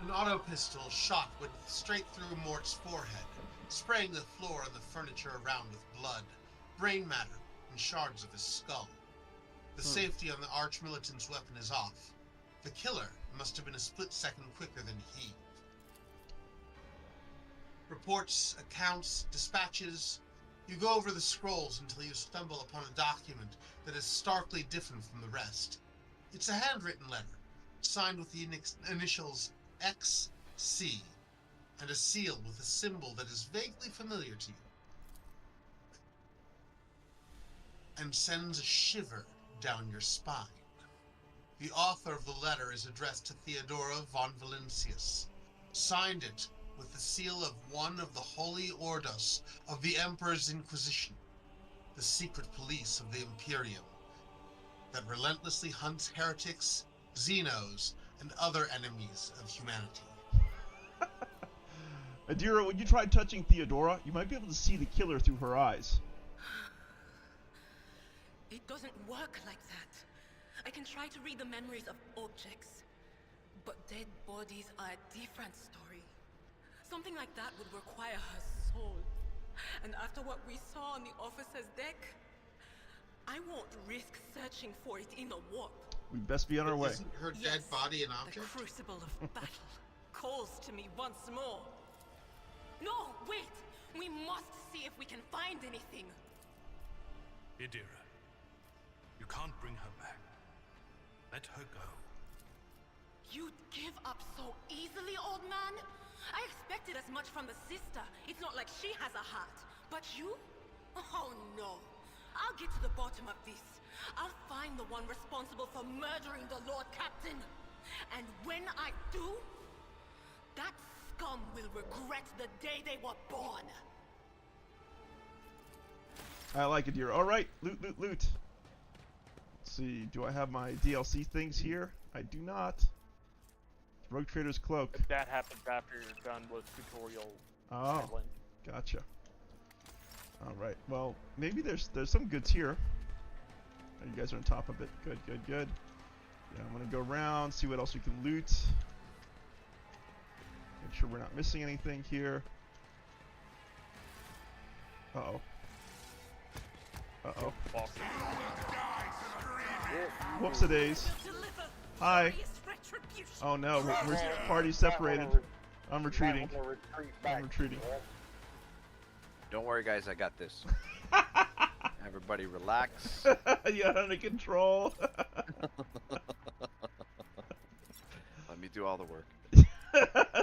An auto pistol shot went straight through Mort's forehead, spraying the floor and the furniture around with blood, brain matter, and shards of his skull. The safety on the Archmilitant's weapon is off. The killer must have been a split second quicker than he. Reports, accounts, dispatches. You go over the scrolls until you stumble upon a document that is starkly different from the rest. It's a handwritten letter, signed with the initials XC, and a seal with a symbol that is vaguely familiar to you, and sends a shiver down your spine. The author of the letter is addressed to Theodora von Valentius. Signed it with the seal of one of the Holy Ordos of the Emperor's Inquisition, the secret police of the Imperium, that relentlessly hunts heretics, xenos, and other enemies of humanity. Adira, when you try touching Theodora, you might be able to see the killer through her eyes. It doesn't work like that. I can try to read the memories of objects, but dead bodies are a different story. Something like that would require her soul. And after what we saw on the officer's deck, I won't risk searching for it in a warp. We best be on our way. Isn't her dead body an object? The crucible of battle calls to me once more. No, wait! We must see if we can find anything. Idira, you can't bring her back. Let her go. You'd give up so easily, old man? I expected as much from the sister. It's not like she has a heart. But you? Oh no. I'll get to the bottom of this. I'll find the one responsible for murdering the Lord Captain. And when I do, that scum will regret the day they were born. I like it, dear. Alright, loot, loot, loot. Let's see, do I have my DLC things here? I do not. Rogue Trader's Cloak. That happens after you're done with tutorial. Oh, island. gotcha. Alright, well, maybe there's some goods here. Oh, you guys are on top of it. Good, good, good. Yeah, I'm gonna go around, see what else we can loot. Make sure we're not missing anything here. Uh-oh. Uh-oh. Whoops-a-days. Hi. Oh no, we're party separated. I'm retreating. I'm retreating. Don't worry, guys. I got this. Everybody relax. You got under control. Let me do all the work.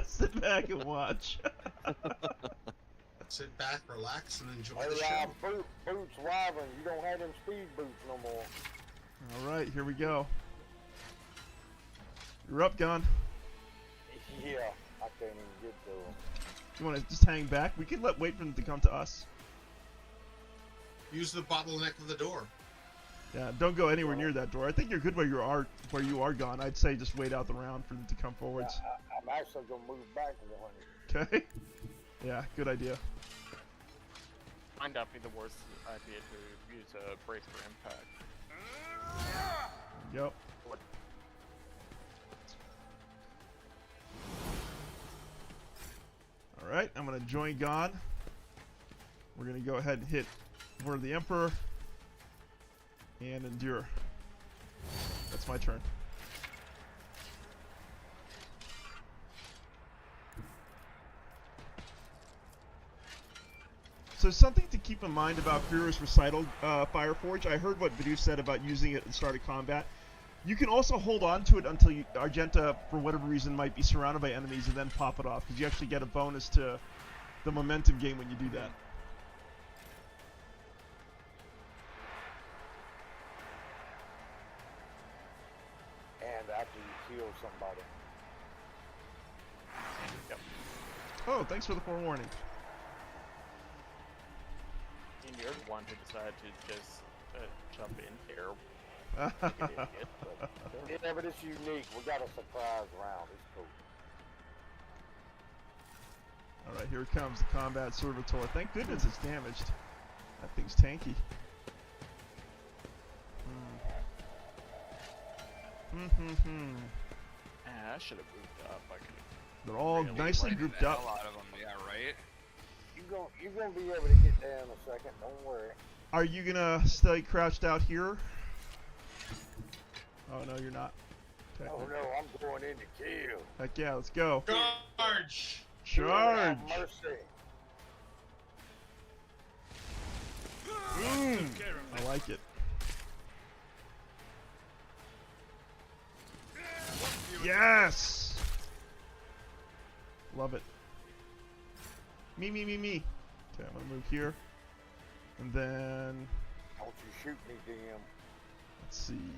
Sit back and watch. Sit back, relax, and enjoy Hey, the show. Boots Wyvern, you don't have them speed boots no more. Alright, here we go. You're up, Gun. Yeah, I can't even get to them. You want to just hang back? We can wait for them to come to us. Use the bottleneck of the door. Yeah, don't go anywhere near that door. I think you're good where you are, Gun. I'd say just wait out the round for them to come forwards. I'm actually gonna move back one. Okay. Yeah, good idea. Might not be the worst idea to use a brace for impact. Yep. Alright, I'm gonna join Gon. We're gonna go ahead and hit Word of the Emperor and Endure. That's my turn. So something to keep in mind about Furious Recital Fireforge. I heard what Bidoof said about using it at the start of combat. You can also hold on to it until Argenta, for whatever reason, might be surrounded by enemies, and then pop it off, because you actually get a bonus to the momentum gain when you do that. And after you kill somebody. Yep. Oh, thanks for the forewarning. And you're the one who decided to just jump in here. Like an idiot, but Yeah, but it's unique. We got a surprise round. It's cool. Alright, here comes the Combat Servitor. Thank goodness it's damaged. That thing's tanky. I should have moved up. I could. They're all Really? nicely Like grouped the up. hell out of them, yeah, right? You're gonna be able to get there in a second. Don't worry. Are you gonna stay crouched out here? Oh no, you're not. Oh no, I'm going in to kill. Heck yeah, let's go. Charge! Charge! Have mercy. I like it. Yes! Love it. Me. Okay, I'm gonna move here. And then, Don't you shoot me, DM. let's see.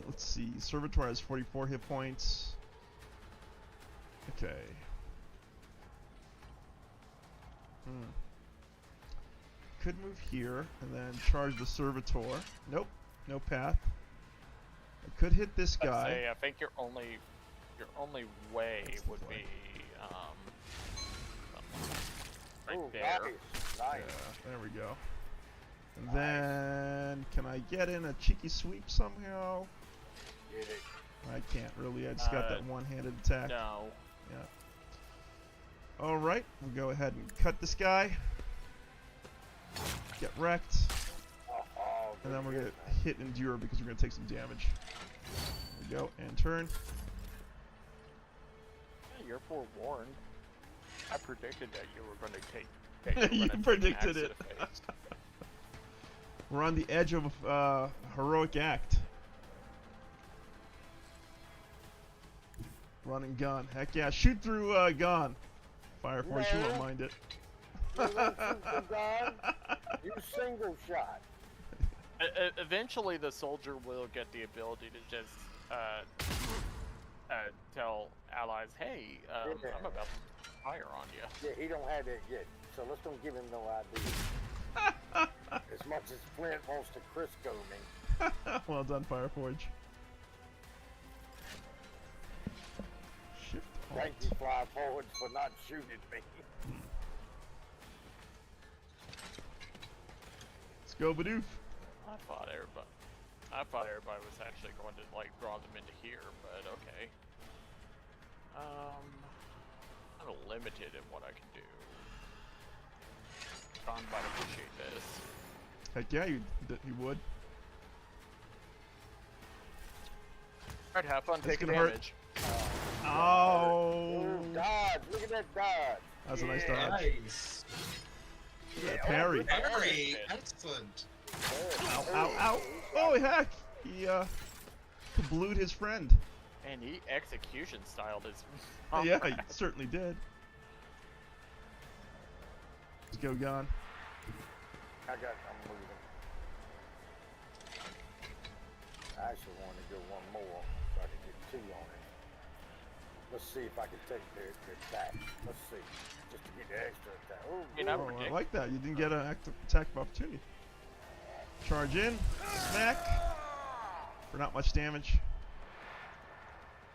Let's see. Servitor has 44 hit points. Okay. Could move here and then charge the Servitor. Nope, no path. I could hit this I'd guy. say I think your only way would be right Ooh, there. nice. Nice. Yeah, there we go. And then, can I get in a cheeky sweep somehow? Get it. I can't really. I just got that one-handed attack. No. Yeah. Alright, we'll go ahead and cut this guy. Get wrecked. And then we're going to hit Endure because we're going to take some damage. There we go, and turn. Yeah, you're forewarned. I predicted that you were going to take. You predicted it. We're on the edge of a heroic act. Run and gun. Heck yeah, shoot through gun. Fire Force, you won't mind it. You single shot. Eventually, the soldier will get the ability to just tell allies, "Hey, I'm about to fire on you." Yeah, he don't have that yet, so let's don't give him no idea. As much as Flint wants to Crisco me. Well done, Fireforge. Shift Alt. Thank you, Fly Forwards, for not shooting me. Let's go, Bidoof. I thought everybody was actually going to like draw them into here, but okay. I'm limited in what I can do. John might appreciate this. Heck yeah, you would. Alright, have fun It's taking gonna hurt. damage. Oh! Ooh, dodge! Look at that dodge! That's a nice dodge. Nice. Look at that parry. Parry. Excellent. Ow, ow, ow! Oh, heck! He, kablued his friend. And he execution styled his. Yeah, he certainly did. Let's go, Gon. I'm moving. I actually want to go one more so I can get 2 on it. Let's see if I can take the attack. Let's see. Just to get the extra attack. Oh, I like that. You didn't get an active attack of opportunity. Charge in. Smack. For not much damage.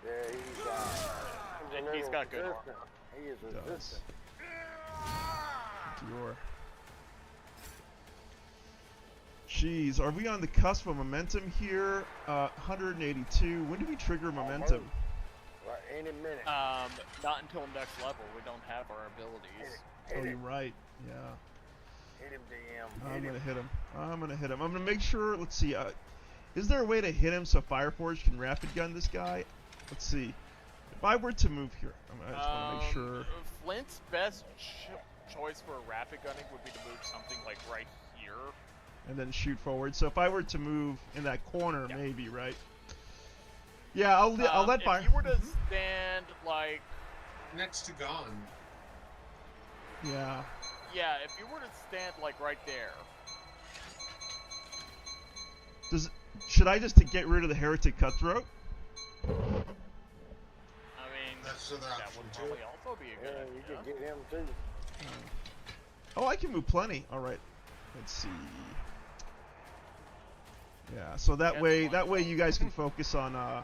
Yeah, He's got good armor. He is resistant. Dior. Jeez, are we on the cusp of momentum here? 182. When do we trigger momentum? Right, any minute. Not until next level. We don't have our abilities. Oh, you're right. Yeah. Hit him, DM. I'm gonna hit him. I'm gonna make sure. Let's see. Is there a way to hit him so Fireforge can rapid gun this guy? Let's see. If I were to move here, I just want to make sure. Flint's best choice for rapid gunning would be to move something like right here. And then shoot forward. So if I were to move in that corner, maybe, right? Yeah, I'll let fire. If you were to stand like next to Gone. Yeah. Yeah, if you were to stand like right there. Should I just get rid of the heretic cutthroat? I mean, that's another that option would too. probably also be a good idea. You can get him too. Oh, I can move plenty. All right. Let's see. Yeah, so that way you guys can focus on yeah,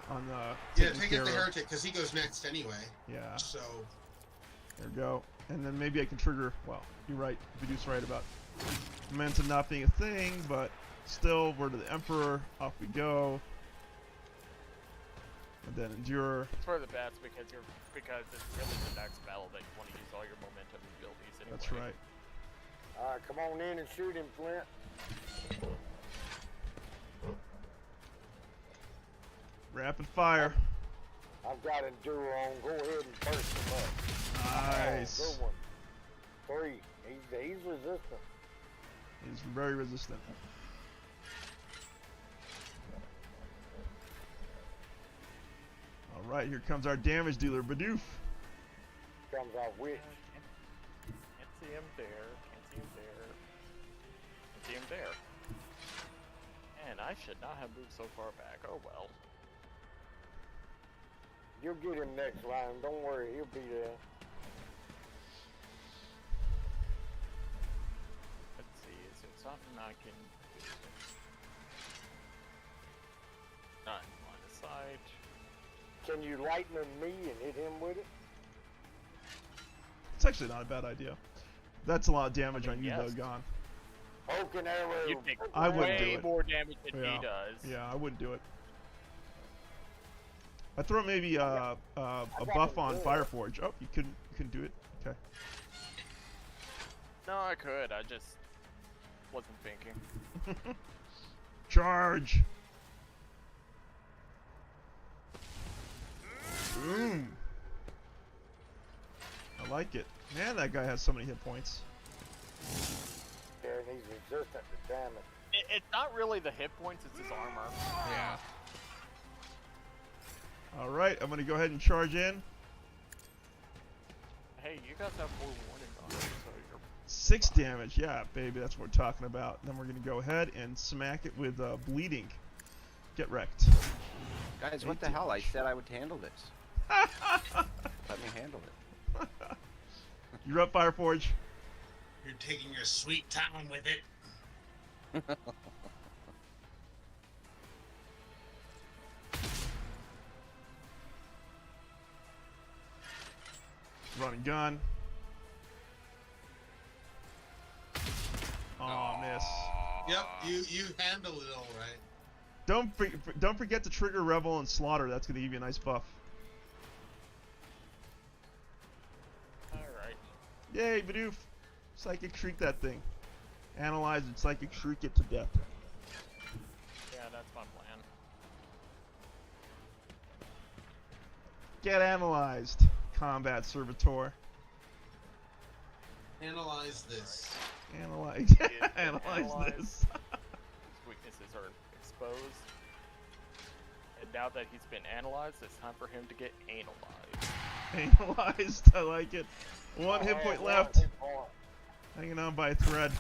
take out the heretic because he goes next anyway. Yeah. So there we go. And then maybe I can trigger. Well, you're right. Vidu's right about momentum not being a thing, but still, word of the Emperor. Off we go. And then endure. It's for the best because it's really the next battle that you want to use all your momentum abilities anyway. That's right. All right, come on in and shoot him, Flint. Rapid fire. I've got endure on. Go ahead and burst him up. Nice. Oh, good one. 3. He's resistant. He's very resistant. All right, here comes our damage dealer, Bidoof. Comes our witch. Can't see him there. Can't see him there. Can't see him there. And I should not have moved so far back. Oh well. You'll get him next round. Don't worry, he'll be there. Let's see, is there something I can do? Not in line of sight. Can you lightning me and hit him with it? It's actually not a bad idea. That's a lot of damage on you, yes. though, Gone. Poke and arrow. You take I wouldn't do way it. more damage than he does. Yeah, I wouldn't do it. I throw maybe a buff on Fireforge. Oh, you couldn't do it. Okay. No, I could. I just wasn't thinking. Charge. Boom. I like it. Man, that guy has so many hit points. Yeah, and he's resistant to damage. It's not really the hit points, it's his armor. Yeah. Alright, I'm going to go ahead and charge in. Hey, you guys have 4 warning on it, so you're 6 fine. damage. Yeah, baby, that's what we're talking about. Then we're going to go ahead and smack it with bleeding. Get wrecked. Guys, what the hell? I said I would handle this. Let me handle it. You're up, Fireforge. you're taking your sweet time with it. Run and gun. Oh, miss. Yep, you handle it all right. Don't forget to trigger Revel and Slaughter. That's going to give you a nice buff. Alright. Yay, Bidoof. Psychic Shriek that thing. Analyze and Psychic Shriek it to death. Yeah, that's my plan. Get analyzed, Combat Servitor. Analyze this. Analyze. Analyze this. His weaknesses are exposed. And now that he's been analyzed, it's time for him to get analyzed. Analyzed. I like it. 1 hit point left. Hanging on by a thread.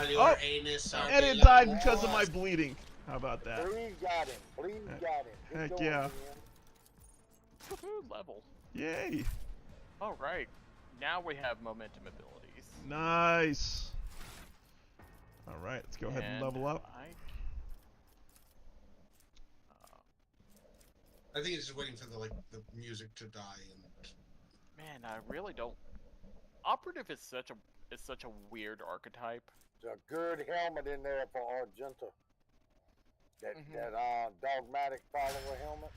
Your anus are and it below died because of my us. bleeding. How about that? Please got him. Please got him. Good Heck going, yeah. man. Woohoo, level. Yay. Alright. Now we have momentum abilities. Nice. Alright, let's go ahead and level up. I think it's just waiting for the music to die and. Man, I really don't. Operative is such a weird archetype. There's a good helmet in there for Argenta. That dogmatic follower helmet.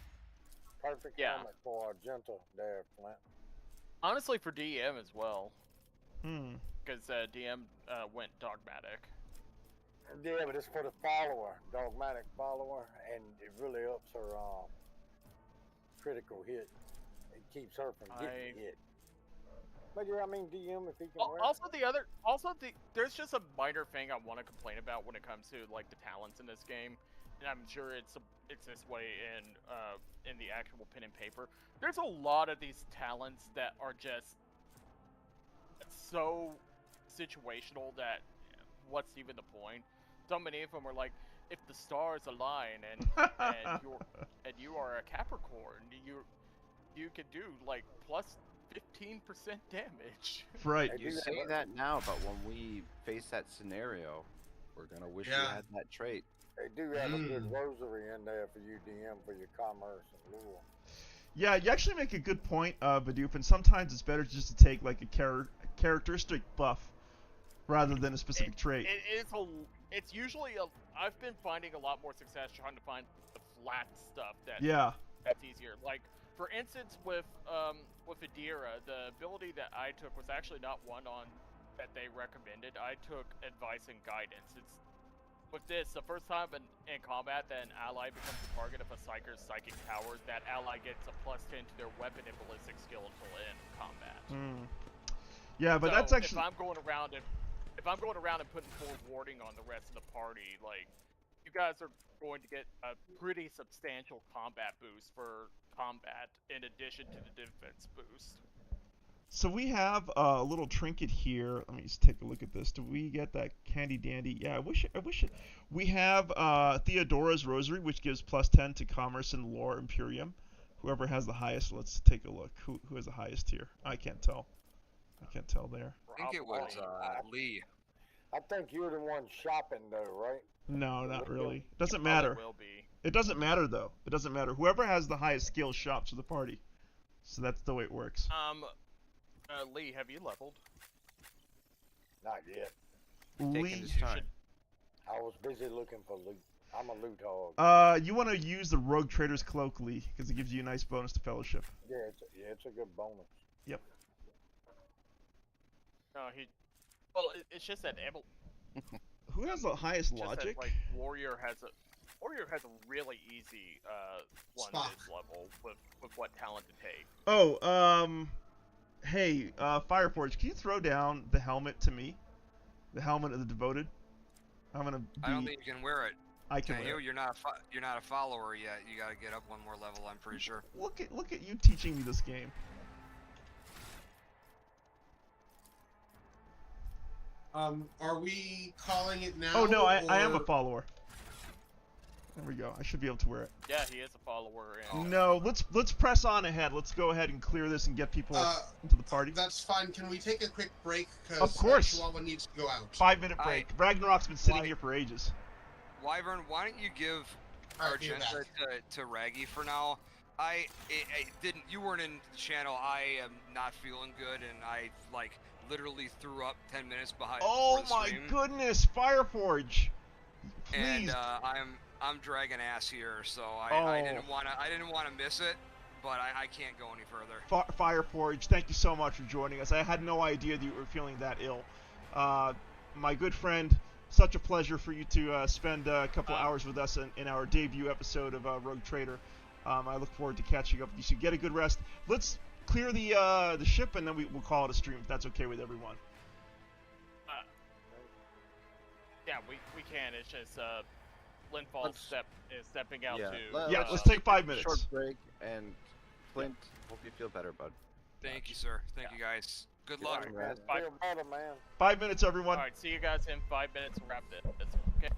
Perfect helmet for Argenta there, Flint. Honestly, for DM as well. Because DM went dogmatic. Yeah, but it's for the follower, dogmatic follower, and it really ups her critical hit. It keeps her from getting I- hit. But yeah, I mean, DM if he can wear. There's just a minor thing I want to complain about when it comes to like the talents in this game, and I'm sure it's this way in the actual pen and paper. There's a lot of these talents that are just so situational that what's even the point? So many of them are like, if the stars align and you are a Capricorn, you could do like plus 15% damage. Right. You say that now, but when we face that scenario, we're gonna wish we had that trait. They do have a good rosary in there for you, DM, for your commerce and lore. Yeah, you actually make a good point, Bidoof, and sometimes it's better just to take like a characteristic buff rather than a specific trait. It's usually I've been finding a lot more success trying to find the flat stuff that's easier. Like for instance with Theodora, the ability that I took was actually not one that they recommended. I took advice and guidance. It's with this, the first time in combat that an ally becomes the target of a psyker's psychic powers, that ally gets a +10 to their weapon and ballistic skill until end of combat. Yeah, but so that's actually. If I'm going around and putting full warding on the rest of the party, like you guys are going to get a pretty substantial combat boost for combat in addition to the defense boost. So we have a little trinket here. Let me just take a look at this. Do we get that candy dandy? Yeah, I wish it. We have Theodora's Rosary, which gives +10 to Commerce and Lore Imperium. Whoever has the highest, let's take a look. Who has the highest here? I can't tell. I can't tell there. I think it was Lee. I think you're the one shopping though, right? No, not really. It doesn't matter. Will be. It doesn't matter though. It doesn't matter. Whoever has the highest skill shops for the party. So that's the way it works. Lee, have you leveled? Not yet. Lee, I was busy looking for loot. I'm a loot hog. You want to use the Rogue Trader's Cloak, Lee, because it gives you a nice bonus to Fellowship. Yeah, it's a good bonus. Yep. No, well, it's just that Who has the highest just logic? That, like Warrior has a really easy one to this level with what talent to take. Oh, hey, Fireforge, can you throw down the helmet to me? The helmet of the devoted. I'm gonna. I don't think you can wear it. I can wear it. You're not a follower yet. You gotta get up one more level. I'm pretty sure. Look at you teaching me this game. Are we calling it now? Oh no, I am a follower. There we go. I should be able to wear it. Yeah, he is a follower. No, let's press on ahead. Let's go ahead and clear this and get people into the party. That's fine. Can we take a quick break? Of course. Chihuahua needs to go out. 5-minute break. Ragnarok's been sitting here for ages. Wyvern, why don't you give Argenta to Raggy for now? I didn't. You weren't in the channel. I am not feeling good, and I literally threw up 10 minutes behind. Oh my goodness, Fireforge! Please. And I'm dragging ass here, so I didn't wanna miss it, but I can't go any further. Fireforge, thank you so much for joining us. I had no idea that you were feeling that ill. My good friend, such a pleasure for you to spend a couple hours with us in our debut episode of Rogue Trader. I look forward to catching up with you. So get a good rest. Let's clear the ship, and then we'll call it a stream if that's okay with everyone. Yeah, we can. It's just Linfall is stepping out to. Let's take 5 minutes. Short break, and Flint, hope you feel better, bud. Thank you, sir. Thank you, guys. Good luck. Feel better, man. 5 minutes, everyone. All right, see you guys in 5 minutes. Wrap this. Okay.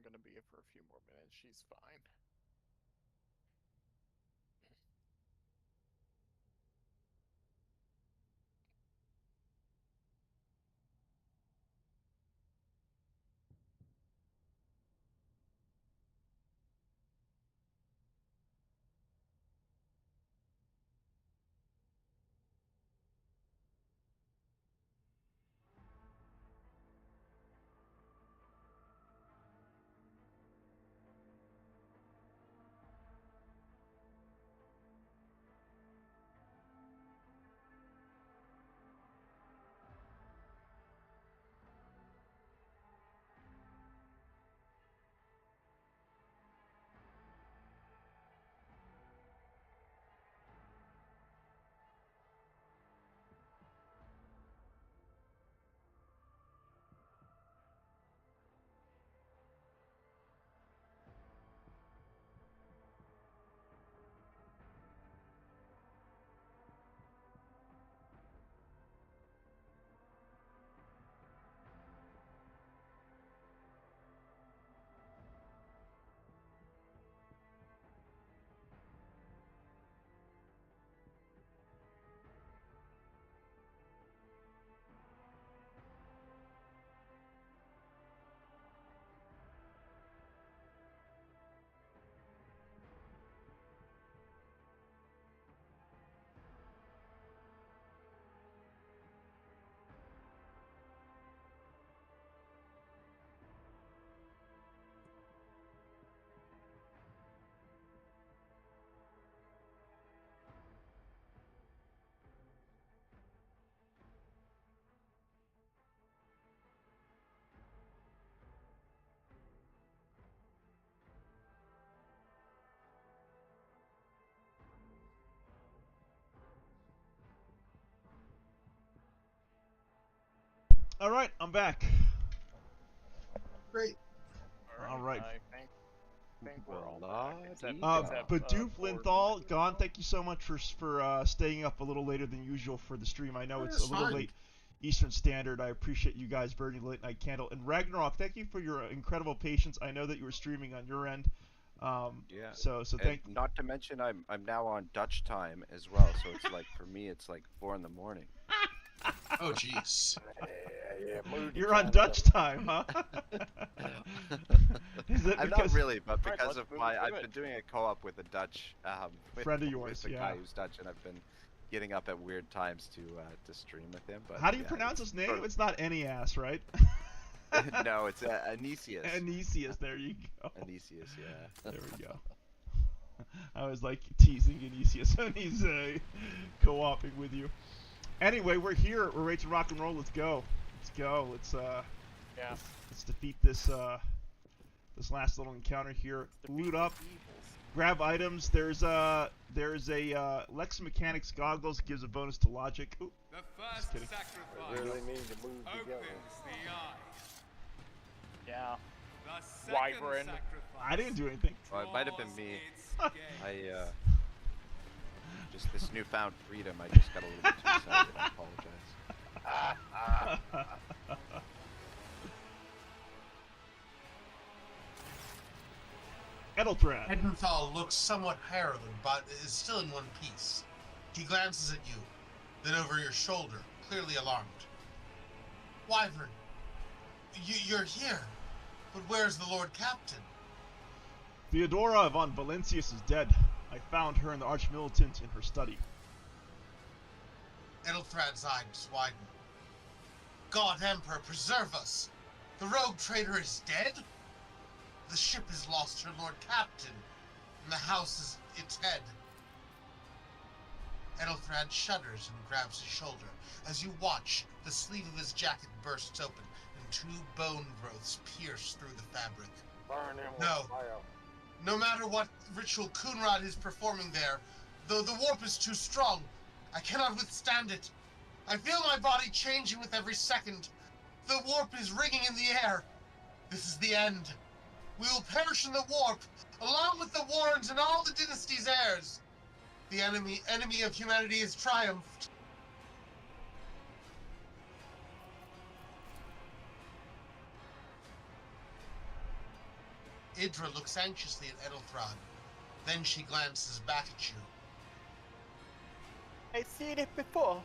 going to be here for a few more minutes. She's fine. All right, I'm back. Great. All right. I think we're all back, except Badoof Ford. Linthal, Gon, thank you so much for staying up a little later than usual for the stream. I know it's a little late Eastern Standard. I appreciate you guys burning the late night candle. And Ragnarok, thank you for your incredible patience. I know that you were streaming on your end. Yeah. So and thank. Not to mention, I'm now on Dutch time as well. So it's like for me, it's like 4 in the morning. Oh, jeez. You're on Dutch time, huh? I'm not really, but because of I've been doing a co-op with a Dutch friend of yours, with a guy who's Dutch, and I've been getting up at weird times to stream with him. But how do you pronounce his name? It's not Enias, right? No, it's Anicius. Anicius, there you go. Anicius, yeah. There we go. I was like teasing Anicius when he's co-oping with you. Anyway, we're here. We're ready to rock and roll. Let's go. Let's defeat this this last little encounter here. Loot up, grab items. There's a Lex Mechanics goggles gives a bonus to logic. Ooh, the first sacrifice really need to move together. opens the eye. Yeah. The second Wyvern. sacrifice I didn't do anything. Well, it might have been me. Just this newfound freedom, I just got a little bit too excited. I apologize. Edelthrad. Edenthal looks somewhat harrowed, but is still in one piece. He glances at you, then over your shoulder, clearly alarmed. Wyvern, you're here, but where's the Lord Captain? Theodora von Valencius is dead. I found her and the Archmilitant in her study. Edelthrad's eyes widen. God Emperor, preserve us! The rogue traitor is dead? The ship has lost her Lord Captain, and the house is its head. Edelthrad shudders and grabs his shoulder. As you watch, the sleeve of his jacket bursts open, and 2 bone growths pierce through the fabric. Burn him with No. fire. No matter what ritual Kunrad is performing there, though the warp is too strong, I cannot withstand it. I feel my body changing with every second. The warp is ringing in the air. This is the end. We will perish in the warp, along with the Warrens and all the dynasty's heirs. The enemy of humanity has triumphed. Idra looks anxiously at Edelthrod. Then she glances back at you. I've seen it before.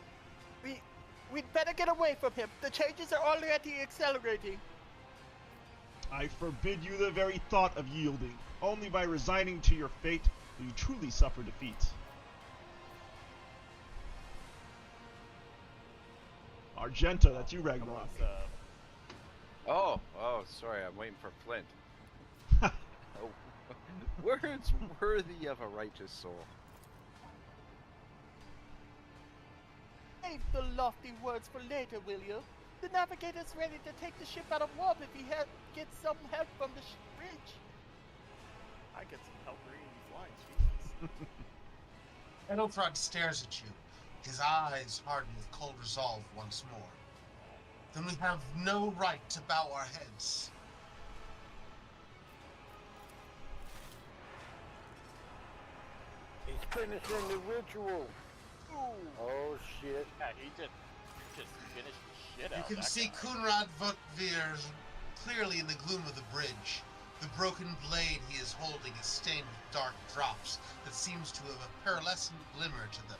We'd better get away from him. The changes are already accelerating. I forbid you the very thought of yielding. Only by resigning to your fate will you truly suffer defeat. Argenta, that's you, Ragnarok. Oh, sorry, I'm waiting for Flint. Oh, words worthy of a righteous soul. Save the lofty words for later, will you? The navigator's ready to take the ship out of warp if he gets some help from the bridge. I get some help reading these lines, Jesus. Edelthrod stares at you, his eyes harden with cold resolve once more. Then we have no right to bow our heads. He's finishing the ritual. Ooh. Oh shit. Yeah, he just finished the shit out You of can that see guy. Kunrad Votvir clearly in the gloom of the bridge. The broken blade he is holding is stained with dark drops that seems to have a pearlescent glimmer to them.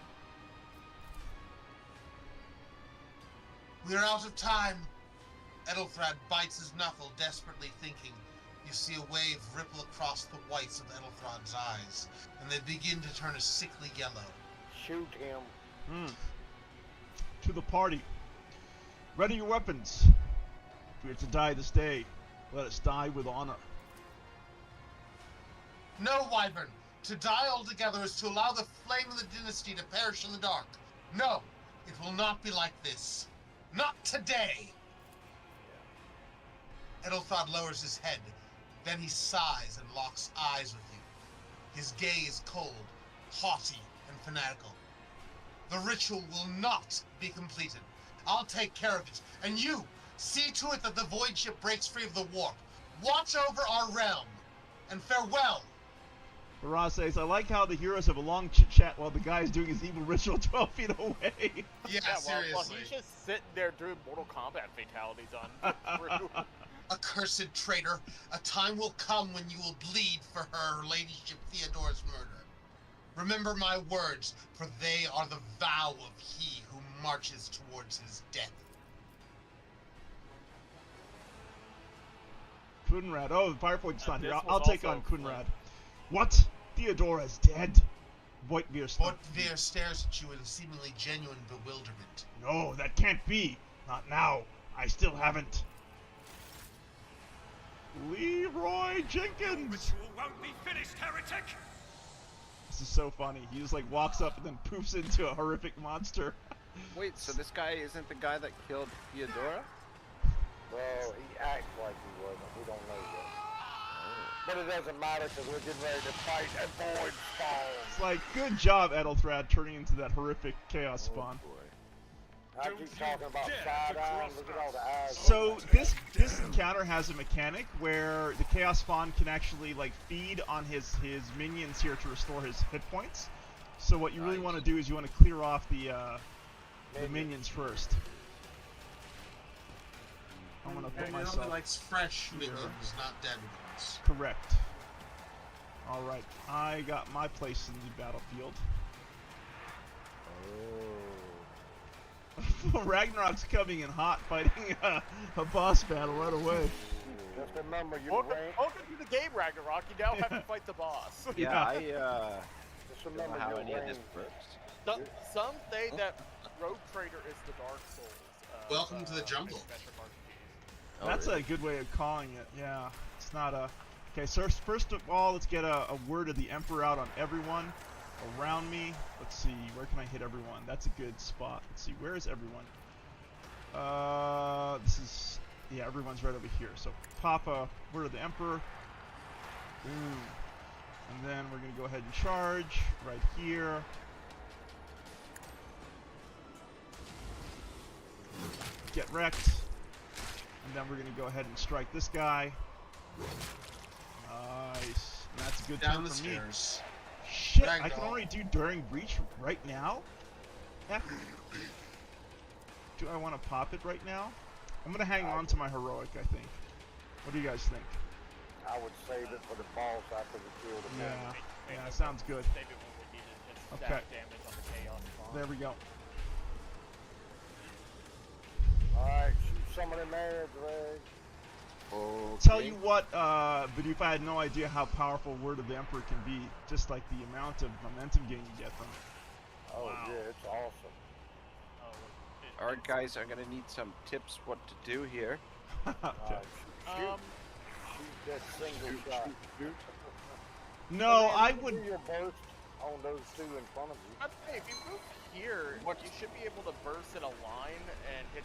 We are out of time. Edelthrad bites his knuckle, desperately thinking. You see a wave ripple across the whites of Edelthrod's eyes, and they begin to turn a sickly yellow. Shoot him. To the party. Ready your weapons. If we are to die this day, let us die with honor. No, Wyvern! To die altogether is to allow the flame of the dynasty to perish in the dark. No! It will not be like this. Not today! Edelthrod lowers his head. Then he sighs and locks eyes with you. His gaze cold, haughty, and fanatical. The ritual will not be completed. I'll take care of it. And you, see to it that the void ship breaks free of the warp. Watch over our realm. And farewell! Baraz says, I like how the heroes have a long chit-chat while the guy is doing his evil ritual 12 feet away. Yeah, seriously. Well, he's just sitting there doing Mortal Kombat fatalities on through. Accursed traitor, a time will come when you will bleed for her ladyship Theodora's murder. Remember my words, for they are the vow of he who marches towards his death. Kunrad. Oh, the Firepoint's not here. this I'll was take on also Kunrad. What? Theodora's dead? Voitvir stares at you in seemingly genuine bewilderment. No, that can't be. Not now. I still haven't. Leroy Jenkins! Ritual won't be finished, heretic! This is so funny. He just like walks up and then poofs into a horrific monster. Wait, so this guy isn't the guy that killed Theodora? Well, he acts like he wasn't. We don't know yet. But it doesn't matter because we're getting ready to fight at Void Spawn. It's like, good job, Edelthrad, turning into that horrific Chaos Spawn. I keep talking about side-eye. Look at all the eyes. So this encounter has a mechanic where the Chaos Spawn can actually like feed on his minions here to restore his hit points. So what you really want to do is you want to clear off the minions first. I'm gonna put And myself. he likes fresh minions, not dead ones. Correct. All right, I got my place in the battlefield. Ragnarok's coming in hot, fighting a boss battle right away. Just remember your rank. Welcome to the game, Ragnarok. You now have to fight the boss. Yeah, I Just don't remember know how your any of this rank. works. Some say that Rogue Trader is the Dark Souls. Welcome to the jungle. adventure RPGs. That's a good way of calling it. Yeah, it's not a. Okay, so first of all, let's get a word of the Emperor out on everyone around me. Let's see, where can I hit everyone? That's a good spot. Let's see, where is everyone? This is, yeah, everyone's right over here. So pop a word of the Emperor. Boom. And then we're gonna go ahead and charge right here. Get wrecked. And then we're gonna go ahead and strike this guy. Nice. And that's a good Down turn the for me. stairs. Shit, I can Ragdoll. already do during breach right now? F. Do I want to pop it right now? I'm gonna hang on to my heroic, I think. What do you guys think? I would save it for the boss after we kill the Yeah, Maybe yeah, sounds good. Save it when we need it. Just Okay. stack damage on the chaos bomb. There we go. Alright, shoot some of them arrows, Ray. Tell you what, Bidoof, I had no idea how powerful Word of the Emperor can be. Just like the amount of momentum gain you get from it. Oh, Wow. yeah, it's awesome. Alright, guys, I'm gonna need some tips what to do here. Okay. Shoot that single shot. No, I Do would. your burst on those two in front of you. I'd say if you move here, you should be able to burst in a line and hit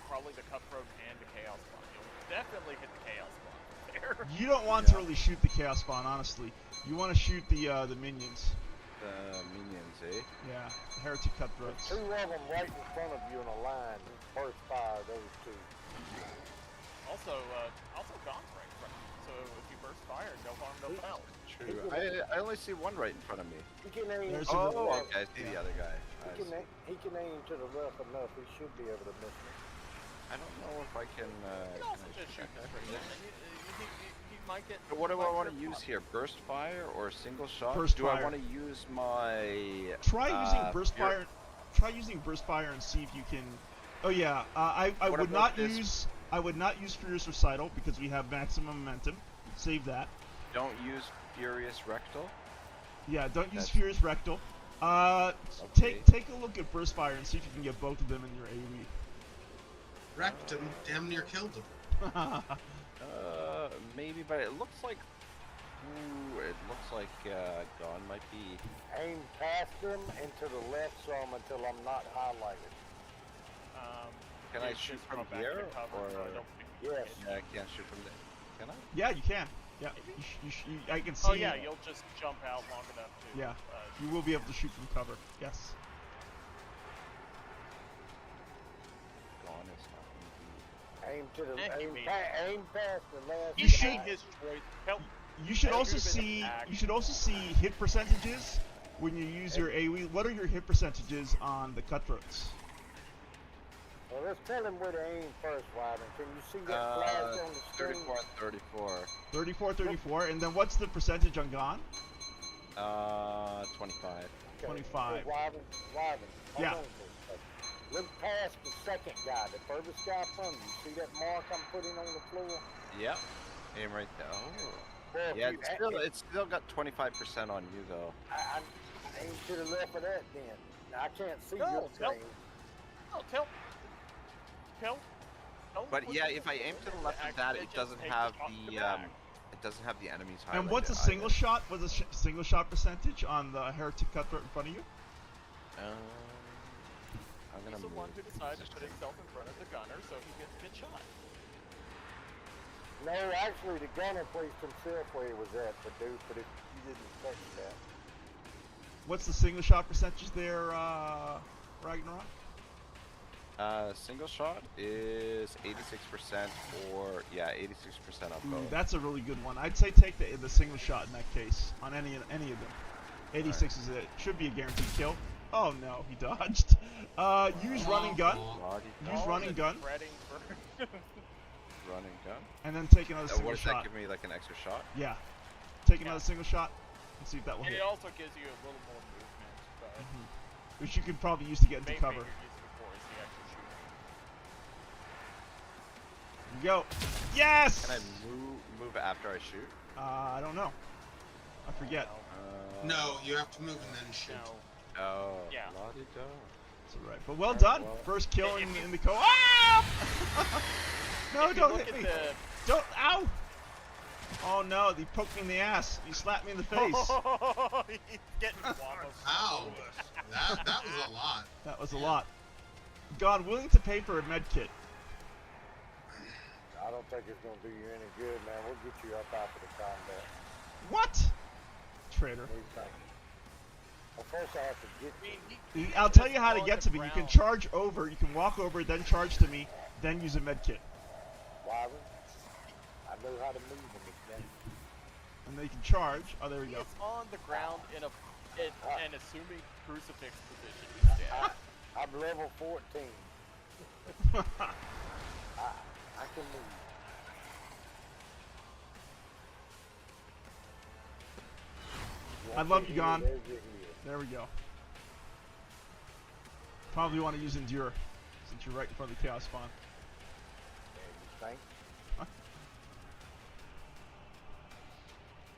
probably the cutthroat and the chaos bomb. You'll definitely hit the chaos bomb there. You don't want to really shoot the Chaos Spawn, honestly. You want to shoot the minions. The minions, eh? Yeah, the Heretic Cutthroats. Two of them right in front of you in a line. Burst fire those two. Also Gon's right in front of you. So if you burst fire, no harm, no foul. True. I only see one right in front of me. He can aim. There's to the Oh, left. okay, I see the other guy. He can aim to the left enough. He should be able to miss me. I don't know if I can. You can also just shoot that straight guy. in. He might get. But what do he I might want to trip use up. here? Burst fire or single shot? Burst do fire. I want to use my? Try using burst Fury- fire. Try using burst fire and see if you can. Oh yeah, I What would about not this? use. I would not use Furious Recital because we have maximum momentum. Save that. Don't use Furious Rectal. Yeah, don't use That's- Furious Rectal. Okay. Take a look at burst fire and see if you can get both of them in your AoE. Wrecked him, damn near killed him. Maybe, but it looks like. Ooh, it looks like Gon might be. Aim past them and to the left some until I'm not highlighted. Can I shoot from back here, to cover, or? so I don't think you Yes. can. Yeah, I can't shoot from there. Can I? Yeah, you can. Yeah, I can see. Oh yeah, you'll just jump out long enough to. Yeah, you will be able to shoot from cover. Yes. Gon is not Aim to the Thank you, aim, mate. aim past the last. You should- guy. His choice. Help. You should That also should've been see. attack. You should also see hit percentages when you use your AoE. What are your hit percentages on the cutthroats? Well, let's tell him where to aim first, Wyman. Can you see that flash on the screen? 34 and 34. 34, 34, and then what's the percentage on Gone? 25. Okay. 25. Hey, Wyman, Yeah. hold on for a second. Look past the second guy, the furthest guy from you. See that mark I'm putting on the floor? Yep. Aim right there. Oh. Well, if Yeah, you it's still got 25% on you though. I aim to the left of that then. Now, I can't see No, your tell- screen. Oh, tell. But yeah, if I aim to the left of that, it doesn't have the it doesn't have the enemies highlighted. And what's a single shot? What's a single shot percentage on the Heretic Cutthroat in front of you? I'm gonna He's the move one who decided to put position. himself in front of the gunner so he gets a good shot. No, actually, the gunner placed himself where he was at, but if you didn't catch that. What's the single shot percentage there, Ragnarok? Single shot is 86% or yeah, 86% on both. That's a really good one. I'd say take the single shot in that case on any of them. 86 is it. Should be a guaranteed kill. Oh no, he dodged. Use running gun. Use running gun. Running gun. And then take another single What does shot. that give me, like an extra shot? Yeah. Take another single shot and see if that will And hit. it also gives you a little more movement, but Which you could probably use to get into main cover. thing you're using it for is the extra shooting. Here we go. Yes! Can I move after I shoot? I don't know. I forget. No, you have to move and then shoot. Oh. Yeah. La-di-da. That's alright. But well done. First kill in the co-op. No, If you don't look hit at me. Don't. Ow! Oh no, he poked me in the ass. He slapped me in the face. He's getting wobbled. Ow! That was a lot. That was a lot. God, willing to pay for a med kit. I don't think it's going to do you any good, man. We'll get you up after the combat. What? Traitor. What do you think? Well, first I have to get you. I'll tell you how to get to me. You can charge over. You can walk over, then charge to me, then use a med kit. Wyvern, I know how to move in this game. And then you can charge. Oh, there we go. He's on the ground in an assuming crucifix position. He's dead. I'm level 14. I can move. I love you, There's Gone. your heal. There we go. Probably want to use Endure, since you're right in front of the Chaos Spawn. You think? Huh?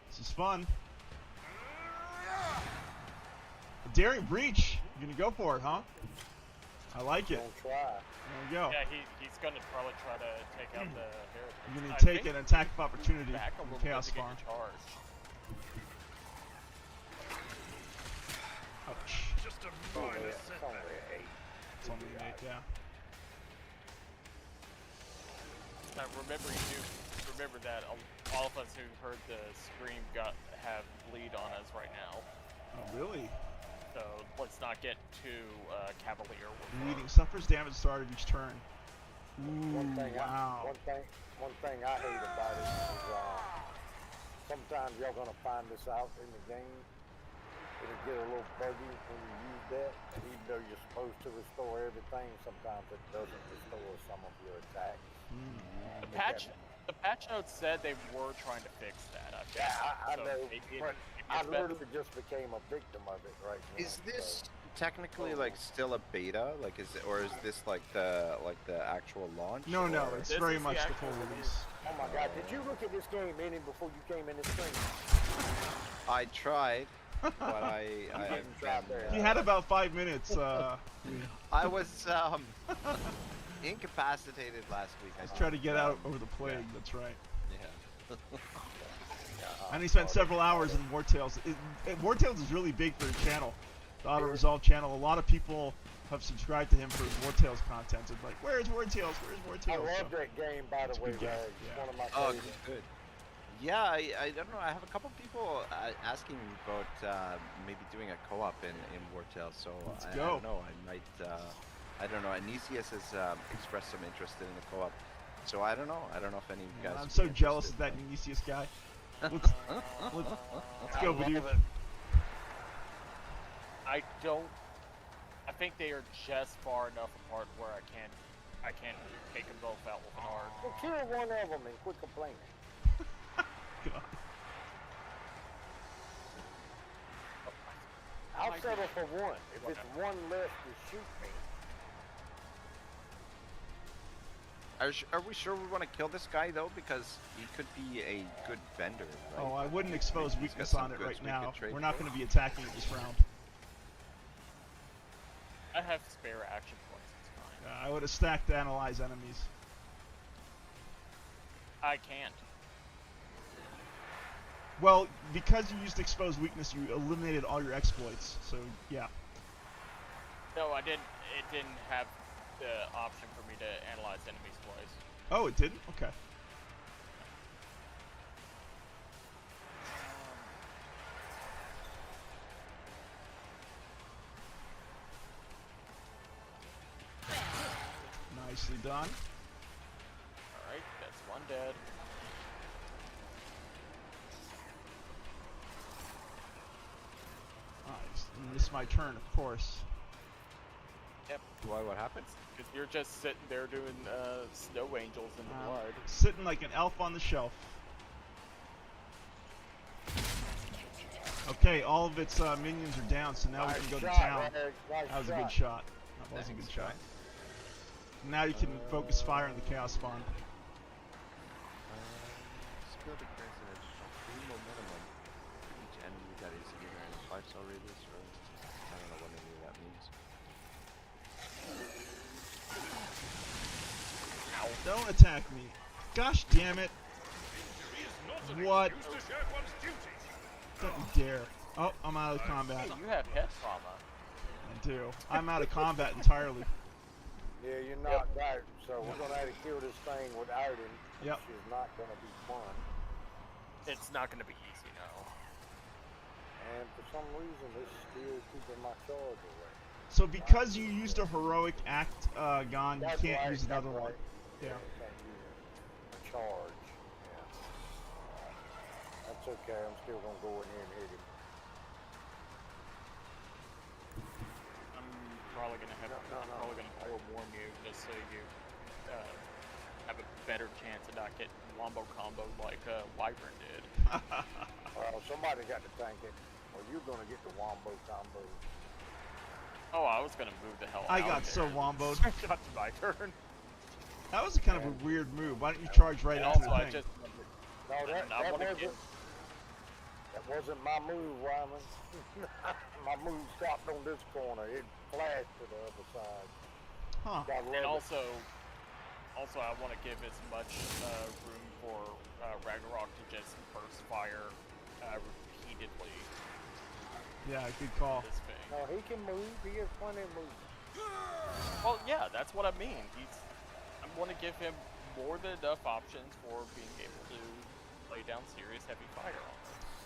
This is fun. A daring breach. You're gonna go for it, huh? I like it. Don't try. There we go. Yeah, he's gonna probably try to take out the heretics. You're gonna I take think an attack of opportunity back a from little Chaos bit to get Spawn. the charge. Ouch. Just a It's minor only setback. an 8. It's only an 8, yeah. Now remember that all of us who heard the scream have bleed on us right now. Oh, really? So let's not get too cavalier with Bleeding suffers damage at the start of each turn. Ooh, One thing wow. One thing I hate about it is sometimes y'all gonna find this out in the game. It'll get a little buggy when you use that. Even though you're supposed to restore everything, sometimes it doesn't restore some of your attacks. The patch notes said they were trying to fix that. I think. I So know, maybe but it's I better. literally just became a victim of it right now. Is this so- technically like still a beta? Like, is it, or is this like the actual launch? No, no, or- it's This very is the much the actual full release. Oh my god, did you look at this game any before you came in this stream? I tried, but I didn't try there. He had about 5 minutes. I was incapacitated last week. I Try to get out over the plague. That's right. Yeah. And he spent several hours in War Tales. War Tales is really big for the channel, the Auto Resolve channel. A lot of people have subscribed to him for his War Tales content. It's like, where's War Tales? Where's War I Tales? love that game, by It's the a way, good game, Rag. It's yeah. one of my Oh, favorites. good. Yeah, I don't know. I have a couple people asking me about maybe doing a co-op in War Tales. So Let's I go. don't know. I might. I don't know. Anisius has expressed some interest in the co-op. So I don't know. I don't know if any of you guys. I'm would so be jealous of interested, that Unisius guy. Let's go, Badoo. I think they are just far enough apart where I can't take them both out with an arc. Well, kill one of them and quit complaining. God. I'll settle for one. If it's one left to shoot me, Are we sure we want to kill this guy though? Because he could be a good vendor, right? Oh, I wouldn't expose He's got weakness some on it goods right we now. could trade We're not for. going to be attacking it this round. I have spare action points. It's fine. I would have stacked to analyze enemies. I can't. Well, because you used expose weakness, you eliminated all your exploits. So yeah. No, I didn't. It didn't have the option for me to analyze enemies twice. Oh, it didn't. Okay. Nicely done. Alright, that's one dead. Nice. Missed my turn, of course. Yep. Why? What happened? Because you're just sitting there doing snow angels in the blood. Sitting like an elf on the shelf. Okay, all of its minions are down, so now we can go to town. That was a good shot. That was a good shot. Now you can focus fire on the Chaos Spawn. Skill declares an additional 3 momentum on each enemy that is either in a 5-star radius or I don't know what any of that means. Ow. Don't attack me. Gosh damn it. What? Don't you dare. Oh, I'm out of combat. Hey, you have head trauma. I do. I'm out of combat entirely. yeah, you're knocked out. So we're gonna have to kill this thing without him. Yep. Which is not gonna be fun. It's not going to be easy, no. And for some reason, it's still keeping my charge away. So because you used a heroic act, Gon, you That's can't right, use another that's one. right. Yeah. You can't use a charge. Yeah. That's okay. I'm still gonna go in here and hit him. I'm probably going to have probably going to forewarn you just so you have a better chance of not getting wombo combo like Wyvern did. Well, somebody got to tank it, or you're gonna get the wombo combo. Oh, I was gonna move the hell out. I got of so there. womboed. Got to my turn. That was kind of a weird move. Why don't you charge right And into also, the I thing? just No, that wasn't my move, Wyman. My move stopped on this corner. It flashed to the other side. Huh. And also, I want to give as much room for Ragnarok to just burst fire repeatedly. Yeah, good call. This thing. No, he can move. He has plenty of moves. Well, yeah, that's what I mean. I want to give him more than enough options for being able to lay down serious heavy fire on them.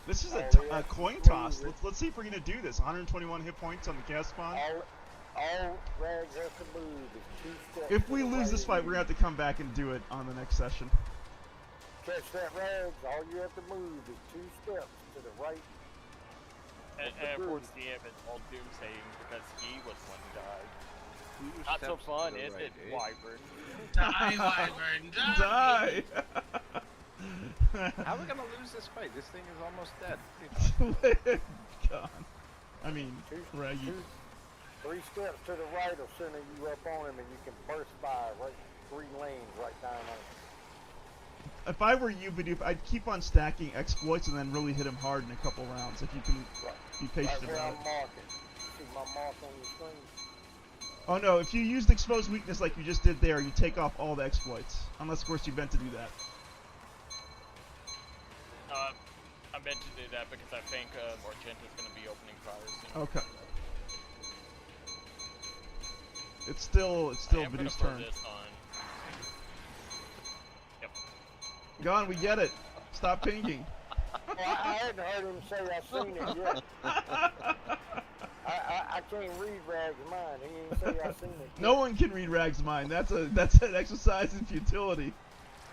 This is a coin toss. Let's see if we're gonna do this. 121 hit points on the cast spawn. All Rags has to move is 2 steps. If we lose this fight, we're gonna have to come back and do it on the next session. Catch that, Rags. All you have to move is 2 steps to the right. And of course, the end is all doomsaying because he was one who died. 2 Not so steps to fun, the is right, it, eh? Wyvern? Die, Wyvern, die! How are we gonna lose this fight? This thing is almost dead. God. I mean, Raggy. 3 steps to the right will center you up on him, and you can burst fire right 3 lanes right down on him. If I were you, Bidoof, I'd keep on stacking exploits and then really hit him hard in a couple rounds. If you can be patient Right where about I'm it. marking. See my mark on the screen? Oh no, if you used exposed weakness like you just did there, you take off all the exploits. Unless, of course, you meant to do that. I meant to do that because I think Argenta's going to be opening fire soon. Okay. It's still Bidoof's turn. This on. Yep. Gone, we get it. Stop pinging. Well, I hadn't heard him say I seen it yet. I can't read Rag's mind. He ain't say I seen it yet. No one can read Rag's mind. That's an exercise in futility.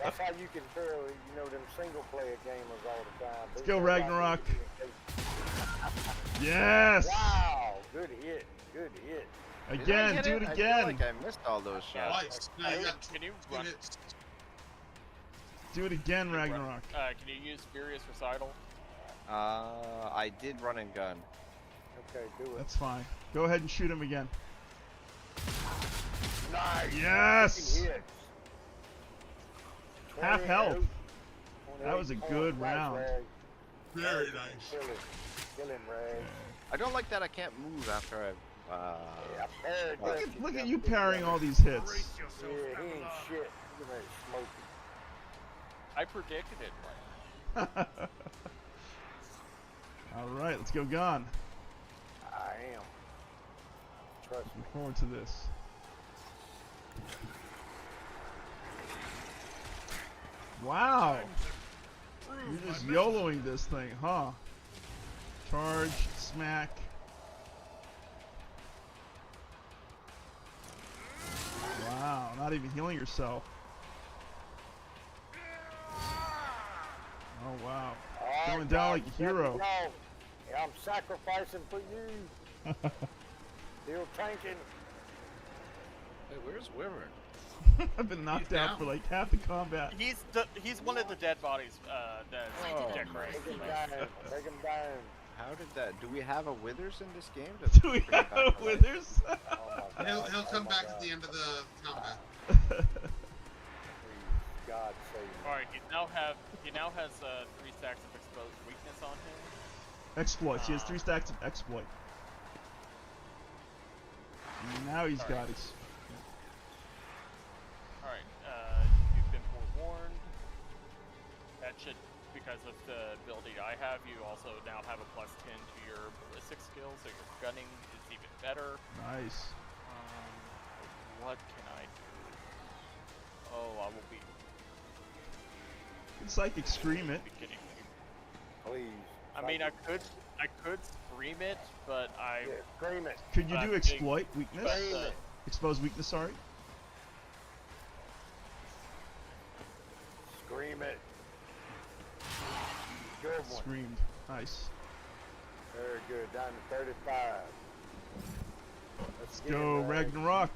That's how you can tell, you know, them single-player gamers all the time. Let's go, Ragnarok. Yes! Wow, good hit, good hit. Again, do it I again. feel like I missed all those shots. Twice. No, you got Can you 2 run? hits. Do it again, Ragnarok. Can you use Furious Recital? I did run and gun. Okay, do it. That's fine. Go ahead and shoot him again. Nice. Yes! Good hit. Half 20, health. 28 That was a good points. round. Nice, Rag. Very nice. Kill him, Rag. I don't like that I can't move after I've. Yeah, Look at you parrying all these hits. Brace Yeah, yourself, he ain't Ragnarok. shit. He's ready to smoke it. I predicted it right. Alright, let's go Gone. I am. Trust me. Look forward to this. Wow! You're just YOLOing this thing, huh? Charge, smack. Wow, not even healing yourself. Oh wow. Going down like a hero. Yeah, I'm sacrificing for you. Still tanking. Hey, where's Wyvern? I've been knocked out for like half the combat. He's one of the dead bodies that's decorated. Take him down. Take him down. How did that? Do we have a Withers in this game? Do we have a Withers? He'll come back at the end of the combat. God save me. All right, he now has 3 stacks of exposed weakness on him. Exploits. He has 3 stacks of exploit. Now he's got it. All right, you've been forewarned. That should, because of the ability I have, you also now have a +10 to your ballistic skill, so your gunning is even better. Nice. What can I do? Oh, I will be. It's like Scream it. Be kidding me. Please. I mean, I could scream it, but I. Yeah, scream it. Could you do I exploit weakness? Scream it. Expose weakness, sorry. Scream it. Good one. Screamed. Nice. Very good. Down to 35. Let's go, Ragnarok.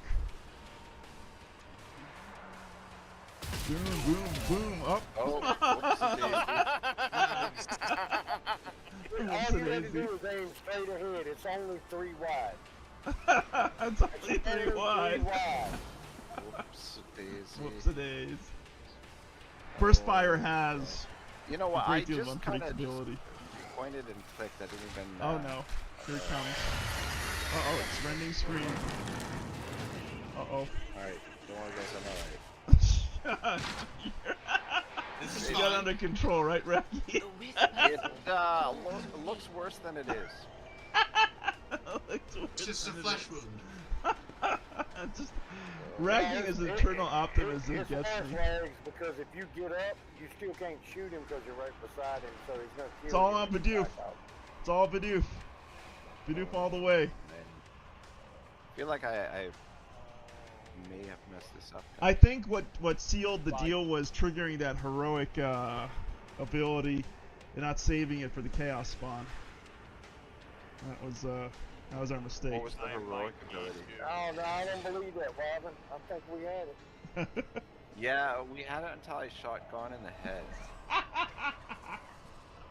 Boom, boom, boom. Up. Oh, what's the all you have to do is aim straight ahead. It's only 3 wide. That's only 3 wide. 3 wide. Whoops daisy. Whoops-a-days. Burst fire has You know a what? I great deal of just kind of unpredictability. pointed and clicked. I didn't even. Oh no. Here it comes. Uh-oh, it's rending screen. Uh-oh. Alright, don't worry guys, I'm alright. This is You got fine. under control, right, Rocky? It looks worse than it is. It's just a flesh wound. Just ragging is eternal optimism It's gets false me. legs because if you get up, you still can't shoot him because you're right beside him, so he's gonna kill It's all you on when you Bidoof. back out. It's all Bidoof. Bidoof all the way. I feel like I may have messed this up. I think what sealed the deal was triggering that heroic ability and not saving it for the chaos spawn. That was our mistake. What was the heroic ability? Oh, no, I don't believe that, Robin. I think we had it. Yeah, we had it until I shot Gone in the head.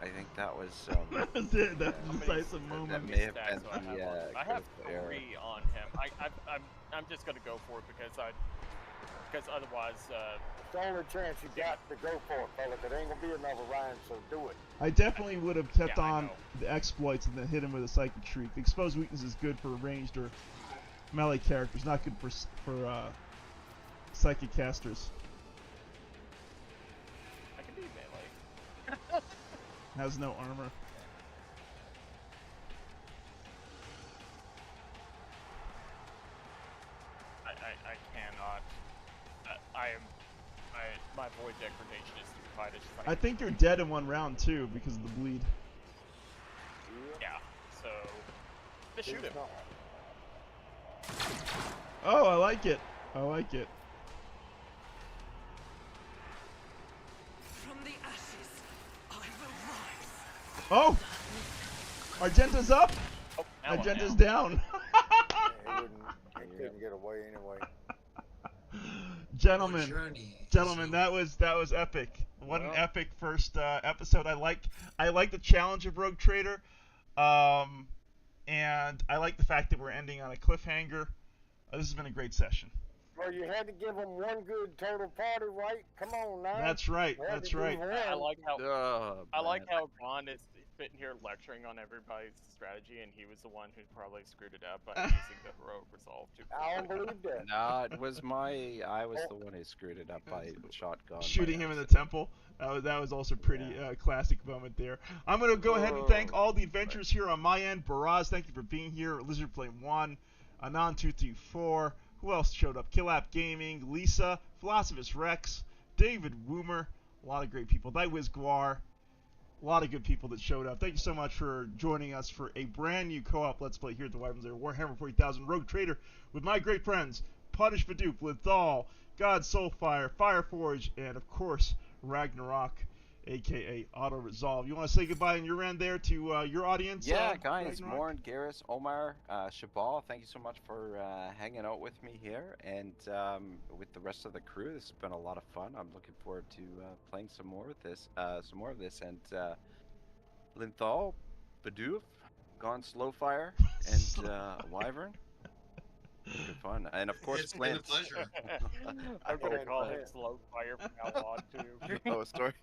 I think that was. That was it. That decisive moment. That may have That's been what the. I have critical error. 3 on him. I'm just gonna go for it because otherwise. It's the only chance you got to go for it, fella. There ain't gonna be another Ryan, so do it. I definitely would have kept Yeah, I on know. the exploits and then hit him with a psychic shriek. The exposed weakness is good for ranged or melee characters, not good for psychic casters. I can be melee. Has no armor. I cannot. My void degradation is too high to just like. I think you're dead in 1 round too because of the bleed. Yeah. So. Just shoot him. Oh, I like it. I like it. From the ashes, I will rise. Oh! Argenta's up! Oh, now I'm Argenta's down. down. He couldn't get away anyway. Gentlemen, Journey. gentlemen, that was epic. What an epic first episode. I like the challenge of Rogue Trader, and I like the fact that we're ending on a cliffhanger. This has been a great session. Well, you had to give him one good total party, right? Come on now. That's right. You had That's to do right. one. I like how I like man. how Ron is sitting here lecturing on everybody's strategy, and he was the one who probably screwed it up by using the heroic resolve too I don't quickly. believe that. No, it was I was the one who screwed it up by shotgun. Shooting him in the temple. That was also pretty classic moment there. I'm going to go ahead and thank all the adventurers here on my end. Baraz, thank you for being here. Lizard Flame 1, Anon234. Who else showed up? Killap Gaming, Lisa, Philosophus Rex, David Woomer. A lot of great people. Thywiz Guar. A lot of good people that showed up. Thank you so much for joining us for a brand new co-op Let's Play here at the Wyverns Lair Warhammer 40,000 Rogue Trader with my great friends Punish Bidoof, Lithal, God Soulfire, Fireforge, and of course Ragnarok, aka Auto Resolve. You want to say goodbye on your end there to your audience? Yeah, guys, Ragnarok? Morin, Garrus, Omar, Shabal, thank you so much for hanging out with me here and with the rest of the crew. This has been a lot of fun. I'm looking forward to playing some more of this. And Linthal, Bidoof, Gone Slowfire, and Wyvern. Good fun, and of course It's been a Flint. pleasure. I'm gonna call him slow fire from now on too. Oh, sorry,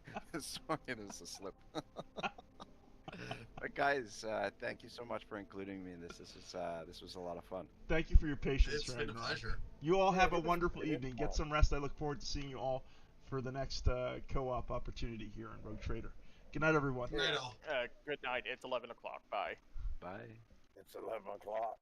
it is a slip. But guys, thank you so much for including me in this. This was a lot of fun. Thank you for your patience, It's been a Ragnarok. pleasure. You all have a wonderful evening. Get some rest. I look forward to seeing you all for the next co-op opportunity here in Rogue Trader. Good night, everyone. Good night, all. Good night. It's 11 o'clock. Bye. Bye. It's 11 o'clock.